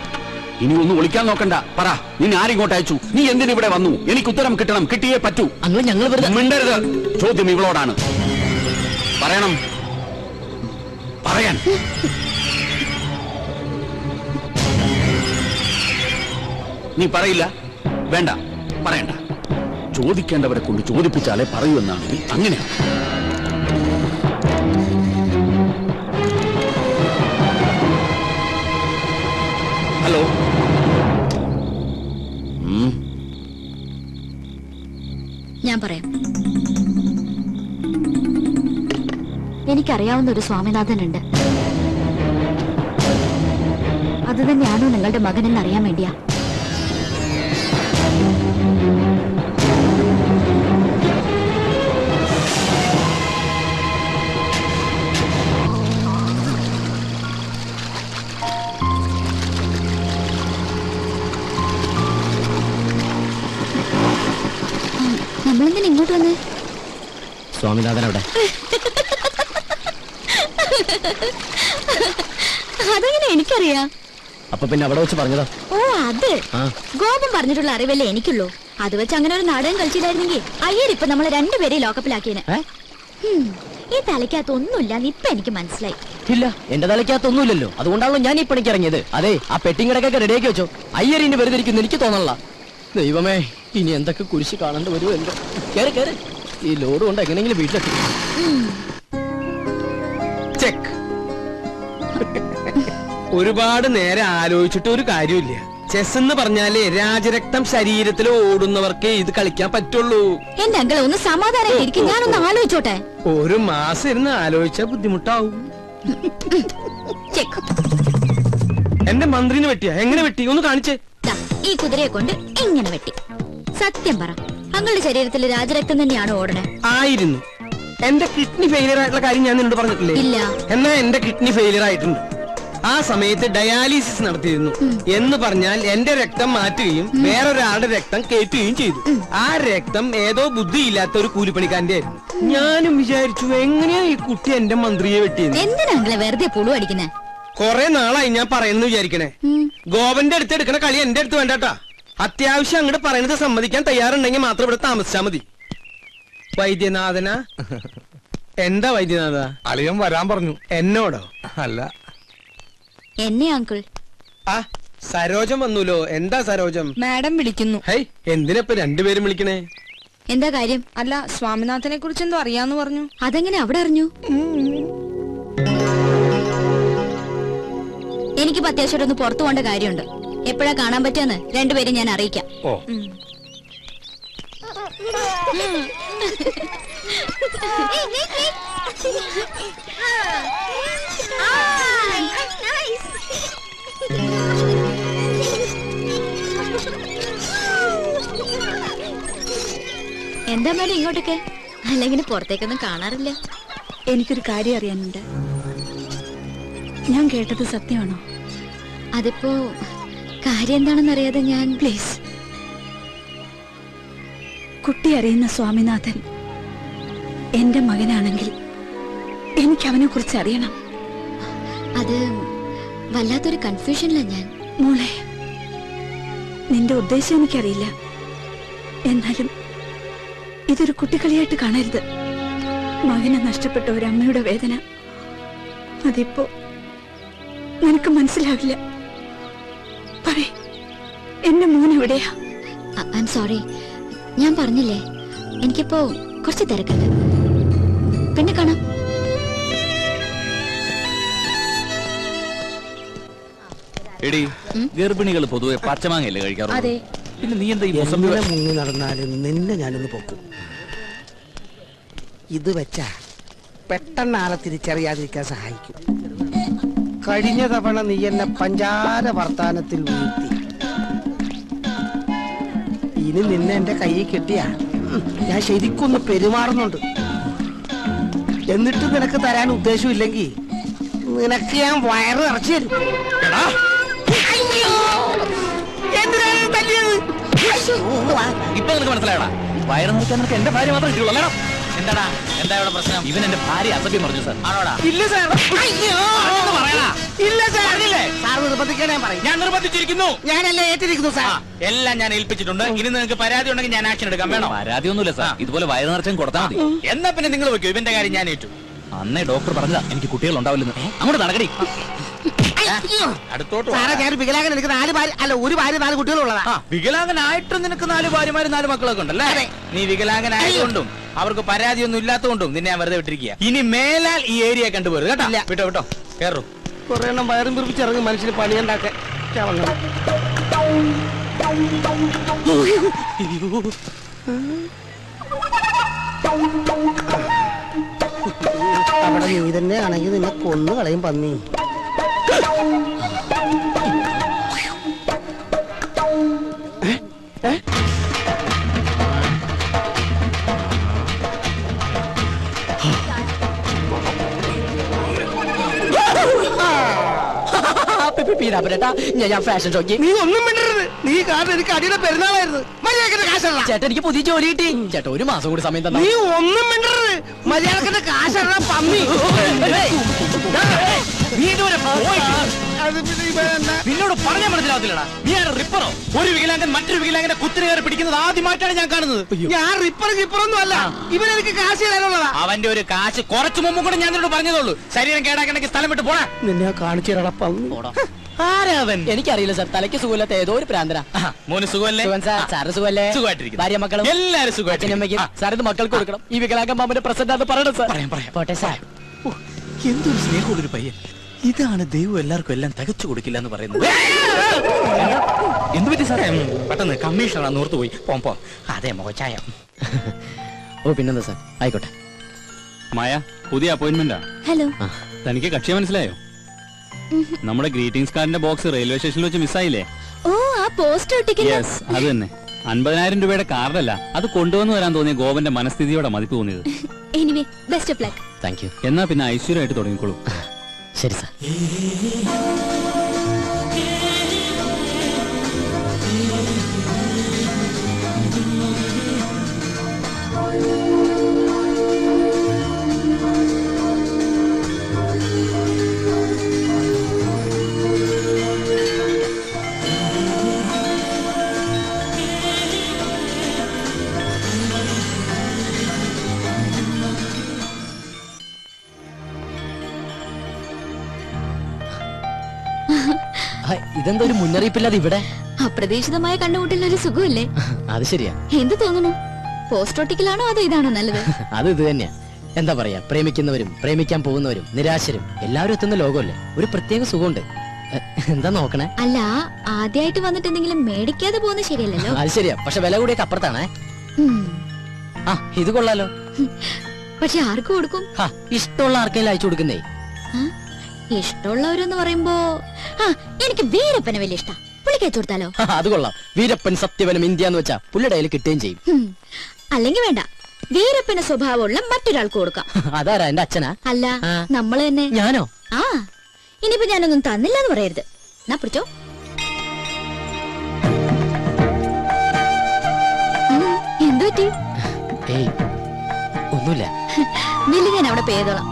ഇനി ഒന്നും ഒളിക്കാൻ നോക്കണ്ട. പറ, നിന്നെ ആരിങ്ങോട്ട് അയച്ചു? നീ എന്തിനിവിടെ വന്നു? എനിക്ക് ഉത്തരം കിട്ടണം. കിട്ടിയേ പറ്റൂ. ഞങ്ങൾ വെറുതെ മിണ്ടരുത്. ചോദ്യം ഇവളോടാണ്. പറയണം. പറയാൻ. നീ പറയില്ല? വേണ്ട, പറയണ്ട. ചോദിക്കേണ്ടവരെ കൊണ്ട് ചോദിപ്പിച്ചാലേ പറയൂ എന്നാണെങ്കിൽ അങ്ങനെയാണ്. ഹലോ. ഞാൻ പറയാം. എനിക്കറിയാവുന്ന ഒരു സ്വാമിനാഥനുണ്ട്. അത് തന്നെയാണോ നിങ്ങളുടെ മകനെന്ന് അറിയാൻ വേണ്ടിയാ. നമ്മളെന്തിനാ ഇങ്ങോട്ട് വന്നേ? സ്വാമിനാഥൻ അവിടെ. അതെങ്ങനെ എനിക്കറിയാം? അപ്പൊ പിന്നെ അവിടെ വെച്ച് പറഞ്ഞതാ. ഓ, അത് ഗോപം പറഞ്ഞിട്ടുള്ള അറിവല്ലേ എനിക്കുള്ളൂ. അത് വെച്ച് അങ്ങനെ ഒരു നാടകം കളിച്ചില്ലായിരുന്നെങ്കിൽ അയ്യരിപ്പൊ നമ്മളെ 2 പേരെയും ലോക്കപ്പിലാക്കിയേനെ. ഈ തലയ്ക്കകത്ത് ഒന്നുമില്ലാന്ന് ഇപ്പൊ എനിക്ക് മനസ്സിലായി. ഇല്ല, എന്റെ തലയ്ക്കകത്തൊന്നുമില്ലല്ലോ. അതുകൊണ്ടാണല്ലോ ഞാൻ ഈ പണിക്ക് ഇറങ്ങിയത്. അതെ, ആ പെട്ടിങ്ങടക്കൊക്കെ റെഡിയാക്കി വെച്ചോ. അയ്യറിന് വെറുതെ ഇരിക്കുന്നു എനിക്ക് തോന്നല്ല. ദൈവമേ, ഇനി എന്തൊക്കെ കുരിശ് കാണേണ്ടി വരുമോ എന്തോ. കേറി കേറി, ഈ ലോഡ് കൊണ്ട് എങ്ങനെയെങ്കിലും വീട്ടിലെത്തി. ചെക്ക്. ഒരുപാട് നേരം ആലോചിച്ചിട്ട് ഒരു കാര്യമില്ല. ചെസ് എന്ന് പറഞ്ഞാലേ രാജരക്തം ശരീരത്തിൽ ഓടുന്നവർക്കേ ഇത് കളിക്കാൻ പറ്റുള്ളൂ. എന്റെ അങ്കിളെ ഒന്ന് സമാധാനം, ഞാനൊന്ന് ആലോചിച്ചോട്ടെ. ഒരു മാസം ഇരുന്ന് ആലോചിച്ചാ ബുദ്ധിമുട്ടാവും. എന്റെ മന്ത്രിനെ വെട്ടിയാ? എങ്ങനെ വെട്ടി? ഒന്ന് കാണിച്ചേ. ഈ കുതിരയെ കൊണ്ട് എങ്ങനെ വെട്ടി? സത്യം പറ, അങ്ങളുടെ ശരീരത്തിൽ രാജരക്തം തന്നെയാണോ ഓടണേ? ആയിരുന്നു. എന്റെ കിഡ്നി ഫെയിലിയർ ആയിട്ടുള്ള കാര്യം ഞാൻ നിന്നോട് പറഞ്ഞിട്ടില്ലേ? ഇല്ല. എന്നാ എന്റെ കിഡ്നി ഫെയിലിയർ ആയിട്ടുണ്ട്. ആ സമയത്ത് ഡയാലിസിസ് നടത്തിയിരുന്നു. എന്ന് പറഞ്ഞാൽ എന്റെ രക്തം മാറ്റുകയും വേറൊരാളുടെ രക്തം കയറ്റുകയും ചെയ്തു. ആ രക്തം ഏതോ ബുദ്ധിയില്ലാത്ത ഒരു കൂലിപ്പണിക്കാരന്റെ ആയിരുന്നു. ഞാനും വിചാരിച്ചു, എങ്ങനെയാ ഈ കുട്ടി എന്റെ മന്ത്രിയെ വെട്ടിയെന്ന്. എന്തിനാ വെറുതെ പുളു അടിക്കുന്നേ? കൊറേ നാളായി ഞാൻ പറയുന്നു വിചാരിക്കണേ. ഗോപന്റെ അടുത്ത് എടുക്കണ കളി എന്റെ അടുത്ത് വേണ്ടാട്ടാ. അത്യാവശ്യം അങ്ങോട്ട് പറയുന്നത് സമ്മതിക്കാൻ തയ്യാറുണ്ടെങ്കിൽ മാത്രം ഇവിടെ താമസിച്ചാ മതി. വൈദ്യനാഥന. എന്താ വൈദ്യനാഥ? അളിയൻ വരാൻ പറഞ്ഞു. എന്നോടോ? അല്ല, എന്നെ അങ്കിൾ. ആ, സരോജം വന്നൂലോ. എന്താ സരോജം? മാഡം വിളിക്കുന്നു. ഹൈ, എന്തിനപ്പൊ 2 പേരും വിളിക്കണേ? എന്താ കാര്യം? അല്ല, സ്വാമിനാഥനെ കുറിച്ച് എന്തോ അറിയാന്ന് പറഞ്ഞു. അതെങ്ങനെ അവിടെ അറിഞ്ഞു? എനിക്കിപ്പോ അത്യാവശ്യം ഒന്ന് പുറത്തു പോകേണ്ട കാര്യമുണ്ട്. എപ്പോഴാ കാണാൻ പറ്റുമെന്ന് 2 പേരും ഞാൻ അറിയിക്കാം. എന്താ മേലെ ഇങ്ങോട്ടൊക്കെ? അല്ലെങ്കിൽ പുറത്തേക്കൊന്നും കാണാറില്ല. എനിക്കൊരു കാര്യം അറിയാനുണ്ട്. ഞാൻ കേട്ടത് സത്യമാണോ? അതിപ്പോ കാര്യം എന്താണെന്ന് അറിയാതെ ഞാൻ... പ്ലീസ്, കുട്ടി അറിയുന്ന സ്വാമിനാഥൻ എന്റെ മകനാണെങ്കിൽ എനിക്ക് അവനെ കുറിച്ച് അറിയണം. അത് വല്ലാത്തൊരു കൺഫ്യൂഷനിലാ ഞാൻ. മോളെ, നിന്റെ ഉദ്ദേശം എനിക്കറിയില്ല. എന്നാലും ഇതൊരു കുട്ടിക്കളിയായിട്ട് കാണരുത്. മകനെ നഷ്ടപ്പെട്ട ഒരു അമ്മയുടെ വേദന അതിപ്പോ നിനക്ക് മനസ്സിലാവില്ല. പറയ്, എന്റെ മോൻ എവിടെയാ? I am sorry. ഞാൻ പറഞ്ഞില്ലേ, എനിക്കിപ്പോ കുറച്ച് തിരക്കുണ്ട്. പിന്നെ കാണാം. എടി ഗർഭിണികൾ പൊതുവെ പച്ചമാങ്ങയല്ലേ കഴിക്കാറുള്ളൂ? അതെ. പിന്നെ നീ എന്താ ഈ മുസംബി എങ്ങനെ മുങ്ങി നടന്നാലും നിന്നെ ഞാനൊന്ന് പൊക്കും. ഇത് വെച്ചാ പെട്ടെന്ന് ആളെ തിരിച്ചറിയാതിരിക്കാൻ സഹായിക്കും. കഴിഞ്ഞ തവണ നീ എന്നെ പഞ്ചാര വർത്താനത്തിൽ വീഴ്ത്തി. ഇനി നിന്നെ എന്റെ കയ്യിൽ കിട്ടിയാ ഞാൻ ശരിക്കൊന്ന് പെരുമാറുന്നുണ്ട്. എന്നിട്ട് നിനക്ക് തരാൻ ഉദ്ദേശമില്ലെങ്കിൽ നിനക്ക് ഞാൻ വയറ് നിറച്ചു തരും. ഇപ്പൊ നിനക്ക് മനസ്സിലായടാ, വയറ് നിറയ്ക്കാൻ നിനക്ക് എന്റെ ഭാര്യ മാത്രം കിട്ടുള്ളൂ അല്ലേടാ? എന്താടാ, എന്താ ഇവിടെ പ്രശ്നം? ഇവൻ എന്റെ ഭാര്യ അസഭ്യം പറഞ്ഞു സാർ. ആണോടാ? ഇല്ല സാർ. പറയടാ. ഇല്ല സാർ. സാർ നിർബന്ധിക്കാൻ ഞാൻ പറയും. ഞാൻ നിർബന്ധിച്ചിരിക്കുന്നു. ഞാനല്ലേ ഏറ്റിരിക്കുന്നു സാർ. എല്ലാം ഞാൻ ഏൽപ്പിച്ചിട്ടുണ്ട്. ഇനി നിങ്ങൾക്ക് പരാതി ഉണ്ടെങ്കിൽ ഞാൻ ആക്ഷൻ എടുക്കാം. വേണോ? പരാതി ഒന്നുമില്ല സാർ, ഇതുപോലെ വയറ് നിറച്ചും കൊടുത്താൽ മതി. എന്നാ പിന്നെ നിങ്ങൾ വെക്കൂ, ഇവന്റെ കാര്യം ഞാൻ ഏറ്റു. അന്നേ ഡോക്ടർ പറഞ്ഞതാ എനിക്ക് കുട്ടികൾ ഉണ്ടാവില്ലെന്ന്. അങ്ങോട്ട് നടക്കടി. അടുത്തോട്ട് സാറേ, ഞാൻ വികലാംഗൻ. എനിക്ക് 4 ഭാര്യ, അല്ല 1 ഭാര്യ 4 കുട്ടികളുള്ളതാ. വികലാംഗനായിട്ടും നിനക്ക് 4 ഭാര്യമാരും 4 മക്കളൊക്കെ ഉണ്ടല്ലേ? നീ വികലാംഗനായതുകൊണ്ടും അവർക്ക് പരാതിയൊന്നും ഇല്ലാത്തതുകൊണ്ടും നിന്നെ ഞാൻ വെറുതെ വിട്ടിരിക്കുക. ഇനി മേലാൽ ഈ ഏരിയ കണ്ടുപോരുത് കേട്ടോ. വിട്ടോ വിട്ടോ, കേറൂ. കുറെ എണ്ണം വയറും പിറപ്പിച്ചിറങ്ങി മനുഷ്യന് പണിയുണ്ടാക്കാൻ. അവിടെ നീ തന്നെ ആണെങ്കിൽ നിന്നെ കൊന്നു കളയും പന്നി. ഞാൻ ഫാഷൻ ഷോക്ക്. നീ ഒന്നും മിണ്ടരുത്. നീ കാരണം എനിക്ക് അടിയുടെ പെരുന്നാളായിരുന്നു. മര്യാദക്കിന്റെ കാശല്ല. ചേട്ടാ, എനിക്ക് പുതിയ ജോലി കിട്ടി. ചേട്ടാ, 1 മാസം കൂടി സമയം തന്നെ. നീ ഒന്നും മിണ്ടരുത്. മര്യാദക്കിന്റെ കാശല്ല പന്നി. നീ ഇതുവരെ നിന്നോട് പറഞ്ഞാൽ മനസ്സിലാവത്തില്ലടാ. നീ ആണ് റിപ്പറോ? ഒരു വികലാംഗൻ മറ്റൊരു വികലാംഗനെ കുത്തിരി കയറി പിടിക്കുന്നത് ആദ്യമായിട്ടാണ് ഞാൻ കാണുന്നത്. ഞാൻ റിപ്പറൊന്നും അല്ല. ഇവനെനിക്ക് കാശ് തരാനുള്ളതാ. അവന്റെ ഒരു കാശ് കുറച്ചു മുമ്പ് കൂടെ ഞാൻ നിന്നോട് പറഞ്ഞതോളൂ. ശരീരം കേടാക്കണമെങ്കിൽ സ്ഥലം വിട്ട് പോടാ. നിന്നെ കാണിച്ചു തരാടാ പന്നി. ആരാവൻ? എനിക്കറിയില്ല സാർ. തലയ്ക്ക് സുഖമില്ലാത്ത ഏതോ ഒരു പ്രാന്തന. മോന് സുഖമല്ലേ? സാറ് സുഖമല്ലേ? സുഖമായിട്ടിരിക്കുന്നു. ഭാര്യ മക്കളും എല്ലാരും സുഖമായിട്ടിരിക്കുന്നു. സാർ ഇത് മക്കൾക്ക് കൊടുക്കണം. ഈ വികലാംഗ മാമന്റെ പ്രസന്റ് അത് പറയണം സാർ. പോട്ടെ സാർ. എന്തൊരു സ്നേഹമുള്ളൊരു പയ്യൻ. ഇതാണ് ദൈവം എല്ലാവർക്കും എല്ലാം തികച്ചു കൊടുക്കില്ല എന്ന് പറയുന്നത്. എന്ത് പറ്റി സാറേ? പെട്ടെന്ന് കമ്മീഷണറാണ് ഓർത്തു പോയി. പോ. അതെ മോച്ചായ. ഓ പിന്നെന്താ സാർ, ആയിക്കോട്ടെ. മായ, പുതിയ അപ്പോയിന്റ്മെന്റാ. ഹലോ. തനിക്ക് കക്ഷിയെ മനസ്സിലായോ? നമ്മുടെ ഗ്രീറ്റിംഗ്സ് കാർഡിന്റെ ബോക്സ് റെയിൽവേ സ്റ്റേഷനിൽ വെച്ച് മിസ്സായില്ലേ? ഓ, ആ പോസ്റ്റർ ഒട്ടിക്കുന്ന. യെസ്, അത് തന്നെ. 50,000 രൂപയുടെ കാർഡല്ല, അത് കൊണ്ടുവന്നു വരാൻ തോന്നിയ ഗോപന്റെ മനസ്ഥിതിയോടെ മതിപ്പ് തോന്നിയത്. Anyway, best of luck. Thank you. എന്നാ പിന്നെ ഐശ്വര്യമായിട്ട് തുടങ്ങിക്കോളൂ. ശരി സാർ. ഇതെന്താ ഒരു മുന്നറിയിപ്പില്ലാതെ ഇവിടെ? അപ്രതീക്ഷിതമായ കണ്ടുമുട്ടൽ ഒരു സുഖമല്ലേ? അത് ശരിയാ. എന്ത് തോന്നുന്നു? പോസ്റ്റ് ഒട്ടിക്കലാണോ അതോ ഇതാണോ നല്ലത്? അത് ഇത് തന്നെയാ. എന്താ പറയാ, പ്രേമിക്കുന്നവരും പ്രേമിക്കാൻ പോകുന്നവരും നിരാശരും എല്ലാവരും എത്തുന്ന ലോകമല്ലേ. ഒരു പ്രത്യേക സുഖമുണ്ട്. എന്താ നോക്കണേ? അല്ല, ആദ്യമായിട്ട് വന്നിട്ട് എന്തെങ്കിലും മേടിക്കാതെ പോകുന്നത് ശരിയല്ലല്ലോ. അത് ശരിയാ, പക്ഷെ വില കൂടിയൊക്കെ അപ്പുറത്താണേ. ആ, ഇത് കൊള്ളാലോ. പക്ഷെ ആർക്ക് കൊടുക്കും? ഇഷ്ടമുള്ള ആർക്കെങ്കിലും അയച്ചു കൊടുക്കുന്നേ. ഇഷ്ടമുള്ളവരെന്ന് പറയുമ്പോ എനിക്ക് വീരപ്പനെ വലിയ ഇഷ്ടം. പുള്ളിക്ക് അയച്ചു കൊടുത്താലോ? അത് കൊള്ളാം. വീരപ്പൻ സത്യവനും ഇന്ത്യ എന്ന് വെച്ചാ പുള്ളിയുടെ കയ്യിൽ കിട്ടുകയും ചെയ്യും. അല്ലെങ്കിൽ വേണ്ട, വീരപ്പന് സ്വഭാവമുള്ള മറ്റൊരാൾക്ക് കൊടുക്കാം. അതാരാ? എന്റെ അച്ഛനാ? അല്ല, നമ്മള് തന്നെ. ഞാനോ? ആ, ഇനിയിപ്പോ ഞാനൊന്നും തന്നില്ല എന്ന് പറയരുത്. എന്നാ പിടിച്ചോ. എന്തു പറ്റി? ഏയ്, ഒന്നുമില്ല. ബില്ല് ഞാൻ അവിടെ പേ ചെയ്തോളാം.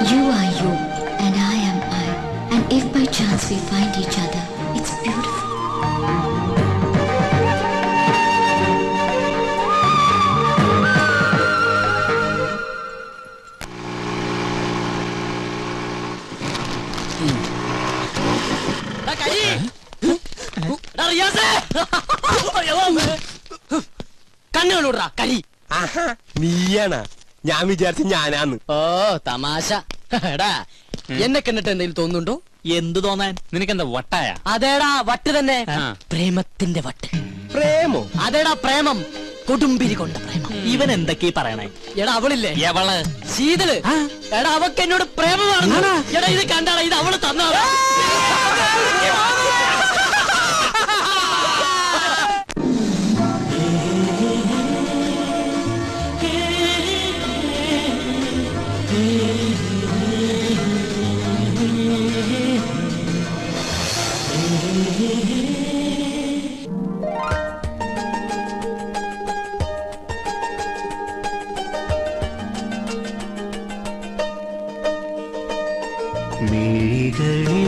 You are you and I am I, and if by chance we find each other, it's beautiful. കണ്ണുകളൂടാ കരി. നീയാണ ഞാൻ വിചാരിച്ചു ഞാനാന്ന്. ഓ തമാശ. എടാ എന്നെ കണ്ടിട്ട് എന്തെങ്കിലും തോന്നുന്നുണ്ടോ? എന്ത് തോന്നാൻ? നിനക്കെന്താ വട്ടായ? അതേടാ വട്ട് തന്നെ. പ്രേമത്തിന്റെ വട്ട്. പ്രേമോ? അതേടാ പ്രേമം. കൊടുമ്പിരി കൊണ്ട പ്രേമം. ഇവൻ എന്തൊക്കെയാ പറയണേ? എടാ അവളില്ലേ? എവള്? ശീതള്. എടാ അവക്ക് എന്നോട് പ്രേമമാണ്. എടാ ഇത് കണ്ടാടാ, ഇത് അവള് തന്നാടാ. മിഴികളിൽ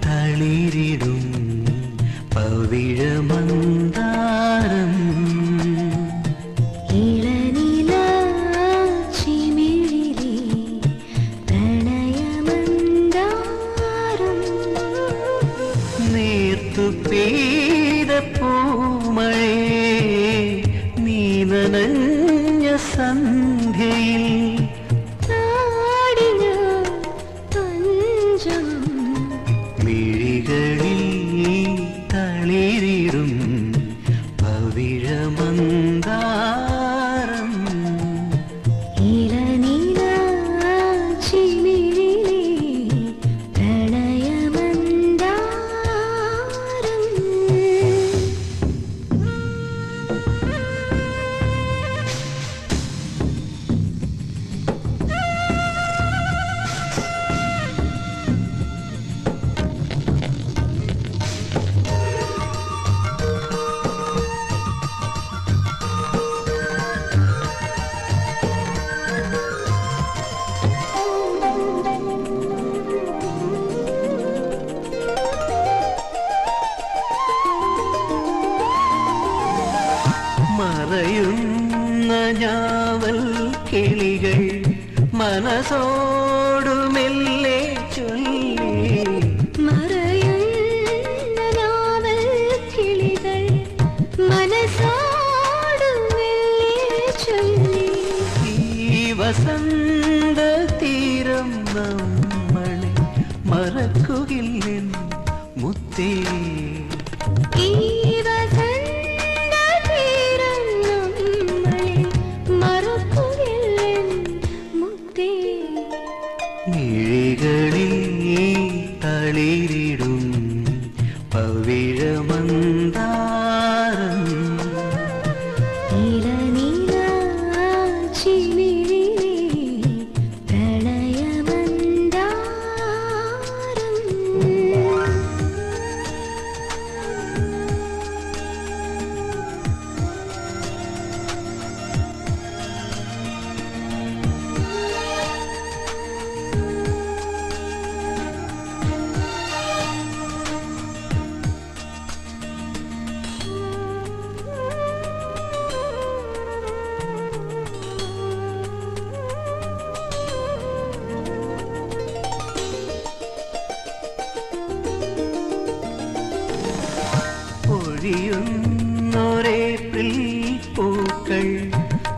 തളിരിടും പവിഴമന്ദാരം നേർത്തു പെയ്ത പൂമഴേ നീ നനഞ്ഞ സന്ധ്യയിൽ മിഴികളിൽ തളിരിടും പവിഴമന്ദാരം മറയുന്ന ഞാവൽ കിളികൾ മനസ്സോടു മെല്ലെ ചൊല്ലി ഈ വസന്ത തീരം നമ്മളെ മറക്കുകില്ലെൻ മുത്തേ മിഴികളിൽ തളിരിടും പവിഴമന്ദാരം ഒഴിയുന്നൊരേപ്രിൽ പൂക്കൾ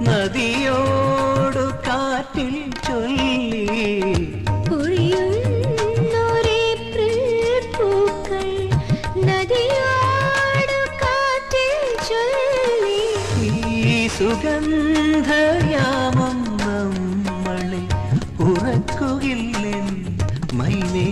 നദിയോടു കാറ്റിൽ ചൊല്ലി ഈ സുഗന്ധയാമം നമ്മളെ ഉറക്കുകില്ലെൻ മൈനേ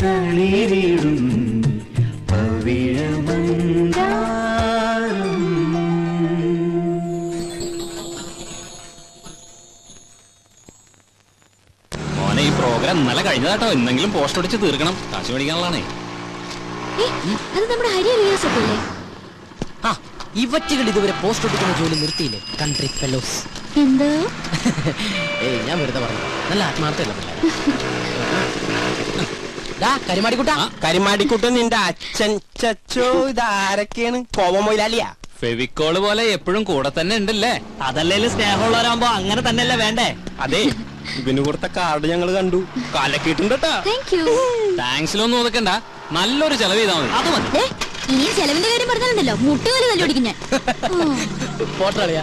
തളിരിടും പവിഴമന്ദാരം മോനെ ഈ പ്രോഗ്രാം ഇന്നലെ കഴിഞ്ഞതാട്ടോ. ഇന്നെങ്കിലും പോസ്റ്റ് അടിച്ച് തീർക്കണം. കാശ് മേടിക്കാനുള്ളതാണേ. അത് നമ്മുടെ ഹരി റിയാസല്ലേ? ആ ഇവറ്റുകൾ ഇതുവരെ പോസ്റ്റ് ഒട്ടിക്കുന്ന ജോലി നിർത്തിയില്ലേ? Country fellows. എന്തോ ഏയ് ഞാൻ വെറുതെ പറഞ്ഞു. നല്ല ആത്മാർത്ഥമല്ല. കരിമാടിക്കുട്ടൻ നിന്റെ അച്ഛൻ ചച്ചോ. ഇതാരൊക്കെയാണ്? കോവ മൊയിലാലിയാ? ഫെവിക്കോള് പോലെ എപ്പോഴും കൂടെ തന്നെ ഉണ്ടല്ലേ? അതല്ലേലും സ്നേഹമുള്ളവരാകുമ്പോ അങ്ങനെ തന്നെയല്ലേ വേണ്ടേ? അതെ ഇവന് കൊടുത്ത കാർഡ് ഞങ്ങൾ കണ്ടു. കാലക്കിട്ടുണ്ടാ. Thank you. താങ്ക്സിലൊന്നും ഒതുക്കണ്ട, നല്ലൊരു ചെലവ് ചെയ്താൽ മതി. അത് മതി. ഇനി ചെലവിന്റെ കാര്യം പറഞ്ഞാലുണ്ടല്ലോ മുട്ടുകാല് തല്ലുപിടിക്കും ഞാൻ. പോട്ടളിയാ.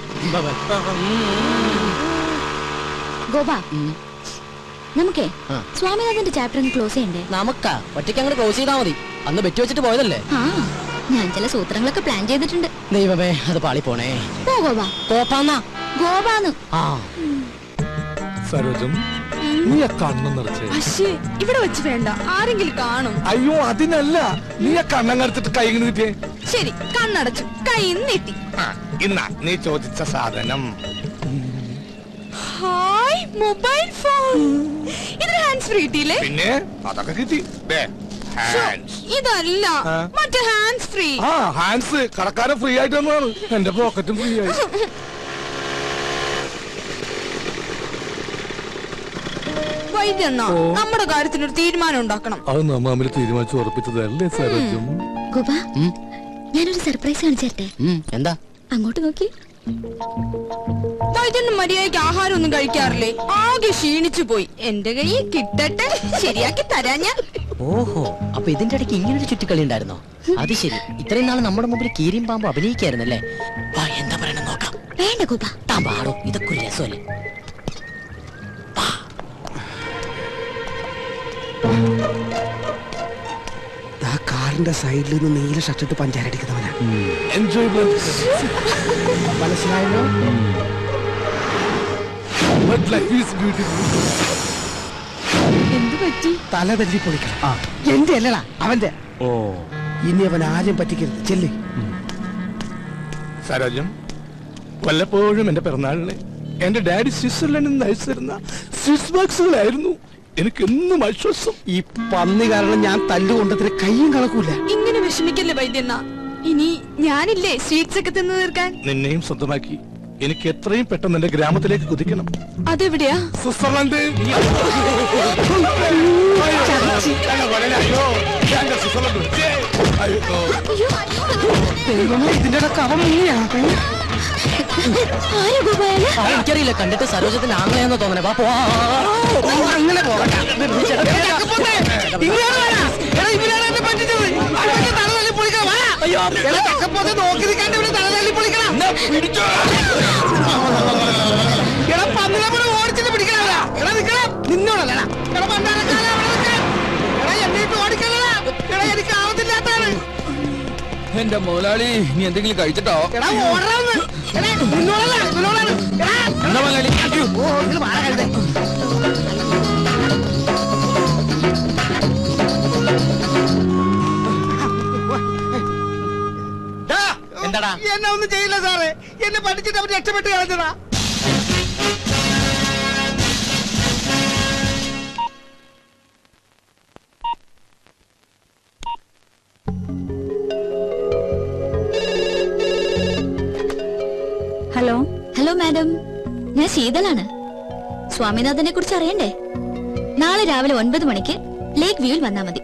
ഗോപ, നമുക്കേ സ്വാമിനാഥന്റെ ചാപ്റ്റർ ഒന്ന് ക്ലോസ് ചെയ്യണ്ടേ? നമുക്കാ ഒറ്റയ്ക്ക് അങ്ങോട്ട് ക്ലോസ് ചെയ്താൽ മതി. അന്ന് ബെറ്റ് വെച്ചിട്ട് പോയതല്ലേ. ആ, ഞാൻ ചില സൂത്രങ്ങളൊക്കെ പ്ലാൻ ചെയ്തിട്ടുണ്ട്. ദൈവമേ, അത് പാളി പോണേ. പോ ഗോപ. കോപ്പാന്നാ ഗോപാന്ന്. ആ സരോജം, നീ ആ കണ്ണം നിറച്ചേ. പക്ഷേ ഇവിടെ വെച്ച് വേണ്ട, ആരെങ്കിലും കാണും. അയ്യോ അതിനല്ല, നീ ആ കണ്ണം കടത്തിട്ട് കൈ ഇങ്ങനെ നീട്ടിയേ. ശരി, കണ്ണടച്ചു, കൈ നീട്ടി. ഇന്നാ നീ ചോദിച്ച സാധനം. Hi, mobile phone. ഇത് ഹാൻഡ്സ് ഫ്രീ കിട്ടിയില്ലേ? പിന്നെ അതൊക്കെ കിട്ടി. ഇതല്ല, മറ്റേ ഹാൻഡ്സ് ഫ്രീ. ആ ഹാൻഡ്സ് കടക്കാരൻ ഫ്രീ ആയിട്ട് തന്നതാണ്. എന്റെ പോക്കറ്റും ഫ്രീ ആയി. വൈദ്യണ്ണ, നമ്മുടെ കാര്യത്തിനൊരു തീരുമാനം ഉണ്ടാക്കണം. അത് നമ്മ തമ്മിൽ തീരുമാനിച്ചു ഉറപ്പിച്ചതല്ലേ സരോജം? ഗോപ, ഞാനൊരു സർപ്രൈസ് കാണിച്ചേരട്ടെ. എന്താ? അങ്ങോട്ട് നോക്കി. വൈദ്യണ്ണ മര്യാദയ്ക്ക് ആഹാരം ഒന്നും കഴിക്കാറില്ലേ? ആകെ ക്ഷീണിച്ചു പോയി. എന്റെ കയ്യിൽ കിട്ടട്ടെ, ശരിയാക്കി തരാ ഞാൻ. ഓഹോ, അപ്പൊ ഇതിന്റെ ഇടയ്ക്ക് ഇങ്ങനൊരു ചുറ്റിക്കളി ഉണ്ടായിരുന്നോ? അത് ശരി. ഇത്രയും നാൾ നമ്മുടെ മുമ്പിൽ കീരിയും പാമ്പും അഭിനയിക്കായിരുന്നല്ലേ? എന്താ പറയണെന്ന് നോക്കാം. വേണ്ട ഗോപ, താൻ പാടോ, ഇതൊക്കെ ഒരു രസമല്ലേ. കാറിന്റെ സൈഡിൽ നിന്ന് നീല ഷർട്ടിട്ട് പഞ്ചാരടിക്കുന്നവനാ. മനസ്സിലായല്ലോ? എന്ത് പറ്റി? തല തല്ലി പൊളിക്കണം. എന്റെ അല്ലടാ, അവന്റെ. ഓ, ഇനി അവൻ ആരും പറ്റിക്കരുത്. ചെല്ലേ. സരോജം, വല്ലപ്പോഴും എന്റെ പിറന്നാളിന് എന്റെ ഡാഡി സ്വിറ്റ്സർലൻഡിൽ നിന്ന് അയച്ചു തരുന്ന സ്വിസ് ബോക്സുകളായിരുന്നു എനിക്ക് എന്നും ആശ്വാസം. ഈ പന്നി കാരണം ഞാൻ തല്ലുകൊണ്ടതിന് കയ്യും കണക്കൂല. ഇങ്ങനെ വിഷമിക്കല്ലേ വൈദ്യണ്ണ. ഇനി ഞാനില്ലേ സ്വീറ്റ്സ് ഒക്കെ തിന്നു തീർക്കാൻ. നിന്നെയും സ്വന്തമാക്കി എനിക്ക് എത്രയും പെട്ടെന്ന് എന്റെ ഗ്രാമത്തിലേക്ക് കുതിക്കണം. അതെവിടെയാ? സ്വിറ്റ്സർലൻഡ്. ഇതിന്റെ കവം എങ്ങനെയാ? എനിക്കറിയില്ല, കണ്ടിട്ട് സരോജത്തിന്റെ ആംഗ്ലയെന്ന് തോന്നണേ. അങ്ങനെ പോകട്ടെ. നോക്കി നിൽക്കാണ്ട് ഇവിടെ തല തല്ലി പൊളിക്കണം. എടാ പന്നിനെ പോലെ ഓടിച്ചിട്ട് പിടിക്കണല്ല. എടാ നിക്കണം, നിന്നോടല്ലടാ. എടാ പണ്ടാരക്കാല എടാ എന്നിട്ട് ഓടിക്കലടാ. എടാ എനിക്ക് ആവത്തില്ലാത്താണ്. എന്റെ മുതലാളി, നീ എന്തെങ്കിലും കഴിച്ചിട്ടോ? എടാ ഓടാന്ന്. എടാ നിന്നോടല്ല, നിന്നോടാണ്. എടാ എന്താ മുതലാളി? ഓ ഇത് മാറ കഴുതേ. എന്താടാ? എന്നെ ഒന്നും ചെയ്യില്ല സാറേ. എന്നെ പഠിച്ചിട്ട് അവർ രക്ഷപ്പെട്ട് കളഞ്ഞതാ. ഹലോ. ഹലോ മാഡം, ഞാൻ ശീതളാണ്. സ്വാമിനാഥനെ കുറിച്ച് അറിയണ്ടേ? നാളെ രാവിലെ 9 മണിക്ക് ലേക്ക് വ്യൂവിൽ വന്നാ മതി.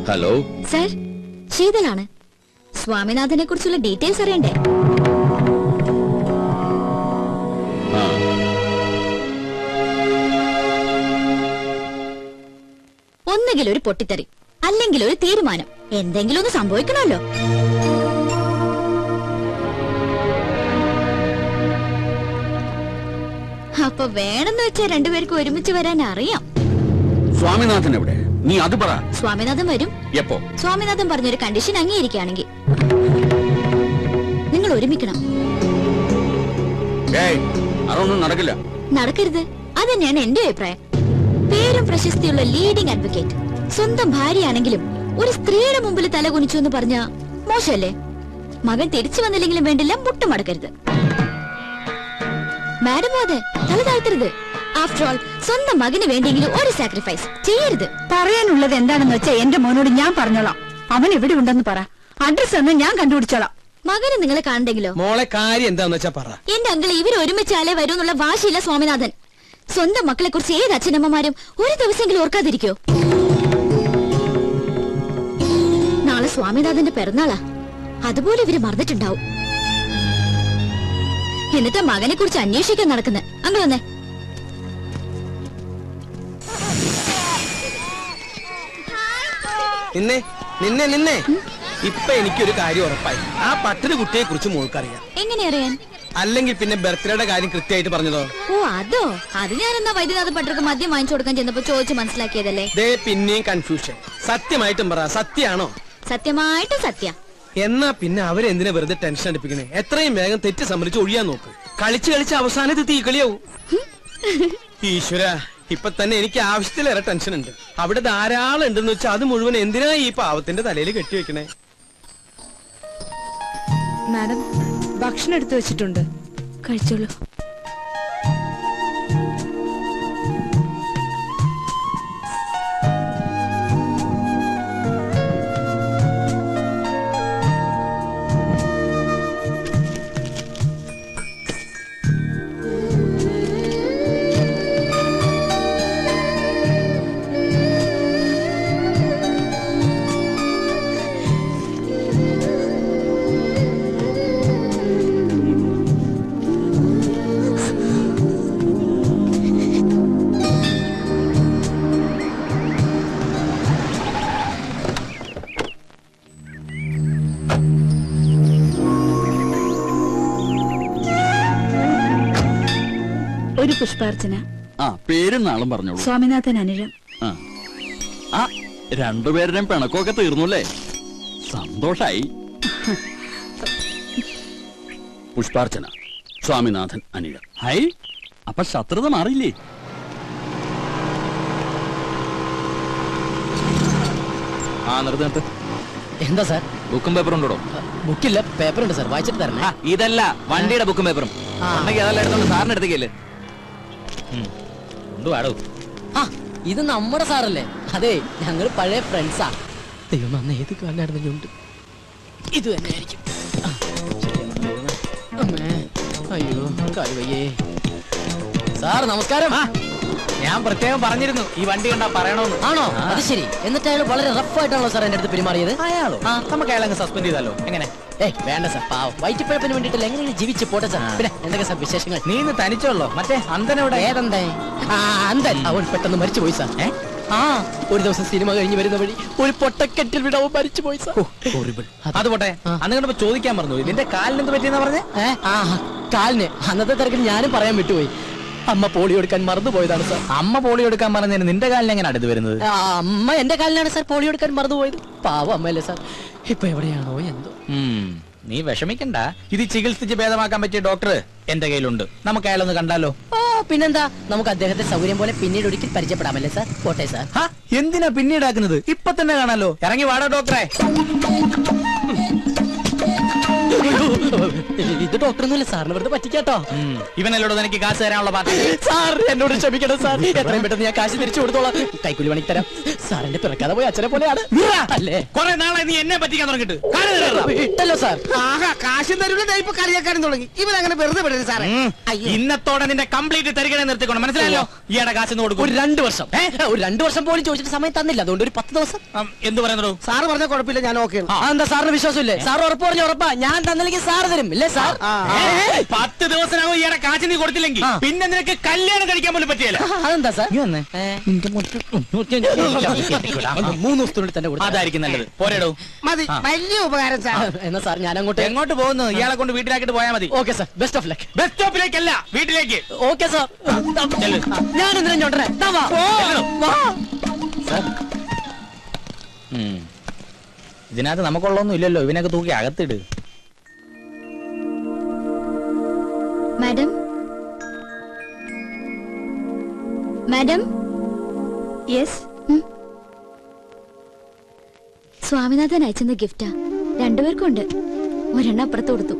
Hello sir, ശീതളാണ്. സ്വാമിനാഥനെ കുറിച്ചുള്ള ഡീറ്റെയിൽസ് അറിയണ്ടേ? ഒന്നുകിൽ ഒരു പൊട്ടിത്തെറി, അല്ലെങ്കിൽ ഒരു തീരുമാനം. എന്തെങ്കിലും ഒന്ന് സംഭവിക്കണമല്ലോ. അപ്പൊ വേണമെന്ന് വെച്ചാൽ രണ്ടുപേർക്കും ഒരുമിച്ച് വരാൻ അറിയാം. സ്വാമിനാഥൻ എവിടെ? നീ അത് പറ. സ്വാമിനാഥൻ വരും. എപ്പോ? സ്വാമിനാഥൻ പറഞ്ഞൊരു കണ്ടീഷൻ അംഗീകരിക്കുകയാണെങ്കിൽ നിങ്ങൾ ഒരുമിക്കണം. അതൊന്നും നടക്കില്ല. നടക്കരുത്, അതന്നെയാണ് എന്റെ അഭിപ്രായം. പേരും പ്രശസ്തിയുള്ള ലീഡിംഗ് അഡ്വക്കേറ്റ്, സ്വന്തം ഭാര്യയാണെങ്കിലും ഒരു സ്ത്രീയുടെ മുമ്പിൽ തല കുനിച്ചു എന്ന് പറഞ്ഞ മോശമല്ലേ? മകൻ തിരിച്ചു വന്നില്ലെങ്കിലും വേണ്ടില്ല, മുട്ടുമടക്കരുത്. മാഡം അതെ, തല താഴ്ത്തരുത്. ആഫ്റ്റർ ഓൾ സ്വന്തം മകന് വേണ്ടിയെങ്കിലും ഒരു സാക്രിഫൈസ് ചെയ്യരുത്. പറയാനുള്ളത് എന്താണെന്ന് വെച്ചാൽ എന്റെ മോനോട് ഞാൻ പറഞ്ഞോളാം. അവൻ എവിടെ ഉണ്ടെന്ന് പറ. അഡ്രസ് ഒന്ന് ഞാൻ കണ്ടുപിടിച്ചോളാം. മകന് നിങ്ങളെ കാണണ്ടെങ്കിലോ? മോളെ കാര്യം എന്താന്ന് വെച്ചാ പറ. എന്റെ അങ്കിൾ ഇവർ ഒരുമിച്ചാലേ വരൂ എന്നുള്ള വാശിയില്ല സ്വാമിനാഥൻ. സ്വന്തം മക്കളെ കുറിച്ച് ഏത് അച്ഛനമ്മമാരും ഒരു ദിവസമെങ്കിലും ഓർക്കാതിരിക്കോ? നാളെ സ്വാമിനാഥന്റെ പിറന്നാളാ, അതുപോലെ ഇവര് മറന്നിട്ടുണ്ടാവും. എന്നിട്ട് മകനെ കുറിച്ച് അന്വേഷിക്കാൻ നടക്കുന്നത്. അങ്ങനെ വന്നേ. നിന്നെ നിന്നെ നിന്നെ ഇപ്പൊ എനിക്കൊരു കാര്യം ഉറപ്പായി. ആ പട്ടണ കുട്ടിയെ കുറിച്ച് മോൾക്കറിയാം. എങ്ങനെ അറിയാൻ? അല്ലെങ്കിൽ പിന്നെ ബർത്ത്ഡേയുടെ കാര്യം കൃത്യമായിട്ട് പറഞ്ഞതോ? ഓ അതോ, അത് ഞാനെന്നാ വൈദ്യനാഥ പട്ടർക്ക് മദ്യം വാങ്ങിച്ചു കൊടുക്കാൻ ചെന്നപ്പോ ചോദിച്ചു മനസ്സിലാക്കിയതല്ലേ. ദേ പിന്നെയും കൺഫ്യൂഷൻ. സത്യമായിട്ടും പറ, സത്യാണോ? സത്യമായിട്ടും സത്യ. എന്നാ പിന്നെ അവരെന്തിനാ വെറുതെ ടെൻഷൻ അടിപ്പിക്കണേ? എത്രയും വേഗം തെറ്റ് സമ്മതിച്ച് ഒഴിയാൻ നോക്ക്. കളിച്ച് കളിച്ച് അവസാനത്ത് തീക്കളിയാവും. ഈശ്വര, ഇപ്പൊ തന്നെ എനിക്ക് ആവശ്യത്തിലേറെ ടെൻഷൻ ഉണ്ട്. അവിടെ ധാരാളം ഉണ്ടെന്ന് വെച്ചാൽ അത് മുഴുവൻ എന്തിനാ ഈ പാവത്തിന്റെ തലയിൽ കെട്ടിവെക്കണേ? മാഡം, ഭക്ഷണം എടുത്തു വെച്ചിട്ടുണ്ട്, കഴിച്ചോളൂ. ഒരു പുഷ്പാർച്ചന. ആ പേരും നാളും പറഞ്ഞോളൂ. സ്വാമിനാഥൻ അനിഴം. ആ രണ്ടുപേരുടെയും പിണക്കമൊക്കെ തീർന്നുല്ലേ? സന്തോഷായി. പുഷ്പാർച്ചന, സ്വാമിനാഥൻ അനിഴം. ഹൈ, അപ്പൊ ശത്രുത മാറിയില്ലേ? ആ നിർത്ത്. എന്താ സാർ? ബുക്കും പേപ്പറും ഉണ്ടോ? ബുക്കില്ല, പേപ്പറുണ്ട് സാർ. വായിച്ചിട്ട് തരണേ. ഇതല്ല, വണ്ടിയുടെ ബുക്കും പേപ്പറും ഉണ്ടെങ്കിൽ അതെല്ലാം എടുത്തോണ്ട് സാറിന് എടുത്തേക്കല്ലേ. കൊണ്ടുവാടോ. ആ ഇത് നമ്മുടെ സാറല്ലേ? അതെ, ഞങ്ങൾ പഴയ ഫ്രണ്ട്സാ. ദൈവം അന്ന് ഏത് കാലമായിരുന്നു ഞുണ്ട്. ഇത് തന്നെയായിരിക്കും. അമ്മേ, അയ്യോ കാലുവയ്യേ. സാർ നമസ്കാരം. ഞാൻ പ്രത്യേകം പറഞ്ഞിരുന്നു ഈ വണ്ടി കണ്ടാ പറയണോന്ന്. ആണോ? അത് ശരി. എന്നിട്ട് അയാൾ വളരെ റഫായിട്ടാണല്ലോ സാർ എന്റെ അടുത്ത് പെരുമാറിയത്. അയാളോ? നമുക്ക് അയാളങ്ങ് സസ്പെൻഡ് ചെയ്താലോ? എങ്ങനെ? വേണ്ട സാർ, പാവം വയറ്റിപ്പഴപ്പിന് വേണ്ടിയിട്ടല്ല, എങ്ങനെയാണ് ജീവിച്ച് പോട്ടെ സാർ. പിന്നെ എന്തൊക്കെ സാർ വിശേഷങ്ങൾ? നീ ഇന്ന് തനിച്ചോളോ? മറ്റേ അന്തനോടെ ഏതെന്തേ? അന്തൻ അവൻ പെട്ടെന്ന് മരിച്ചു പോയി സാർ. ഒരു ദിവസം സിനിമ കഴിഞ്ഞ് വരുന്ന വഴി ഒരു പൊട്ടക്കെട്ടിൽ വിടവും മരിച്ചു പോയി സാർ. അത് പോട്ടെ, അന്ന് കണ്ടപ്പോ ചോദിക്കാൻ പറഞ്ഞു, നിന്റെ കാലിന് എന്ത് പറ്റിയെന്നാ പറഞ്ഞേ? കാലിന് അന്നത്തെ തിരക്കിൽ ഞാനും പറയാൻ വിട്ടുപോയി. അമ്മ പോളിയോ എടുക്കാൻ മറന്നുപോയതാണ് സാർ. അമ്മ പോളിയോ എടുക്കാൻ പറഞ്ഞതിന് നിന്റെ കാലിന് എങ്ങനെ അടുത്ത് വരുന്നത്? അമ്മ എന്റെ കാലിനാണ് സാർ പോളിയോ എടുക്കാൻ മറന്നുപോയത്. പാവം അമ്മയല്ലേ സാർ. ഇപ്പൊ എവിടെയാണോ എന്തോ. നീ വിഷമിക്കണ്ട, ഇത് ചികിത്സിച്ച് ഭേദമാക്കാൻ പറ്റിയ ഡോക്ടർ എന്റെ കയ്യിലുണ്ട്. നമുക്ക് അയാളൊന്ന് കണ്ടാലോ? പിന്നെന്താ, നമുക്ക് അദ്ദേഹത്തെ സൗകര്യം പോലെ പിന്നീട് ഒരിക്കൽ പരിചയപ്പെടാമല്ലേ സാർ? പോട്ടെ സാർ. എന്തിനാ പിന്നീടാക്കുന്നത്? ഇപ്പൊ തന്നെ കാണാലോ. ഇറങ്ങി വാടാ ഡോക്ടറെ. ഇത് ഡോക്ടറൊന്നുമില്ല സാറിന് വെറുതെ പറ്റിക്കാട്ടോ. ഇവനല്ലോടോ എനിക്ക് കാശ് തരാനുള്ള പാർട്ടി. സാർ എന്നോട് ക്ഷമിക്കണം സാർ. എത്രയും പെട്ടെന്ന് ഞാൻ കാശ് തിരിച്ചു കൊടുത്തോളാം. കൈക്കൂലി പണിക്ക് തരാം. സാർ എന്റെ പിറക്കാതെ പോയി അച്ഛനെ പോലെയാണ് അല്ലേ? കുറെ നാളെ നീ എന്നെ പറ്റിക്കാൻ തുടങ്ങിട്ട് ഇട്ടല്ലോ സാർ. കാശും തരൂല, ഇപ്പൊ കളിയാക്കാനും തുടങ്ങി. ഇവരങ്ങനെ വെറുതെ വിടരുത് സാറേ. ഇന്നത്തോടെ നിന്റെ കംപ്ലീറ്റ് തരികണെ നിർത്തിക്കണം, മനസ്സിലായല്ലോ? ഈയുടെ കാശ് കൊടുക്കും. ഒരു 2 വർഷം ഒരു 2 വർഷം പോലും ചോദിച്ചിട്ട് സമയം തന്നില്ല. അതുകൊണ്ട് ഒരു 10 ദിവസം. എന്ത് പറയുന്നു? സാറ് പറഞ്ഞ കുഴപ്പമില്ല, ഞാൻ ഓക്കെ. എന്താ സാറിന് വിശ്വാസമില്ലേ? സാർ ഉറപ്പ് പറഞ്ഞ ഉറപ്പാ. ഞാൻ തന്നില്ലെങ്കിൽ സാറ് തരും ഇല്ലേ സാർ? 10 ദിവസത്തിനകം ഈയുടെ കാശ് നീ കൊടുത്തില്ലെങ്കിൽ പിന്നെ നിനക്ക് കല്യാണം കഴിക്കാൻ പോലും പറ്റിയല്ല. അതെന്താ സാർ? 3 ദിവസത്തിനുള്ളിൽ തന്നെ കൊടുത്തു. അതായിരിക്കും നല്ലത്. പോരേടോ. മതി, വലിയ ഉപകാരം സാർ. എന്നാ സാർ ഞാൻ അങ്ങോട്ട് എങ്ങോട്ട് പോകുന്നു? ഇയാളെ കൊണ്ട് വീട്ടിലാക്കിട്ട് പോയാൽ മതി. Okay sir, best of luck. Bus സ്റ്റോപ്പിലേക്കല്ല, വീട്ടിലേക്ക്. Okay sir. ഞാൻ എന്തിനാ ചോട്ടനെ? ഇതിനകത്ത് നമുക്കുള്ളൊന്നും ഇല്ലല്ലോ. ഇവനൊക്കെ തൂക്കി അകത്തിട്. Madam, madam. യെസ്. സ്വാമിനാഥൻ അയച്ചെന്ന ഗിഫ്റ്റാ. 2 പേർക്കുണ്ട്. ഒരെണ്ണം അപ്പുറത്ത് കൊടുത്തു.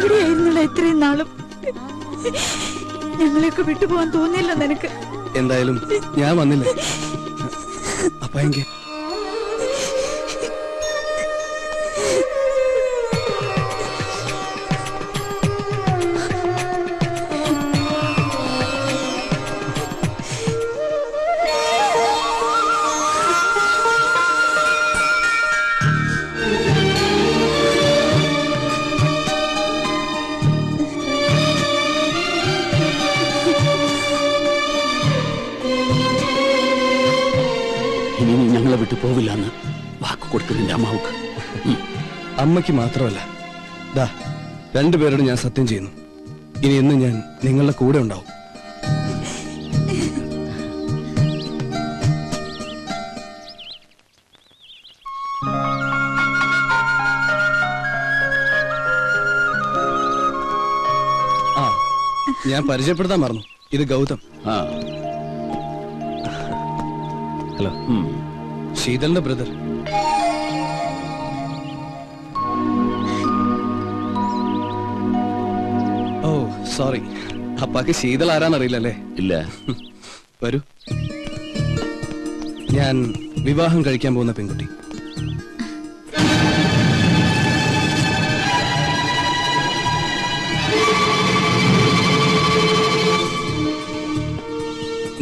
എവിടെയായിരുന്നില്ല ഇത്രയും നാളും? ഞങ്ങളെയൊക്കെ വിട്ടുപോകാൻ തോന്നിയില്ല നിനക്ക്? എന്തായാലും ഞാൻ വന്നില്ലേ. അപ്പൊ എങ്കിൽ ഇനി നീ ഞങ്ങളെ വിട്ടു പോവില്ല എന്ന് വാക്ക് കൊടുത്തു നിന്റെ അമ്മാവുക്ക്. അമ്മയ്ക്ക് മാത്രമല്ല, ദാ രണ്ടുപേരോട് ഞാൻ സത്യം ചെയ്യുന്നു, ഇനി എന്നും ഞാൻ നിങ്ങളുടെ കൂടെ ഉണ്ടാവും. ആ, ഞാൻ പരിചയപ്പെടുത്താൻ മറന്നു. ഇത് ഗൗതം. ഹലോ, ശീതലിന്റെ ബ്രദർ. ഓ സോറി, അപ്പാക്ക് ശീതൾ ആരാന്നറിയില്ലല്ലേ? ഇല്ല. വരൂ. ഞാൻ വിവാഹം കഴിക്കാൻ പോകുന്ന പെൺകുട്ടി.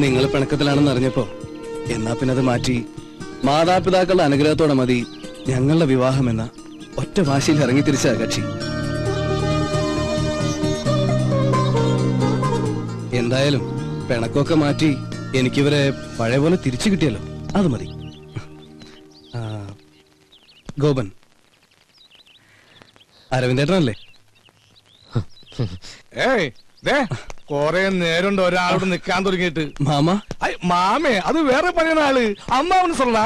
നിങ്ങൾ പിണക്കത്തിലാണെന്ന് അറിഞ്ഞപ്പോ എന്നാ പിന്നെ അത് മാറ്റി മാതാപിതാക്കളുടെ അനുഗ്രഹത്തോടെ മതി ഞങ്ങളുടെ വിവാഹം എന്ന ഒറ്റ വാശിയിൽ ഇറങ്ങി തിരിച്ച കക്ഷി. എന്തായാലും പിണക്കൊക്കെ മാറ്റി എനിക്കിവരെ പഴയ പോലെ തിരിച്ചു കിട്ടിയല്ലോ, അത് മതി. ഗോപൻ, അരവിന്ദേട്ടനല്ലേ? ഏയ് കൊറേ നേരം ഒരാളോട് നിക്കാൻ തുടങ്ങിയിട്ട്. മാമ? മാമേ, അത് വേറെ പണിയാണ് ആള്. അമ്മാവന് സൊല്ല.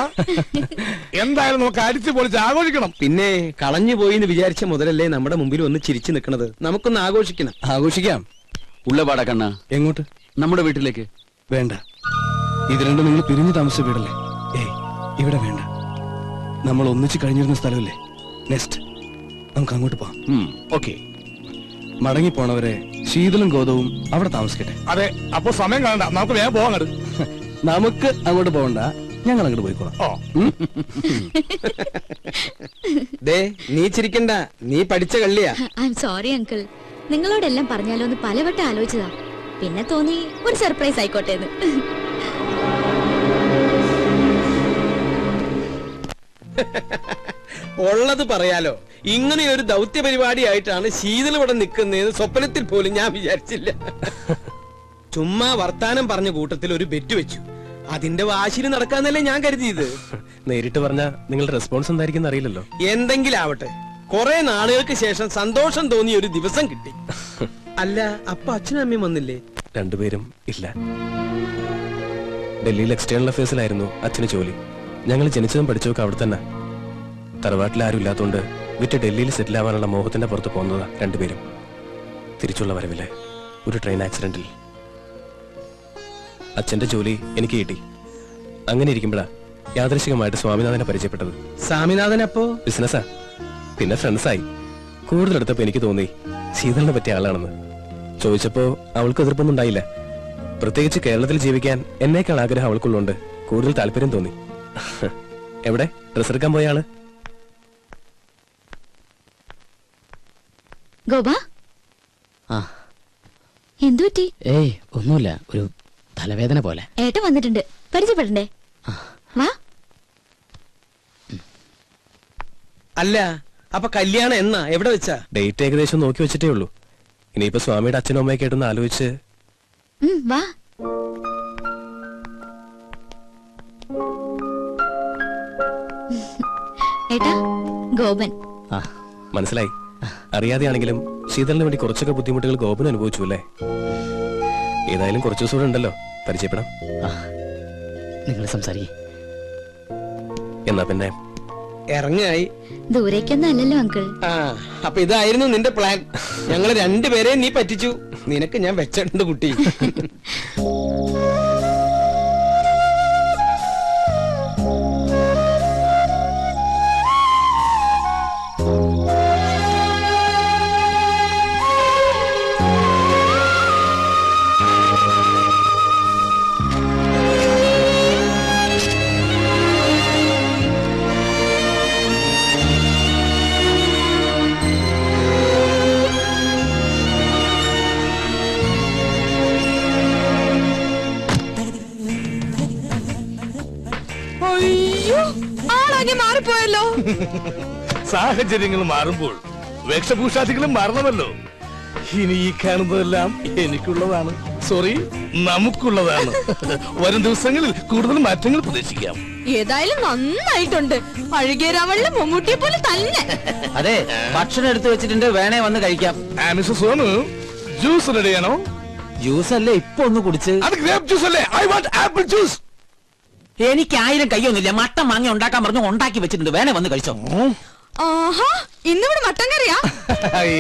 എന്തായാലും നമുക്ക് അടിച്ചു പൊളിച്ച് ആഘോഷിക്കണം. പിന്നെ കളഞ്ഞു പോയി എന്ന് വിചാരിച്ച മുതലല്ലേ നമ്മുടെ മുമ്പിൽ ഒന്ന് ചിരിച്ചു നിൽക്കണത്. നമുക്കൊന്ന് ആഘോഷിക്കണം. ആഘോഷിക്കാം. ഉള്ളപാട കണ്ണ. എങ്ങോട്ട്? നമ്മുടെ വീട്ടിലേക്ക്. വേണ്ട, ഇത് രണ്ടും നിങ്ങൾ പിരിഞ്ഞു താമസിച്ച വീടല്ലേ? ഏയ്, ഇവിടെ വേണ്ട. നമ്മൾ ഒന്നിച്ച് കഴിഞ്ഞിരുന്ന സ്ഥലമല്ലേ? നെക്സ്റ്റ് നമുക്ക് അങ്ങോട്ട് പോവാം. ഓക്കെ. മടങ്ങിപ്പോണവരെ ശീതളും ഗോതവും അവിടെ താമസിക്കട്ടെ. അതെ, അപ്പൊ സമയം കാണണ്ട, നമുക്ക് വേഗം പോകാൻ. നമുക്ക് അങ്ങോട്ട് പോകണ്ട, ഞങ്ങൾ അങ്ങോട്ട് പോയിക്കോളാം. നീ ചിരിക്കണ്ട, നീ പഠിച്ച കള്ളിയാ. ഐ എം സോറി അങ്കിൾ, നിങ്ങളോടെല്ലാം പറഞ്ഞാലോ എന്ന് പലവട്ടം ആലോചിച്ചതാ. പിന്നെ തോന്നി ഒരു സർപ്രൈസ് ആയിക്കോട്ടെ എന്ന്. ഉള്ളത് പറയാലോ, ഇങ്ങനെ ഒരു ദൗത്യ പരിപാടിയായിട്ടാണ് ശീതൾ ഇവിടെ നിൽക്കുന്നതെന്ന് സ്വപ്നത്തിൽ പോലും ഞാൻ വിചാരിച്ചില്ല. ചുമ്മാ വർത്താനം പറഞ്ഞ കൂട്ടത്തിൽ ഒരു ബെറ്റ് വെച്ചു. അതിന്റെ വാശിയിൽ നടക്കാന്നല്ലേ ഞാൻ കരുതിയത്. നേരിട്ട് പറഞ്ഞാ നിങ്ങളുടെ റെസ്പോൺസ് എന്തായിരിക്കും അറിയില്ലല്ലോ. എന്തെങ്കിലും ആവട്ടെ, കുറെ നാളുകൾക്ക് ശേഷം സന്തോഷം തോന്നിയ ഒരു ദിവസം കിട്ടി. അല്ല, അപ്പൊ അച്ഛനും അമ്മയും വന്നില്ലേ? രണ്ടുപേരും ഇല്ല. ഡൽഹിയിൽ എക്സ്റ്റേണൽ അഫയേഴ്സിലായിരുന്നു അച്ഛന് ജോലി. ഞങ്ങൾ ജനിച്ചതും പഠിച്ചതൊക്കെ അവിടെ തന്നെ. തറവാട്ടിൽ ആരും ഇല്ലാത്തതുകൊണ്ട് വിറ്റ് ഡൽഹിയിൽ സെറ്റിൽ ആവാനുള്ള മോഹത്തിന്റെ പുറത്ത് പോകുന്നതാ രണ്ടുപേരും. തിരിച്ചുള്ള വരവില് ഒരു ട്രെയിൻ ആക്സിഡന്റിൽ അച്ഛന്റെ ജോലി എനിക്ക് കിട്ടി. അങ്ങനെ ഇരിക്കുമ്പോഴാ യാദൃശികമായിട്ട് സ്വാമിനാഥനെ പരിചയപ്പെട്ടത്. സ്വാമിനാഥൻ അപ്പോ ബിസിനസ്സാ, പിന്നെ ഫ്രണ്ട്സായി. കൂടുതലെടുത്തപ്പോ എനിക്ക് തോന്നി ശീതളിനെ പറ്റിയ ആളാണെന്ന്. ചോദിച്ചപ്പോ അവൾക്ക് എതിർപ്പൊന്നും ഉണ്ടായില്ല. പ്രത്യേകിച്ച് കേരളത്തിൽ ജീവിക്കാൻ എന്നേക്കാൾ ആഗ്രഹം അവൾക്കുള്ളതുകൊണ്ട് കൂടുതൽ താല്പര്യം തോന്നി. എവിടെ ഡ്രസ് എടുക്കാൻ പോയ ആള്? ഗോപ, എന്തു പറ്റി? ഏയ് ഒന്നുമില്ല, ഒരു തലവേദന പോലെ. ഏട്ടൻ വന്നിട്ടുണ്ട്, പരിചയപ്പെടണ്ടേ? വാ. അല്ല, അപ്പൊ കല്യാണം എന്നാ, എവിടെ വെച്ചാ? ഡേറ്റ് ഏകദേശം നോക്കി വെച്ചിട്ടേ ഉള്ളൂ. ഇനിയിപ്പോ സ്വാമിയുടെ അച്ഛനും അമ്മയൊക്കെ ആയിട്ടൊന്ന് ആലോചിച്ച്. വാ. ഏട്ടാ, ഗോപൻ. മനസ്സിലായി. അറിയാതെയാണെങ്കിലും ശീതളിന് വേണ്ടി കുറച്ചൊക്കെ ബുദ്ധിമുട്ടുകൾ ഗോപൻ അനുഭവിച്ചു അല്ലേ? ഏതായാലും കുറച്ചു ദിവസം കൂടെ ഉണ്ടല്ലോ, പരിചയപ്പെടാം. നിങ്ങൾ സംസാരിക്കേ. എന്നാ പിന്നെ ഇറങ്ങായി. ദൂരേക്കൊന്നും അല്ലല്ലോ അങ്കിൾ. അപ്പൊ ഇതായിരുന്നു നിന്റെ പ്ലാൻ. ഞങ്ങള് രണ്ടുപേരെയും നീ പറ്റിച്ചു. നിനക്ക് ഞാൻ വെച്ചിട്ടുണ്ട് കുട്ടി. സാഹചര്യങ്ങൾ മാറുമ്പോൾ വേഷഭൂഷാദികളും മാറണമല്ലോ. ഇനി ഈ കാണുന്നതെല്ലാം എനിക്കുള്ളതാണ്, സോറി നമുക്കുള്ളതാണ്. വരും ദിവസങ്ങളിൽ കൂടുതൽ മാറ്റങ്ങൾ പ്രതീക്ഷിക്കാം. ഏതായാലും നന്നായിട്ടുണ്ട്. അഴുകിയ രാവളിലെ മമ്മൂട്ടിയെ പോലെ തന്നെ. അതെ, ഭക്ഷണം എടുത്തു വെച്ചിട്ടുണ്ട്, വേണേ വന്ന് കഴിക്കാം. മിസ്റ്റർ സോനു, ജ്യൂസ് റെഡിയാണോ? ജ്യൂസ് അല്ലേ ഇപ്പൊ ഒന്ന് കുടിച്ച്? അത് ഗ്രേപ്പ് ജ്യൂസ് അല്ലേ? I want apple juice. എനിക്ക് 1000 കയ്യൊന്നുമില്ല. മട്ടൻ വാങ്ങി ഉണ്ടാക്കാൻ പറഞ്ഞു, ഉണ്ടാക്കി വെച്ചിട്ടുണ്ട്, വേണേ വന്ന് കഴിച്ചോ. ആഹാ, ഇന്നിവിടെ മട്ടൻ കറിയാ?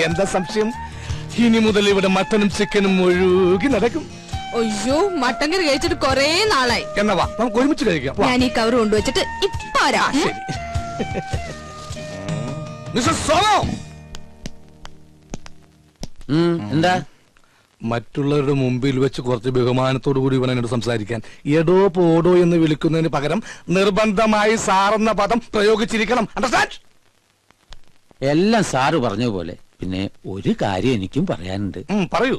എന്താ സംശയം? ഇനി മുതൽ ഇവിടെ മട്ടനും ചിക്കനും ഒഴുകി നടക്കും. അയ്യോ, മട്ടൻ കറി കഴിച്ചിട്ട് കൊറേ നാളായി. എന്നാ വാ, നമുക്ക് ഒരുമിച്ച് കഴിക്കാം. ഞാൻ ഈ കവർ കൊണ്ടുവച്ചിട്ട് ഇപ്പൊ വരാം. ശരി. മിസ്റ്റർ സോനോ, എന്താ? മറ്റുള്ളവരുടെ മുമ്പിൽ വെച്ച് കുറച്ച് ബഹുമാനത്തോടു കൂടി വേണം എന്നോട് സംസാരിക്കാൻ. എടോ പോടോ എന്ന് വിളിക്കുന്നതിന് പകരം നിർബന്ധമായി സാറെന്ന പദം പ്രയോഗിച്ചിരിക്കണം. അണ്ടർസ്റ്റാൻഡ്? എല്ലാം സാറ് പറഞ്ഞ പോലെ. പിന്നെ ഒരു കാര്യം എനിക്കും പറയാനുണ്ട്. പറയൂ.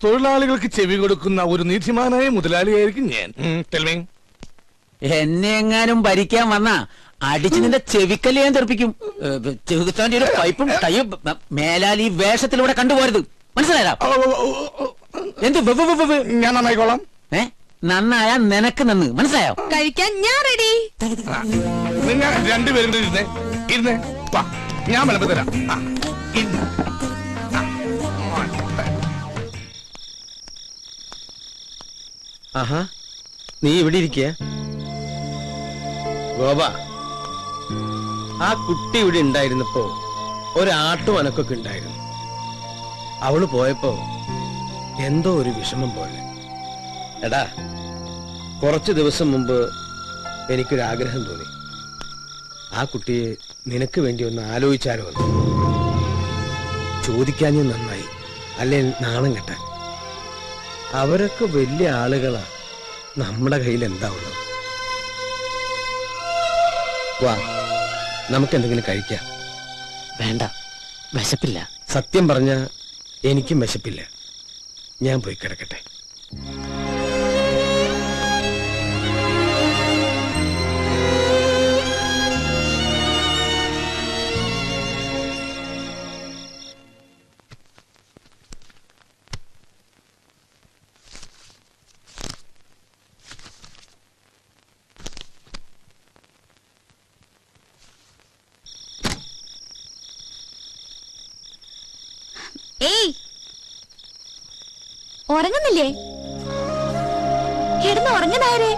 തൊഴിലാളികൾക്ക് ചെവി കൊടുക്കുന്ന ഒരു നീതിമാനായ മുതലാളിയായിരിക്കും ഞാൻ. എന്നെ എങ്ങാനും ഭരിക്കാൻ വന്നാ അടിച്ച് നിന്റെ ചെവിക്കല്ല് ഞാൻ തെറിപ്പിക്കും. ചെവിത്താന്റെ ഒരു പൈപ്പും ടൈയും മേലാൽ ഈ വേഷത്തിലൂടെ കണ്ടുപോരുത്. മനസ്സിലായാ? എന്ത് ഞാൻ നന്നായിക്കോളാം. നന്നായ നിനക്ക് നന്ന്. മനസ്സിലായോ? കഴിക്കാൻ ഞാൻ റെഡി. നിങ്ങൾ രണ്ടുപേരും ഇരുന്നേ, ഇരുന്നേ. വാ, ഞാൻ വിളമ്പി തരാം. ആഹാ, നീ ഇവിടെ ഇരിക്കുക. ഗോപ, ആ കുട്ടി ഇവിടെ ഉണ്ടായിരുന്നപ്പോ ഒരാട്ടും അനക്കൊക്കെ ഉണ്ടായിരുന്നു. അവള് പോയപ്പോ എന്തോ ഒരു വിഷമം പോലെ. എടാ, കുറച്ചു ദിവസം മുമ്പ് എനിക്കൊരാഗ്രഹം തോന്നി. ആ കുട്ടിയെ നിനക്ക് വേണ്ടി ഒന്ന് ആലോചിച്ചാലോ എന്ന്. ചോദിക്കാഞ്ഞ നന്നായി, അല്ലെ നാണം കെട്ടാൻ. അവരൊക്കെ വലിയ ആളുകളാ, നമ്മുടെ കയ്യിൽ എന്താ ഉള്ളത്? വാ, നമുക്ക് എന്തെങ്കിലും കഴിക്കാം. വേണ്ട, വിശപ്പില്ല. സത്യം പറഞ്ഞ എനിക്കും വിശപ്പില്ല. ഞാൻ പോയി കിടക്കട്ടെ. ഏയ്, ഉറങ്ങുന്നില്ലേ? കിടന്ന് ഉറങ്ങനായരെ.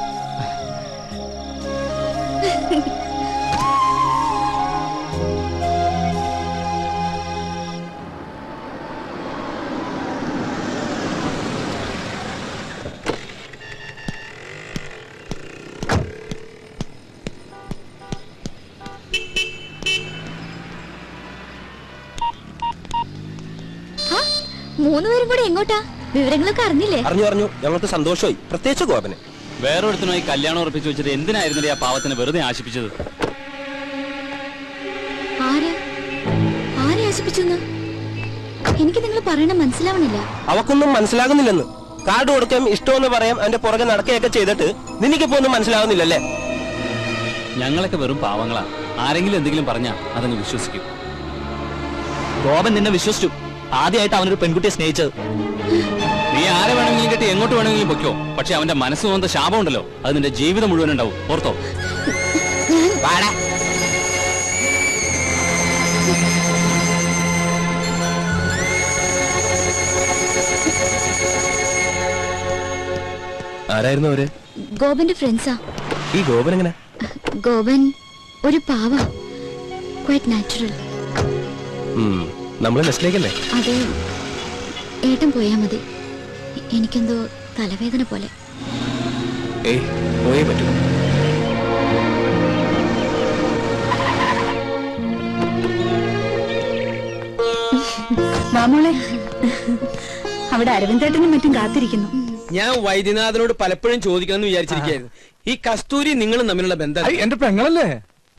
മൂന്നുപേരും കൂടെ എങ്ങോട്ടാ? വിവരങ്ങളൊക്കെ അറിഞ്ഞില്ലേ? അറിഞ്ഞു. ഞങ്ങൾക്ക് സന്തോഷമായി, പ്രത്യേകിച്ച് ഗോപന്. വേറൊരുത്തനുമായി കല്യാണം ഉറപ്പിച്ചു വെച്ചിട്ട് എന്തിനായിരുന്നില്ലേ ആ പാവത്തിനെ വെറുതെ ആശിപ്പിച്ചത്? ആരെ ആശിപ്പിച്ചു? എനിക്ക് നിങ്ങൾ പറയണ മനസ്സിലാവണില്ല. അവക്കൊന്നും മനസ്സിലാകുന്നില്ലെന്ന്. കാർഡ് കൊടുക്കാൻ ഇഷ്ടമെന്ന് പറയാം, അതിന്റെ പുറകെ നടക്കുകയൊക്കെ ചെയ്തിട്ട് നിനക്കിപ്പോ ഒന്നും മനസ്സിലാകുന്നില്ലല്ലേ? ഞങ്ങളൊക്കെ വെറും പാവങ്ങളാ. ആരെങ്കിലും എന്തെങ്കിലും പറഞ്ഞാ അതങ്ങ് വിശ്വസിക്കും. ഗോപൻ നിന്നെ വിശ്വസിച്ചു. ആദ്യമായിട്ട് അവനൊരു പെൺകുട്ടിയെ സ്നേഹിച്ചത്. നീ ആരെ വേണമെങ്കിലും കിട്ടി എങ്ങോട്ട് വേണമെങ്കിലും പൊയ്ക്കോ. പക്ഷെ അവന്റെ മനസ്സ് തോന്നുന്ന ശാപം ഉണ്ടല്ലോ, അത് നിന്റെ ജീവിതം മുഴുവൻ ഉണ്ടാവും. ഓർത്തോ? ആരായിരുന്നു അവര്? ഗോപന്റെ ഫ്രണ്ട്സാ. ഈ ഗോപൻ എങ്ങനെ? ഗോപൻ ഒരു പാവ, ക്വൈറ്റ് നാച്ചുറൽ. നമ്മളെ നെസ്റ്റിലേക്കല്ലേ? അതെ, ഏട്ടൻ പോയാ മതി. എനിക്കെന്തോ തലവേദന പോലെ. ഏയ്, പോയേ പറ്റൂ. മാമോളെ, അവിടെ അരവിന്ദേട്ടനും മറ്റും കാത്തിരിക്കുന്നു. ഞാൻ വൈദ്യനാഥനോട് പലപ്പോഴും ചോദിക്കണമെന്ന് വിചാരിച്ചിരിക്കുകയായിരുന്നു. ഈ കസ്തൂരി നിങ്ങളും തമ്മിലുള്ള ബന്ധം എന്റെ പെങ്ങളല്ലേ?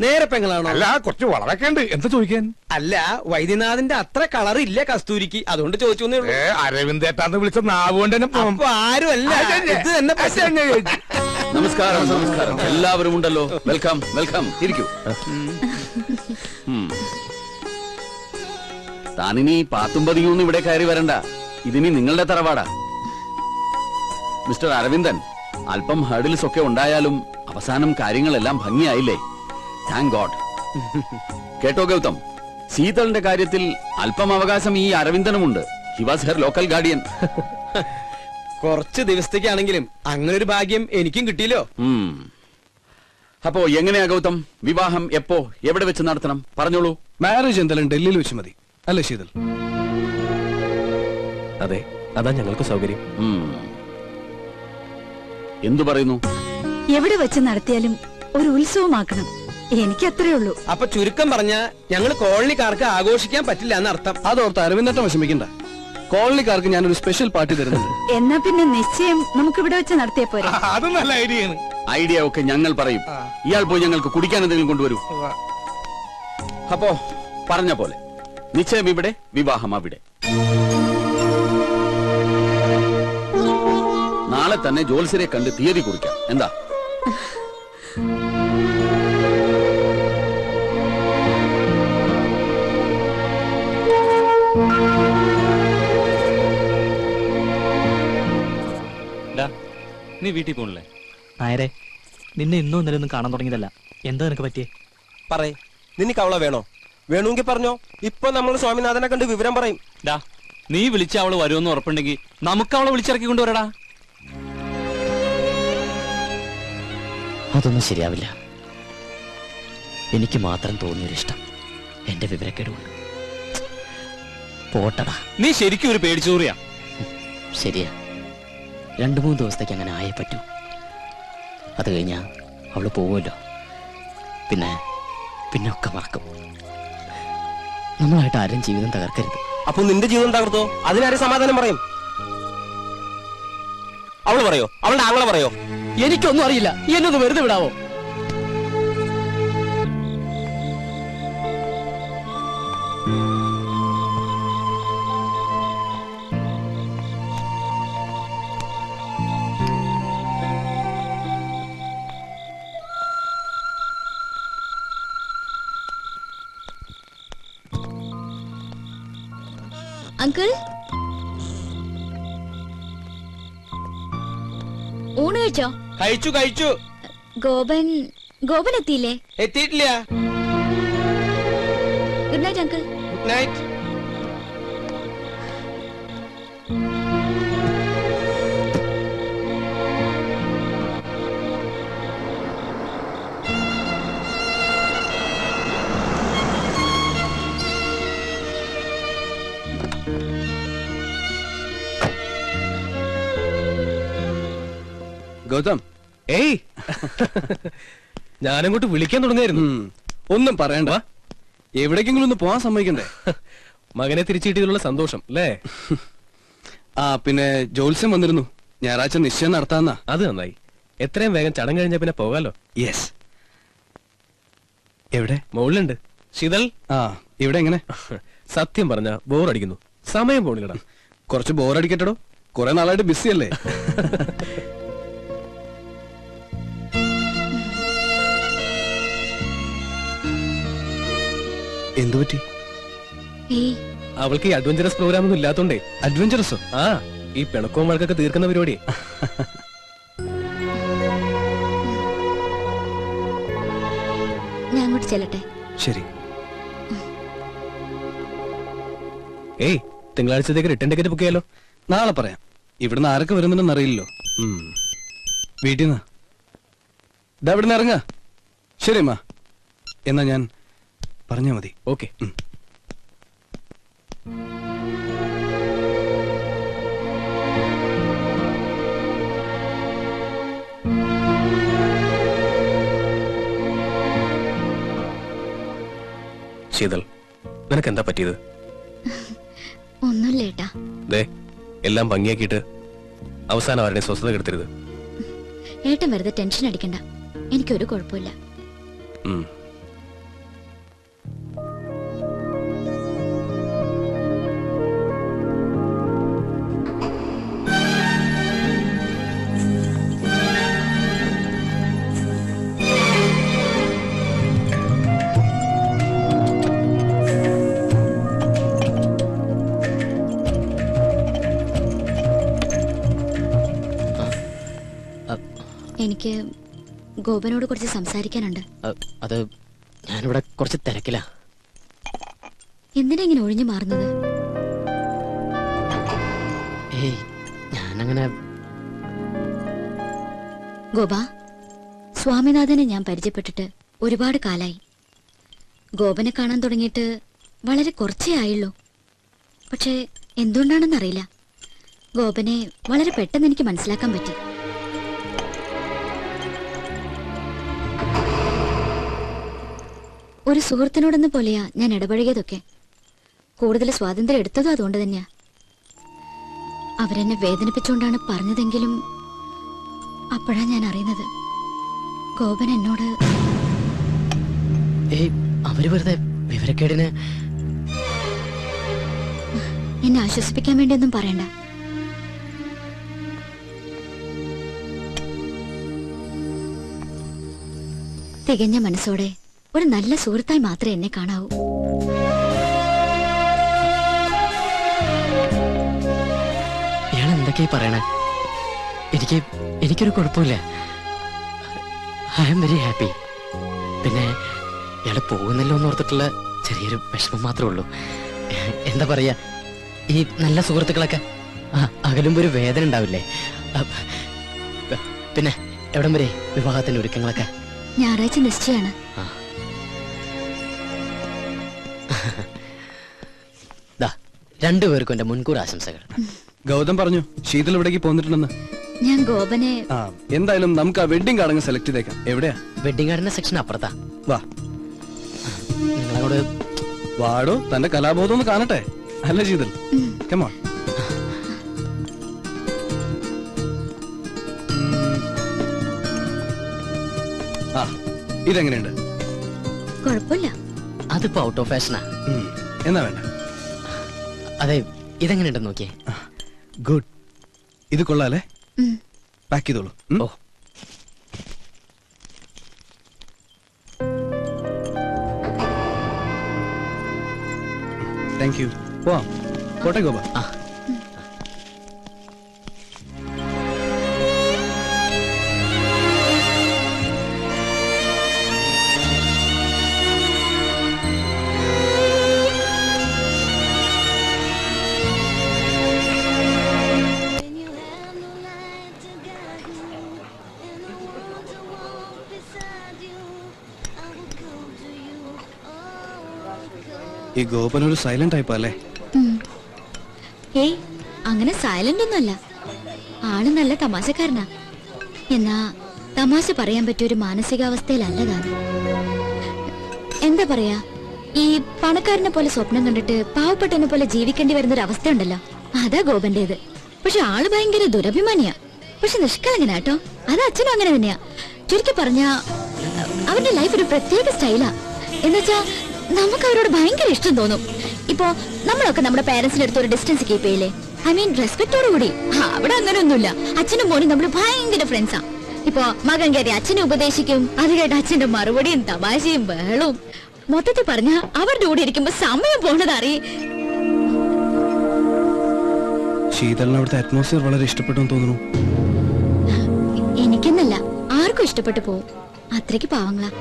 നേരെ പെങ്ങളാണോ? അല്ല, കുറച്ച് വളരൊക്കെ ഉണ്ട്. എന്താ ചോദിക്കാൻ? അല്ല, വൈദ്യനാഥന്റെ അത്ര കളർ ഇല്ല കസ്തൂരിക്ക്, അതുകൊണ്ട് ചോദിച്ചു. അരവിന്ദേട്ടാന്ന് വിളിച്ച നാവുകൊണ്ട് തന്നെ ആരും അല്ല, ഇത് തന്നെ. നമസ്കാരം. എല്ലാവരും ഉണ്ടല്ലോ. വെൽക്കം. ഇരിക്കൂ. താനിനി പാത്തും പതിയൊന്നും ഇവിടെ കയറി വരണ്ട. ഇതിനി നിങ്ങളുടെ തറവാടാ. മിസ്റ്റർ അരവിന്ദൻ, അല്പം ഹർഡിൽസ് ഒക്കെ ഉണ്ടായാലും അവസാനം കാര്യങ്ങളെല്ലാം ഭംഗിയായില്ലേ? Thank God. കേട്ടോ ഗൗതം, ശീതളിന്റെ കാര്യത്തിൽ അല്പം അവകാശം ഈ അരവിന്ദനുമുണ്ട്. He was her local guardian. കുറച്ച് ദിവസത്തേക്കാണെങ്കിലും അങ്ങനെ ഒരു ഭാഗ്യം എനിക്കും കിട്ടിയല്ലോ. അപ്പോ എങ്ങനെയാ ഗൗതം, വിവാഹം എപ്പോ എവിടെ വെച്ച് നടത്തണം? പറഞ്ഞോളൂ. മാരേജ് എന്തായാലും ഡൽഹിയിൽ വെച്ച് മതി അല്ലേ ശീതൽ? അതെ, അതാ ഞങ്ങൾക്ക് സൗകര്യം. എന്തു പറയുന്നു? എവിടെ വെച്ച് നടത്തിയാലും ഒരു ഉത്സവമാക്കണം. എനിക്ക് അത്രേ ഉള്ളൂ. അപ്പൊ ചുരുക്കം പറഞ്ഞ ഞങ്ങൾ കോളനിക്കാർക്ക് ആഘോഷിക്കാൻ പറ്റില്ല എന്നർത്ഥം. അതോർത്ത് അരവിന്ദട്ടം വിഷമിക്കണ്ട. കോളനിക്കാർക്ക് ഞാനൊരു സ്പെഷ്യൽ പാർട്ടി തരുന്നുണ്ട്. എന്നാ പിന്നെ നിശ്ചയം നമുക്ക് ഇവിടെ വെച്ച് നടത്തിയ പോരെ? അത് നല്ല ഐഡിയ ആണ്. ഐഡിയ ഒക്കെ ഞങ്ങൾ പറയും. ഇയാൾ പോയി ഞങ്ങൾക്ക് കുടിക്കാൻ എന്തെങ്കിലും കൊണ്ടുവരൂ. അപ്പോ പറഞ്ഞ പോലെ നിശ്ചയം ഇവിടെ, വിവാഹം അവിടെ. നാളെ തന്നെ ജോത്സ്യരെ കണ്ട് തീയതി കുറിക്കാം. എന്താ? നീ വീട്ടിൽ പോണില്ലേ? നായരെ, നിന്നെ ഇന്നും ഇന്നലെ കാണാൻ തുടങ്ങിയതല്ല. എന്താ നിനക്ക് പറ്റിയേ? പറയേ, നിനക്ക് അവളെ വേണോ? വേണമെങ്കിൽ പറഞ്ഞോ. ഇപ്പൊ നമ്മൾ സ്വാമിനാഥനെ കണ്ട് വിവരം പറയും. നീ വിളിച്ച അവള് വരുമെന്ന് ഉറപ്പുണ്ടെങ്കിൽ നമുക്ക് അവളെ വിളിച്ചിറക്കി കൊണ്ടുവരടാ. അതൊന്നും ശരിയാവില്ല. എനിക്ക് മാത്രം തോന്നിയൊരിഷ്ടം എന്റെ വിവരക്കേടുകൊണ്ട്. പോട്ടടാ. നീ ശരിക്കും ഒരു പേടിച്ചൂറിയാ. ശരിയാ, 2-3 ദിവസത്തേക്ക് അങ്ങനെ ആയേ പറ്റൂ. അത് കഴിഞ്ഞാ അവള് പോവുമല്ലോ. പിന്നെ ഒക്കെ മറക്കും. നമ്മളായിട്ട് ആരും ജീവിതം തകർക്കരുത്. അപ്പൊ നിന്റെ ജീവിതം തകർത്തോ? അതിനാരും സമാധാനം പറയും? അവള് പറയോ? അവളുടെ ആങ്ങളെ പറയോ? എനിക്കൊന്നും അറിയില്ല. എന്നൊന്ന് വെറുതെ വിടാവോ? അങ്കിൾ, ഊണ് കഴിച്ചോ? കഴിച്ചു. ഗോപൻ എത്തിയില്ലേ? എത്തിയിട്ടില്ല. Good night uncle. Good night. Gautham, ഏയ് ഞാനങ്ങോട്ട് വിളിക്കാൻ തുടങ്ങിയായിരുന്നു. ഒന്നും പറയണ്ട. എവിടേക്കെങ്കിലും ഒന്ന് പോവാൻ സമ്മതിക്കണ്ടേ? മകനെ തിരിച്ചു കിട്ടിയതിലുള്ള സന്തോഷം അല്ലേ? ആ, പിന്നെ ജോത്സ്യം വന്നിരുന്നു. ഞായറാഴ്ച നിശ്ചയം നടത്താന്നാ. അത് നന്നായി. എത്രയും വേഗം ചടങ്ങ് കഴിഞ്ഞാ പിന്നെ പോകാലോ. യെസ്. എവിടെ? മുകളിലുണ്ട്. ശീതൾ. ആ, ഇവിടെ എങ്ങനെ? സത്യം പറഞ്ഞ ബോറടിക്കുന്നു. സമയം പോണില്ലടാ. കുറച്ച് ബോറടിക്കട്ടോ. കുറെ നാളായിട്ട് ബിസി അല്ലേ? എന്തു പറ്റി? അവൾക്ക് ഈ അഡ്വഞ്ചറസ് പ്രോഗ്രാം ഒന്നും ഇല്ലാത്തോണ്ടേ. അഡ്വഞ്ചറസോ? ആ, ഈ പിണക്കവും വഴക്കൊക്കെ തീർക്കുന്ന പരിപാടി. ഞാൻ അങ്ങോട്ട് ചെല്ലട്ടെ? ശരി. ഏയ്, തിങ്കളാഴ്ചത്തേക്ക് റിട്ടേൺ ടിക്കറ്റ് ബുക്ക് ചെയ്യാലോ. നാളെ പറയാം. ഇവിടുന്ന് ആരൊക്കെ വരുന്നുണ്ടെന്ന് അറിയില്ലല്ലോ. വീട്ടിൽ നിന്ന് ഇതാ ഇവിടുന്ന് ഇറങ്ങ. ശരി അമ്മ, എന്നാ ഞാൻ പറഞ്ഞാ മതി. ഓക്കെ. ശീതൾ, നിനക്ക് എന്താ പറ്റിയത്? ഒന്നുമില്ല ഏട്ടാ. ദേ, എല്ലാം ഭംഗിയാക്കിയിട്ട് അവസാനം ആരുടെ സ്വസ്ഥത കെടുത്തരുത്. ഏട്ടൻ വെറുതെ ടെൻഷൻ അടിക്കണ്ട. എനിക്കൊരു കുഴപ്പമില്ല. എനിക്ക് ഗോപനോട് കുറച്ച് സംസാരിക്കാനുണ്ട്. അത് ഞാനിവിടെ കുറച്ച് തിരക്കില്ല. എന്തിനാ ഇങ്ങനെ ഒഴിഞ്ഞു മാറുന്നത്? ഏയ് ഞാനങ്ങനെ. ഗോപ, സ്വാമിനാഥനെ ഞാൻ പരിചയപ്പെട്ടിട്ട് ഒരുപാട് കാലായി. ഗോപനെ കാണാൻ തുടങ്ങിയിട്ട് വളരെ കുറച്ചേ ആയുള്ളൂ. പക്ഷേ എന്തുകൊണ്ടാണെന്നറിയില്ല, ഗോപനെ വളരെ പെട്ടെന്ന് എനിക്ക് മനസ്സിലാക്കാൻ പറ്റി. ഒരു സുഹൃത്തിനോടെന്ന പോലെയാ ഞാൻ ഇടപഴകിയതൊക്കെ. കൂടുതൽ സ്വാതന്ത്ര്യം എടുത്തതും അതുകൊണ്ട് തന്നെയാ. അവരെന്നെ വേദനിപ്പിച്ചുകൊണ്ടാണ് പറഞ്ഞതെങ്കിലും അപ്പോഴാ ഞാൻ അറിയുന്നത് ഗോപൻ എന്നോട്. അവര് വെറുതെ വിവരക്കേടിന്. എന്നെ ആശ്വസിപ്പിക്കാൻ വേണ്ടിയൊന്നും പറയണ്ട. തികഞ്ഞ മനസ്സോടെ ഒരു നല്ല സുഹൃത്തായി മാത്രമേ എന്നെ കാണാവൂ. ഇയാൾ എന്തൊക്കെയാ പറയണേ? എനിക്കൊരു കുഴപ്പമില്ല. I am very happy. പിന്നെ ഇയാള് പോകുന്നല്ലോ എന്ന് ഓർത്തിട്ടുള്ള ചെറിയൊരു വിഷമം മാത്രമേ ഉള്ളൂ. എന്താ പറയാ, ഈ നല്ല സുഹൃത്തുക്കളൊക്കെ അകലുമ്പോ ഒരു വേദന ഉണ്ടാവില്ലേ? പിന്നെ എവിടം വരെ വിവാഹത്തിന്റെ ഒരുക്കങ്ങളൊക്കെ? ഞായറാഴ്ച നിശ്ചയാണ്. രണ്ടുപേർക്കും എന്റെ മുൻകൂർ ആശംസകൾ. ഗൗതം പറഞ്ഞു ശീതൾ ഇവിടേക്ക് പോന്നിട്ടുണ്ടെന്ന്. ഞാൻ ഗോപനെ. എന്തായാലും നമുക്ക് ആ വെഡിങ് കാർഡ് സെലക്ട് ചെയ്തേക്കാം. എവിടെയാ? വെഡിങ് കാർഡിന്റെ സെക്ഷൻ അപ്പുറത്താ. വാ, നിങ്ങളോട് വാടോ, തന്റെ കലാബോധം ഒന്ന് കാണട്ടെ. അല്ല ശീതൾ, come on. ആ, ഇതെങ്ങനെയുണ്ട്? കുഴപ്പമില്ല. അതിപ്പോ ഔട്ട് ഓഫ് ഫാഷനാ. എന്നാ വേണ്ട. അതെ, ഇതെങ്ങനെയുണ്ടെന്ന് നോക്കിയേ. ഗുഡ്, ഇത് കൊള്ളാലേ? പാക്ക് ചെയ്തോളൂ. ഓ, താങ്ക് യു. പോവാം. കോട്ടെ ഗോപ. ഈ ഗോപനൊരു സൈലന്റ് ടൈപ്പ് അല്ലേ? ഏയ്, അങ്ങനെ സൈലന്റ് ഒന്നുമല്ല. ആള് നല്ല തമാശക്കാരനാ. എന്നാ തമാശ പറയാൻ പറ്റിയ ഒരു മാനസികാവസ്ഥയിലല്ല താൻ. എന്താ പറയാ, ഈ പണക്കാരനെ പോലെ സ്വപ്നം കണ്ടിട്ട് പാവപ്പെട്ടവനെ പോലെ ജീവിക്കേണ്ടി വരുന്ന ഒരു അവസ്ഥ ഉണ്ടല്ലോ, അതാ ഗോപന്റേത്. പക്ഷെ ആള് ഭയങ്കര ദുരഭിമാനിയാ. പക്ഷെ നിഷ്കളങ്കനാട്ടോ. അത് അച്ഛനും അങ്ങനെ തന്നെയാ. ചുരുക്കി പറഞ്ഞ അവരുടെ ലൈഫ് ഒരു പ്രത്യേക സ്റ്റൈലാ. എന്നുവെച്ചാ നമുക്ക് അവരോട് ഭയങ്കര ഇഷ്ടം തോന്നും. ഇപ്പോ നമ്മളൊക്കെ നമ്മുടെ പേരൻസിന്റെ അടുത്ത് ഒരു ഡിസ്റ്റൻസ് കീപ്പ് ചെയ്യില്ലേ? ഐ മീൻ റെസ്പെക്ടോട് കൂടി. അവിടെ അങ്ങനെ ഒന്നുമില്ല. അച്ഛനും മോനും നമ്മൾ ഭയങ്കര ഫ്രണ്ട്സാ. ഇപ്പോ മകൻ കയറി അച്ഛനെ ഉപദേശിക്കും, അത് കേട്ട് അച്ഛന്റെ മറുപടിയും തമാശയും ബഹളവും. മൊത്തത്തിൽ പറഞ്ഞ അവരുടെ കൂടെ ഇരിക്കുമ്പോ സമയം പോണതറി. ശീതളിന് അവിടുത്തെ അറ്റ്മോസ്ഫിയർ വളരെ ഇഷ്ടപ്പെട്ടെന്ന് തോന്നുന്നു. എനിക്കെന്നല്ല, ആർക്കും ഇഷ്ടപ്പെട്ടു പോവും. അത്രയ്ക്ക് പാവങ്ങളാ.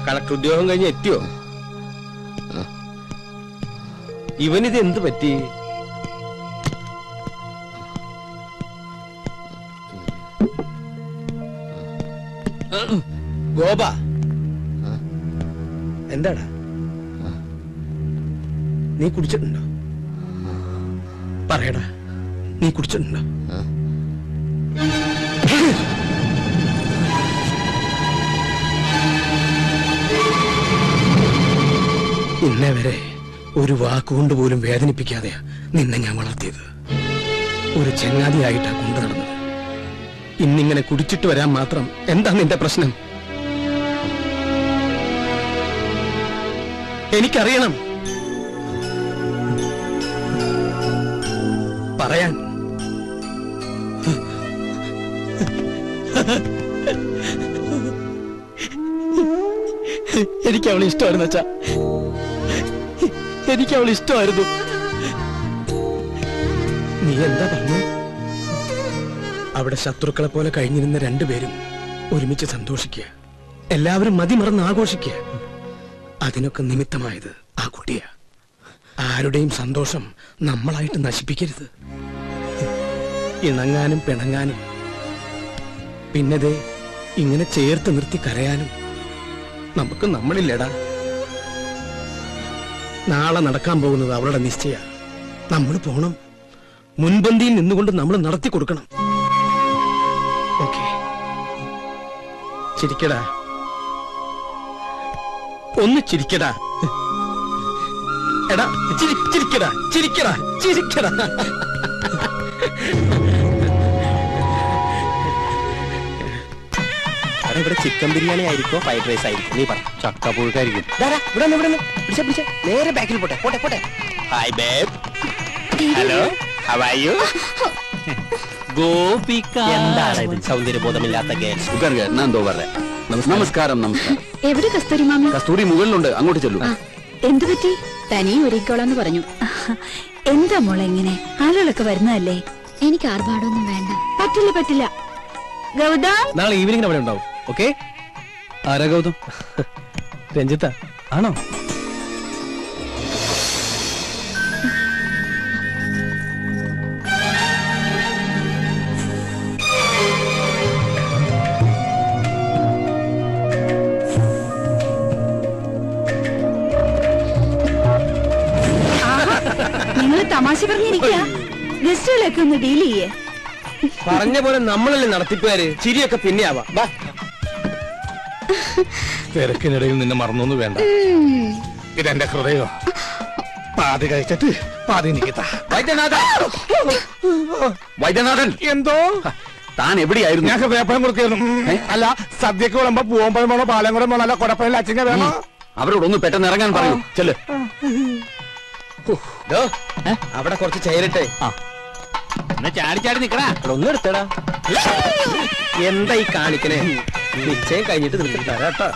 കളക്ടർ ഉദ്യോഗം കഴിഞ്ഞ് എത്തിയോ? ഇവനിത് എന്ത് പറ്റി? ഗോപ, എന്താടാ നീ കുടിച്ചിട്ടുണ്ടോ? പറയടാ, നീ കുടിച്ചിട്ടുണ്ടോ? ഇന്നേ വരെ ഒരു വാക്കുകൊണ്ട് പോലും വേദനിപ്പിക്കാതെ നിന്നെ ഞാൻ വളർത്തിയത്. ഒരു ചങ്ങാതിയായിട്ടാ കൊണ്ടു നടന്നത്. ഇന്നിങ്ങനെ കുടിച്ചിട്ട് വരാൻ മാത്രം എന്താ നിന്റെ പ്രശ്നം? എനിക്കറിയണം. പറയാൻ എനിക്ക് അവളെ ഇഷ്ടമായിരുന്നു അച്ഛാ, എനിക്ക് അവളെ ഇഷ്ടമായിരുന്നു. നീ എന്താ പറഞ്ഞു? അവിടെ ശത്രുക്കളെ പോലെ കഴിഞ്ഞിരുന്ന രണ്ടുപേരും ഒരുമിച്ച് സന്തോഷിക്കുക, എല്ലാവരും മതിമറന്ന് ആഘോഷിക്കുക. അതിനൊക്കെ നിമിത്തമായത് ആ കുട്ടിയാ. ആരുടെയും സന്തോഷം നമ്മളായിട്ട് നശിപ്പിക്കരുത്. ഇണങ്ങാനും പിണങ്ങാനും പിന്നതേ ഇങ്ങനെ ചേർത്ത് നിർത്തി കരയാനും നമുക്ക് നമ്മളില്ലടാ. നാളെ നടക്കാൻ പോകുന്നത് അവളുടെ നിശ്ചയ. നമ്മൾ പോണം, മുൻപന്തിയിൽ നിന്നുകൊണ്ട് നമ്മൾ നടത്തി കൊടുക്കണം. ഓക്കെ, ചിരിക്കടാ, ഒന്ന് ചിരിക്കടാ. എടാ ചിരിക്കടാ, ചിരിക്കടാ, ചിരിക്കടാ. ഇവിടെ ചിക്കൻ ബിരിയാണി ആയിരിക്കോ ഫ്രൈഡ് റൈസ് ആയിരിക്കും? നീ പറ. ചക്കപ്പുഴുക്കായിരിക്കും. നേരെ ബാക്കിൽ പോട്ടെ പോട്ടെ പോട്ടെ. Hi babe. Hello, how are you? Gopika. എന്താണ് ഇത് സൗന്ദര്യബോധമില്ലാത്ത ഗേൾസ്? എന്തോ പറയാ. നമസ്കാരം. നമസ്കാരം. എവിടെ കസ്തൂരി മാമി? കസ്തൂരി മുകളിലുണ്ട്, അങ്ങോട്ട് ചെല്ലൂ. എന്തു പറ്റി? തനി ഒരുക്കോളാന്ന് പറഞ്ഞു. എന്താ മോളെ ഇങ്ങനെ? ആളുകളൊക്കെ വരുന്നതല്ലേ. എനിക്ക് ആർഭാടൊന്നും വേണ്ട. പറ്റില്ല പറ്റില്ല. ഗൗതം നാളെ ഈവനിംഗ് അവിടെ ഉണ്ടാവും. ഓക്കെ? ആരാ ഗൗതം? രഞ്ജിത്ത ആണോ? നിങ്ങൾ തമാശ പറഞ്ഞിരിക്കുക. ഗസ്റ്റുകളൊക്കെ ഒന്ന് ഡീൽ ചെയ്യേ. പറഞ്ഞ പോലെ നമ്മളല്ലേ നടത്തിപ്പേര്. ചിരിയൊക്കെ പിന്നെ ആവാം. തിരക്കിനിടയിൽ നിന്നെ മറന്നൊന്നും വേണ്ട. ഇതെന്റെ ഹൃദയോ. പാതി കഴിച്ചിട്ട് പാതി നിൽക്കത്ത. വൈദ്യനാഥൻ, എന്തോ താൻ എവിടെയായിരുന്നു? ഞാൻ ഹൃദയപ്പഴം കൊടുക്കുന്നു. അല്ല, സദ്യക്ക് വിളമ്പോ പൂവമ്പഴം വേണോ പാലങ്കുളം വേണോ, അല്ല കൊടപ്പഴം അച്ഛനെ വേണോ? അവരോടൊന്ന് പെട്ടെന്ന് ഇറങ്ങാൻ പറയൂ. ചെല്ല്. അവിടെ കുറച്ച് ചേരട്ടെ. ചാടി ചാടി നിക്കടാ. ഒന്നും എടുത്തടാ. എന്താ ഈ കാണിക്കണേ? നിശ്ചയം കഴിഞ്ഞിട്ട് നിർത്തി തരാട്ടോ.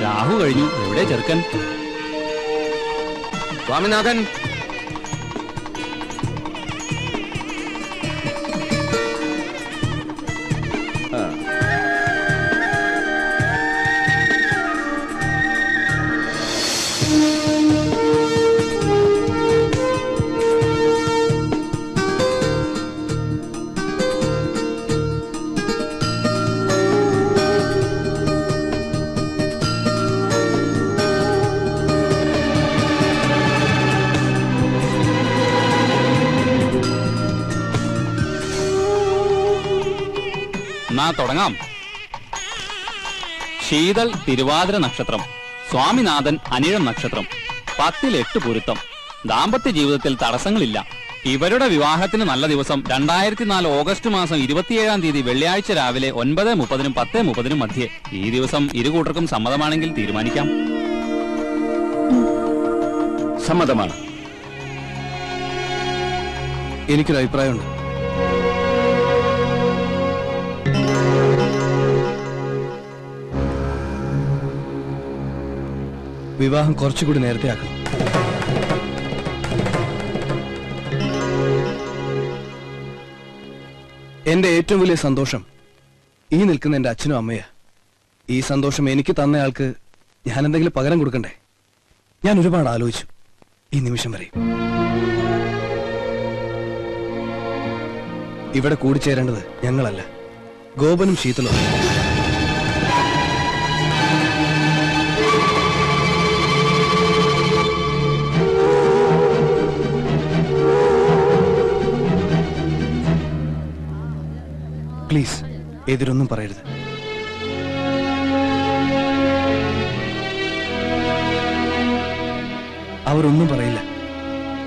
രാഹു കഴിഞ്ഞു. എവിടെ ചെറുക്കൻ? സ്വാമിനാഥൻ, തുടങ്ങാം. ശീതൾ തിരുവാതിര നക്ഷത്രം, സ്വാമിനാഥൻ അനിഴം നക്ഷത്രം, 10 8 പൊരുത്തം. ദാമ്പത്യ ജീവിതത്തിൽ തടസ്സങ്ങളില്ല. ഇവരുടെ വിവാഹത്തിന് നല്ല ദിവസം 2004 ഓഗസ്റ്റ് മാസം 27-ാം തീയതി വെള്ളിയാഴ്ച രാവിലെ 9:30-നും 10:30-നും മധ്യേ. ഈ ദിവസം ഇരുകൂട്ടർക്കും സമ്മതമാണെങ്കിൽ തീരുമാനിക്കാം. സമ്മതമാണ്. എനിക്കൊരു അഭിപ്രായമുണ്ട്. വിവാഹം കുറച്ചുകൂടി നേരത്തെ ആക്കണം. എന്റെ ഏറ്റവും വലിയ സന്തോഷം ഈ നിൽക്കുന്ന എന്റെ അച്ഛനും അമ്മയാ. ഈ സന്തോഷം എനിക്ക് തന്നയാൾക്ക് ഞാൻ എന്തെങ്കിലും പകരം കൊടുക്കണ്ടേ? ഞാൻ ഒരുപാട് ആലോചിച്ചു ഈ നിമിഷം വരെ. ഇവിടെ കൂടിച്ചേരേണ്ടത് ഞങ്ങളല്ല, ഗോപനും ശീതളും. പ്ലീസ് എതിരൊന്നും പറയരുത്. അവരൊന്നും പറയില്ല.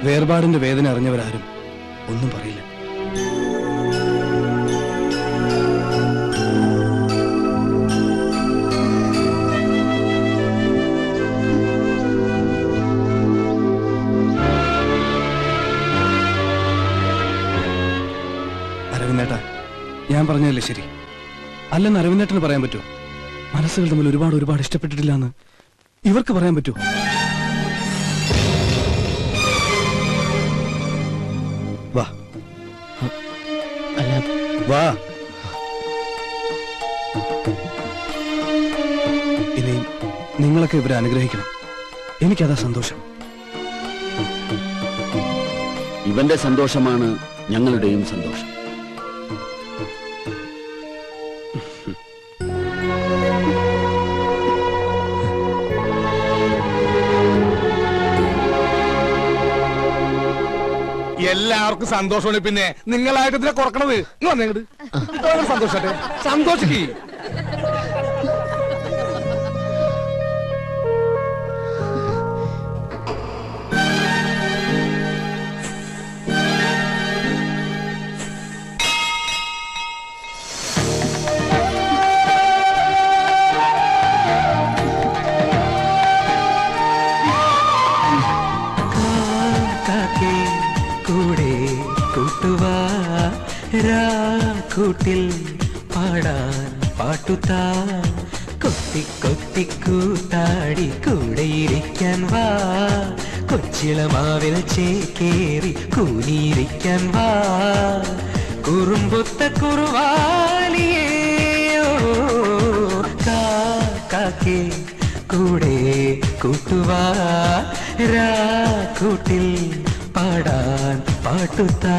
വേർപാടിന്റെ വേദന അറിഞ്ഞവരാരും ഒന്നും പറയില്ല. അരവിന്ദേട്ടാ, ഞാൻ പറഞ്ഞതല്ലേ ശരി? അല്ലെന്ന് അരവിന്ദേട്ടന് പറയാൻ പറ്റുമോ? മനസ്സുകൾ തമ്മിൽ ഒരുപാട് ഇഷ്ടപ്പെട്ടിട്ടില്ല എന്ന് ഇവർക്ക് പറയാൻ പറ്റുമോ? വാ വാ. ഇനി നിങ്ങളൊക്കെ ഇവരെ അനുഗ്രഹിക്കണം. എനിക്കതാ സന്തോഷം. ഇവന്റെ സന്തോഷമാണ് ഞങ്ങളുടെയും സന്തോഷം. എല്ലാവർക്കും സന്തോഷമാണ്. പിന്നെ നിങ്ങളായിട്ട് ഇതിനെ കുറക്കണത് വന്നേങ്ങട് സന്തോഷട്ടെ, സന്തോഷിക്ക്. കൂടെ കൂട്ടുവാ കൂട്ടിൽ പാടാൻ പാട്ടുത്താ കൊത്തി കൊത്തി കൂത്താടി കൂടെ ഇരിക്കാൻ വാ കൊച്ചിളമാവിൽ ചേക്കേറി കൂനിയിരിക്കാൻ വാ കുറുമ്പൊത്ത കുറുവാലിയേ കാക്കേ കൂടെ കൂട്ടുവാ കൂട്ടിൽ പാടാൻ പാട്ടുത്താ.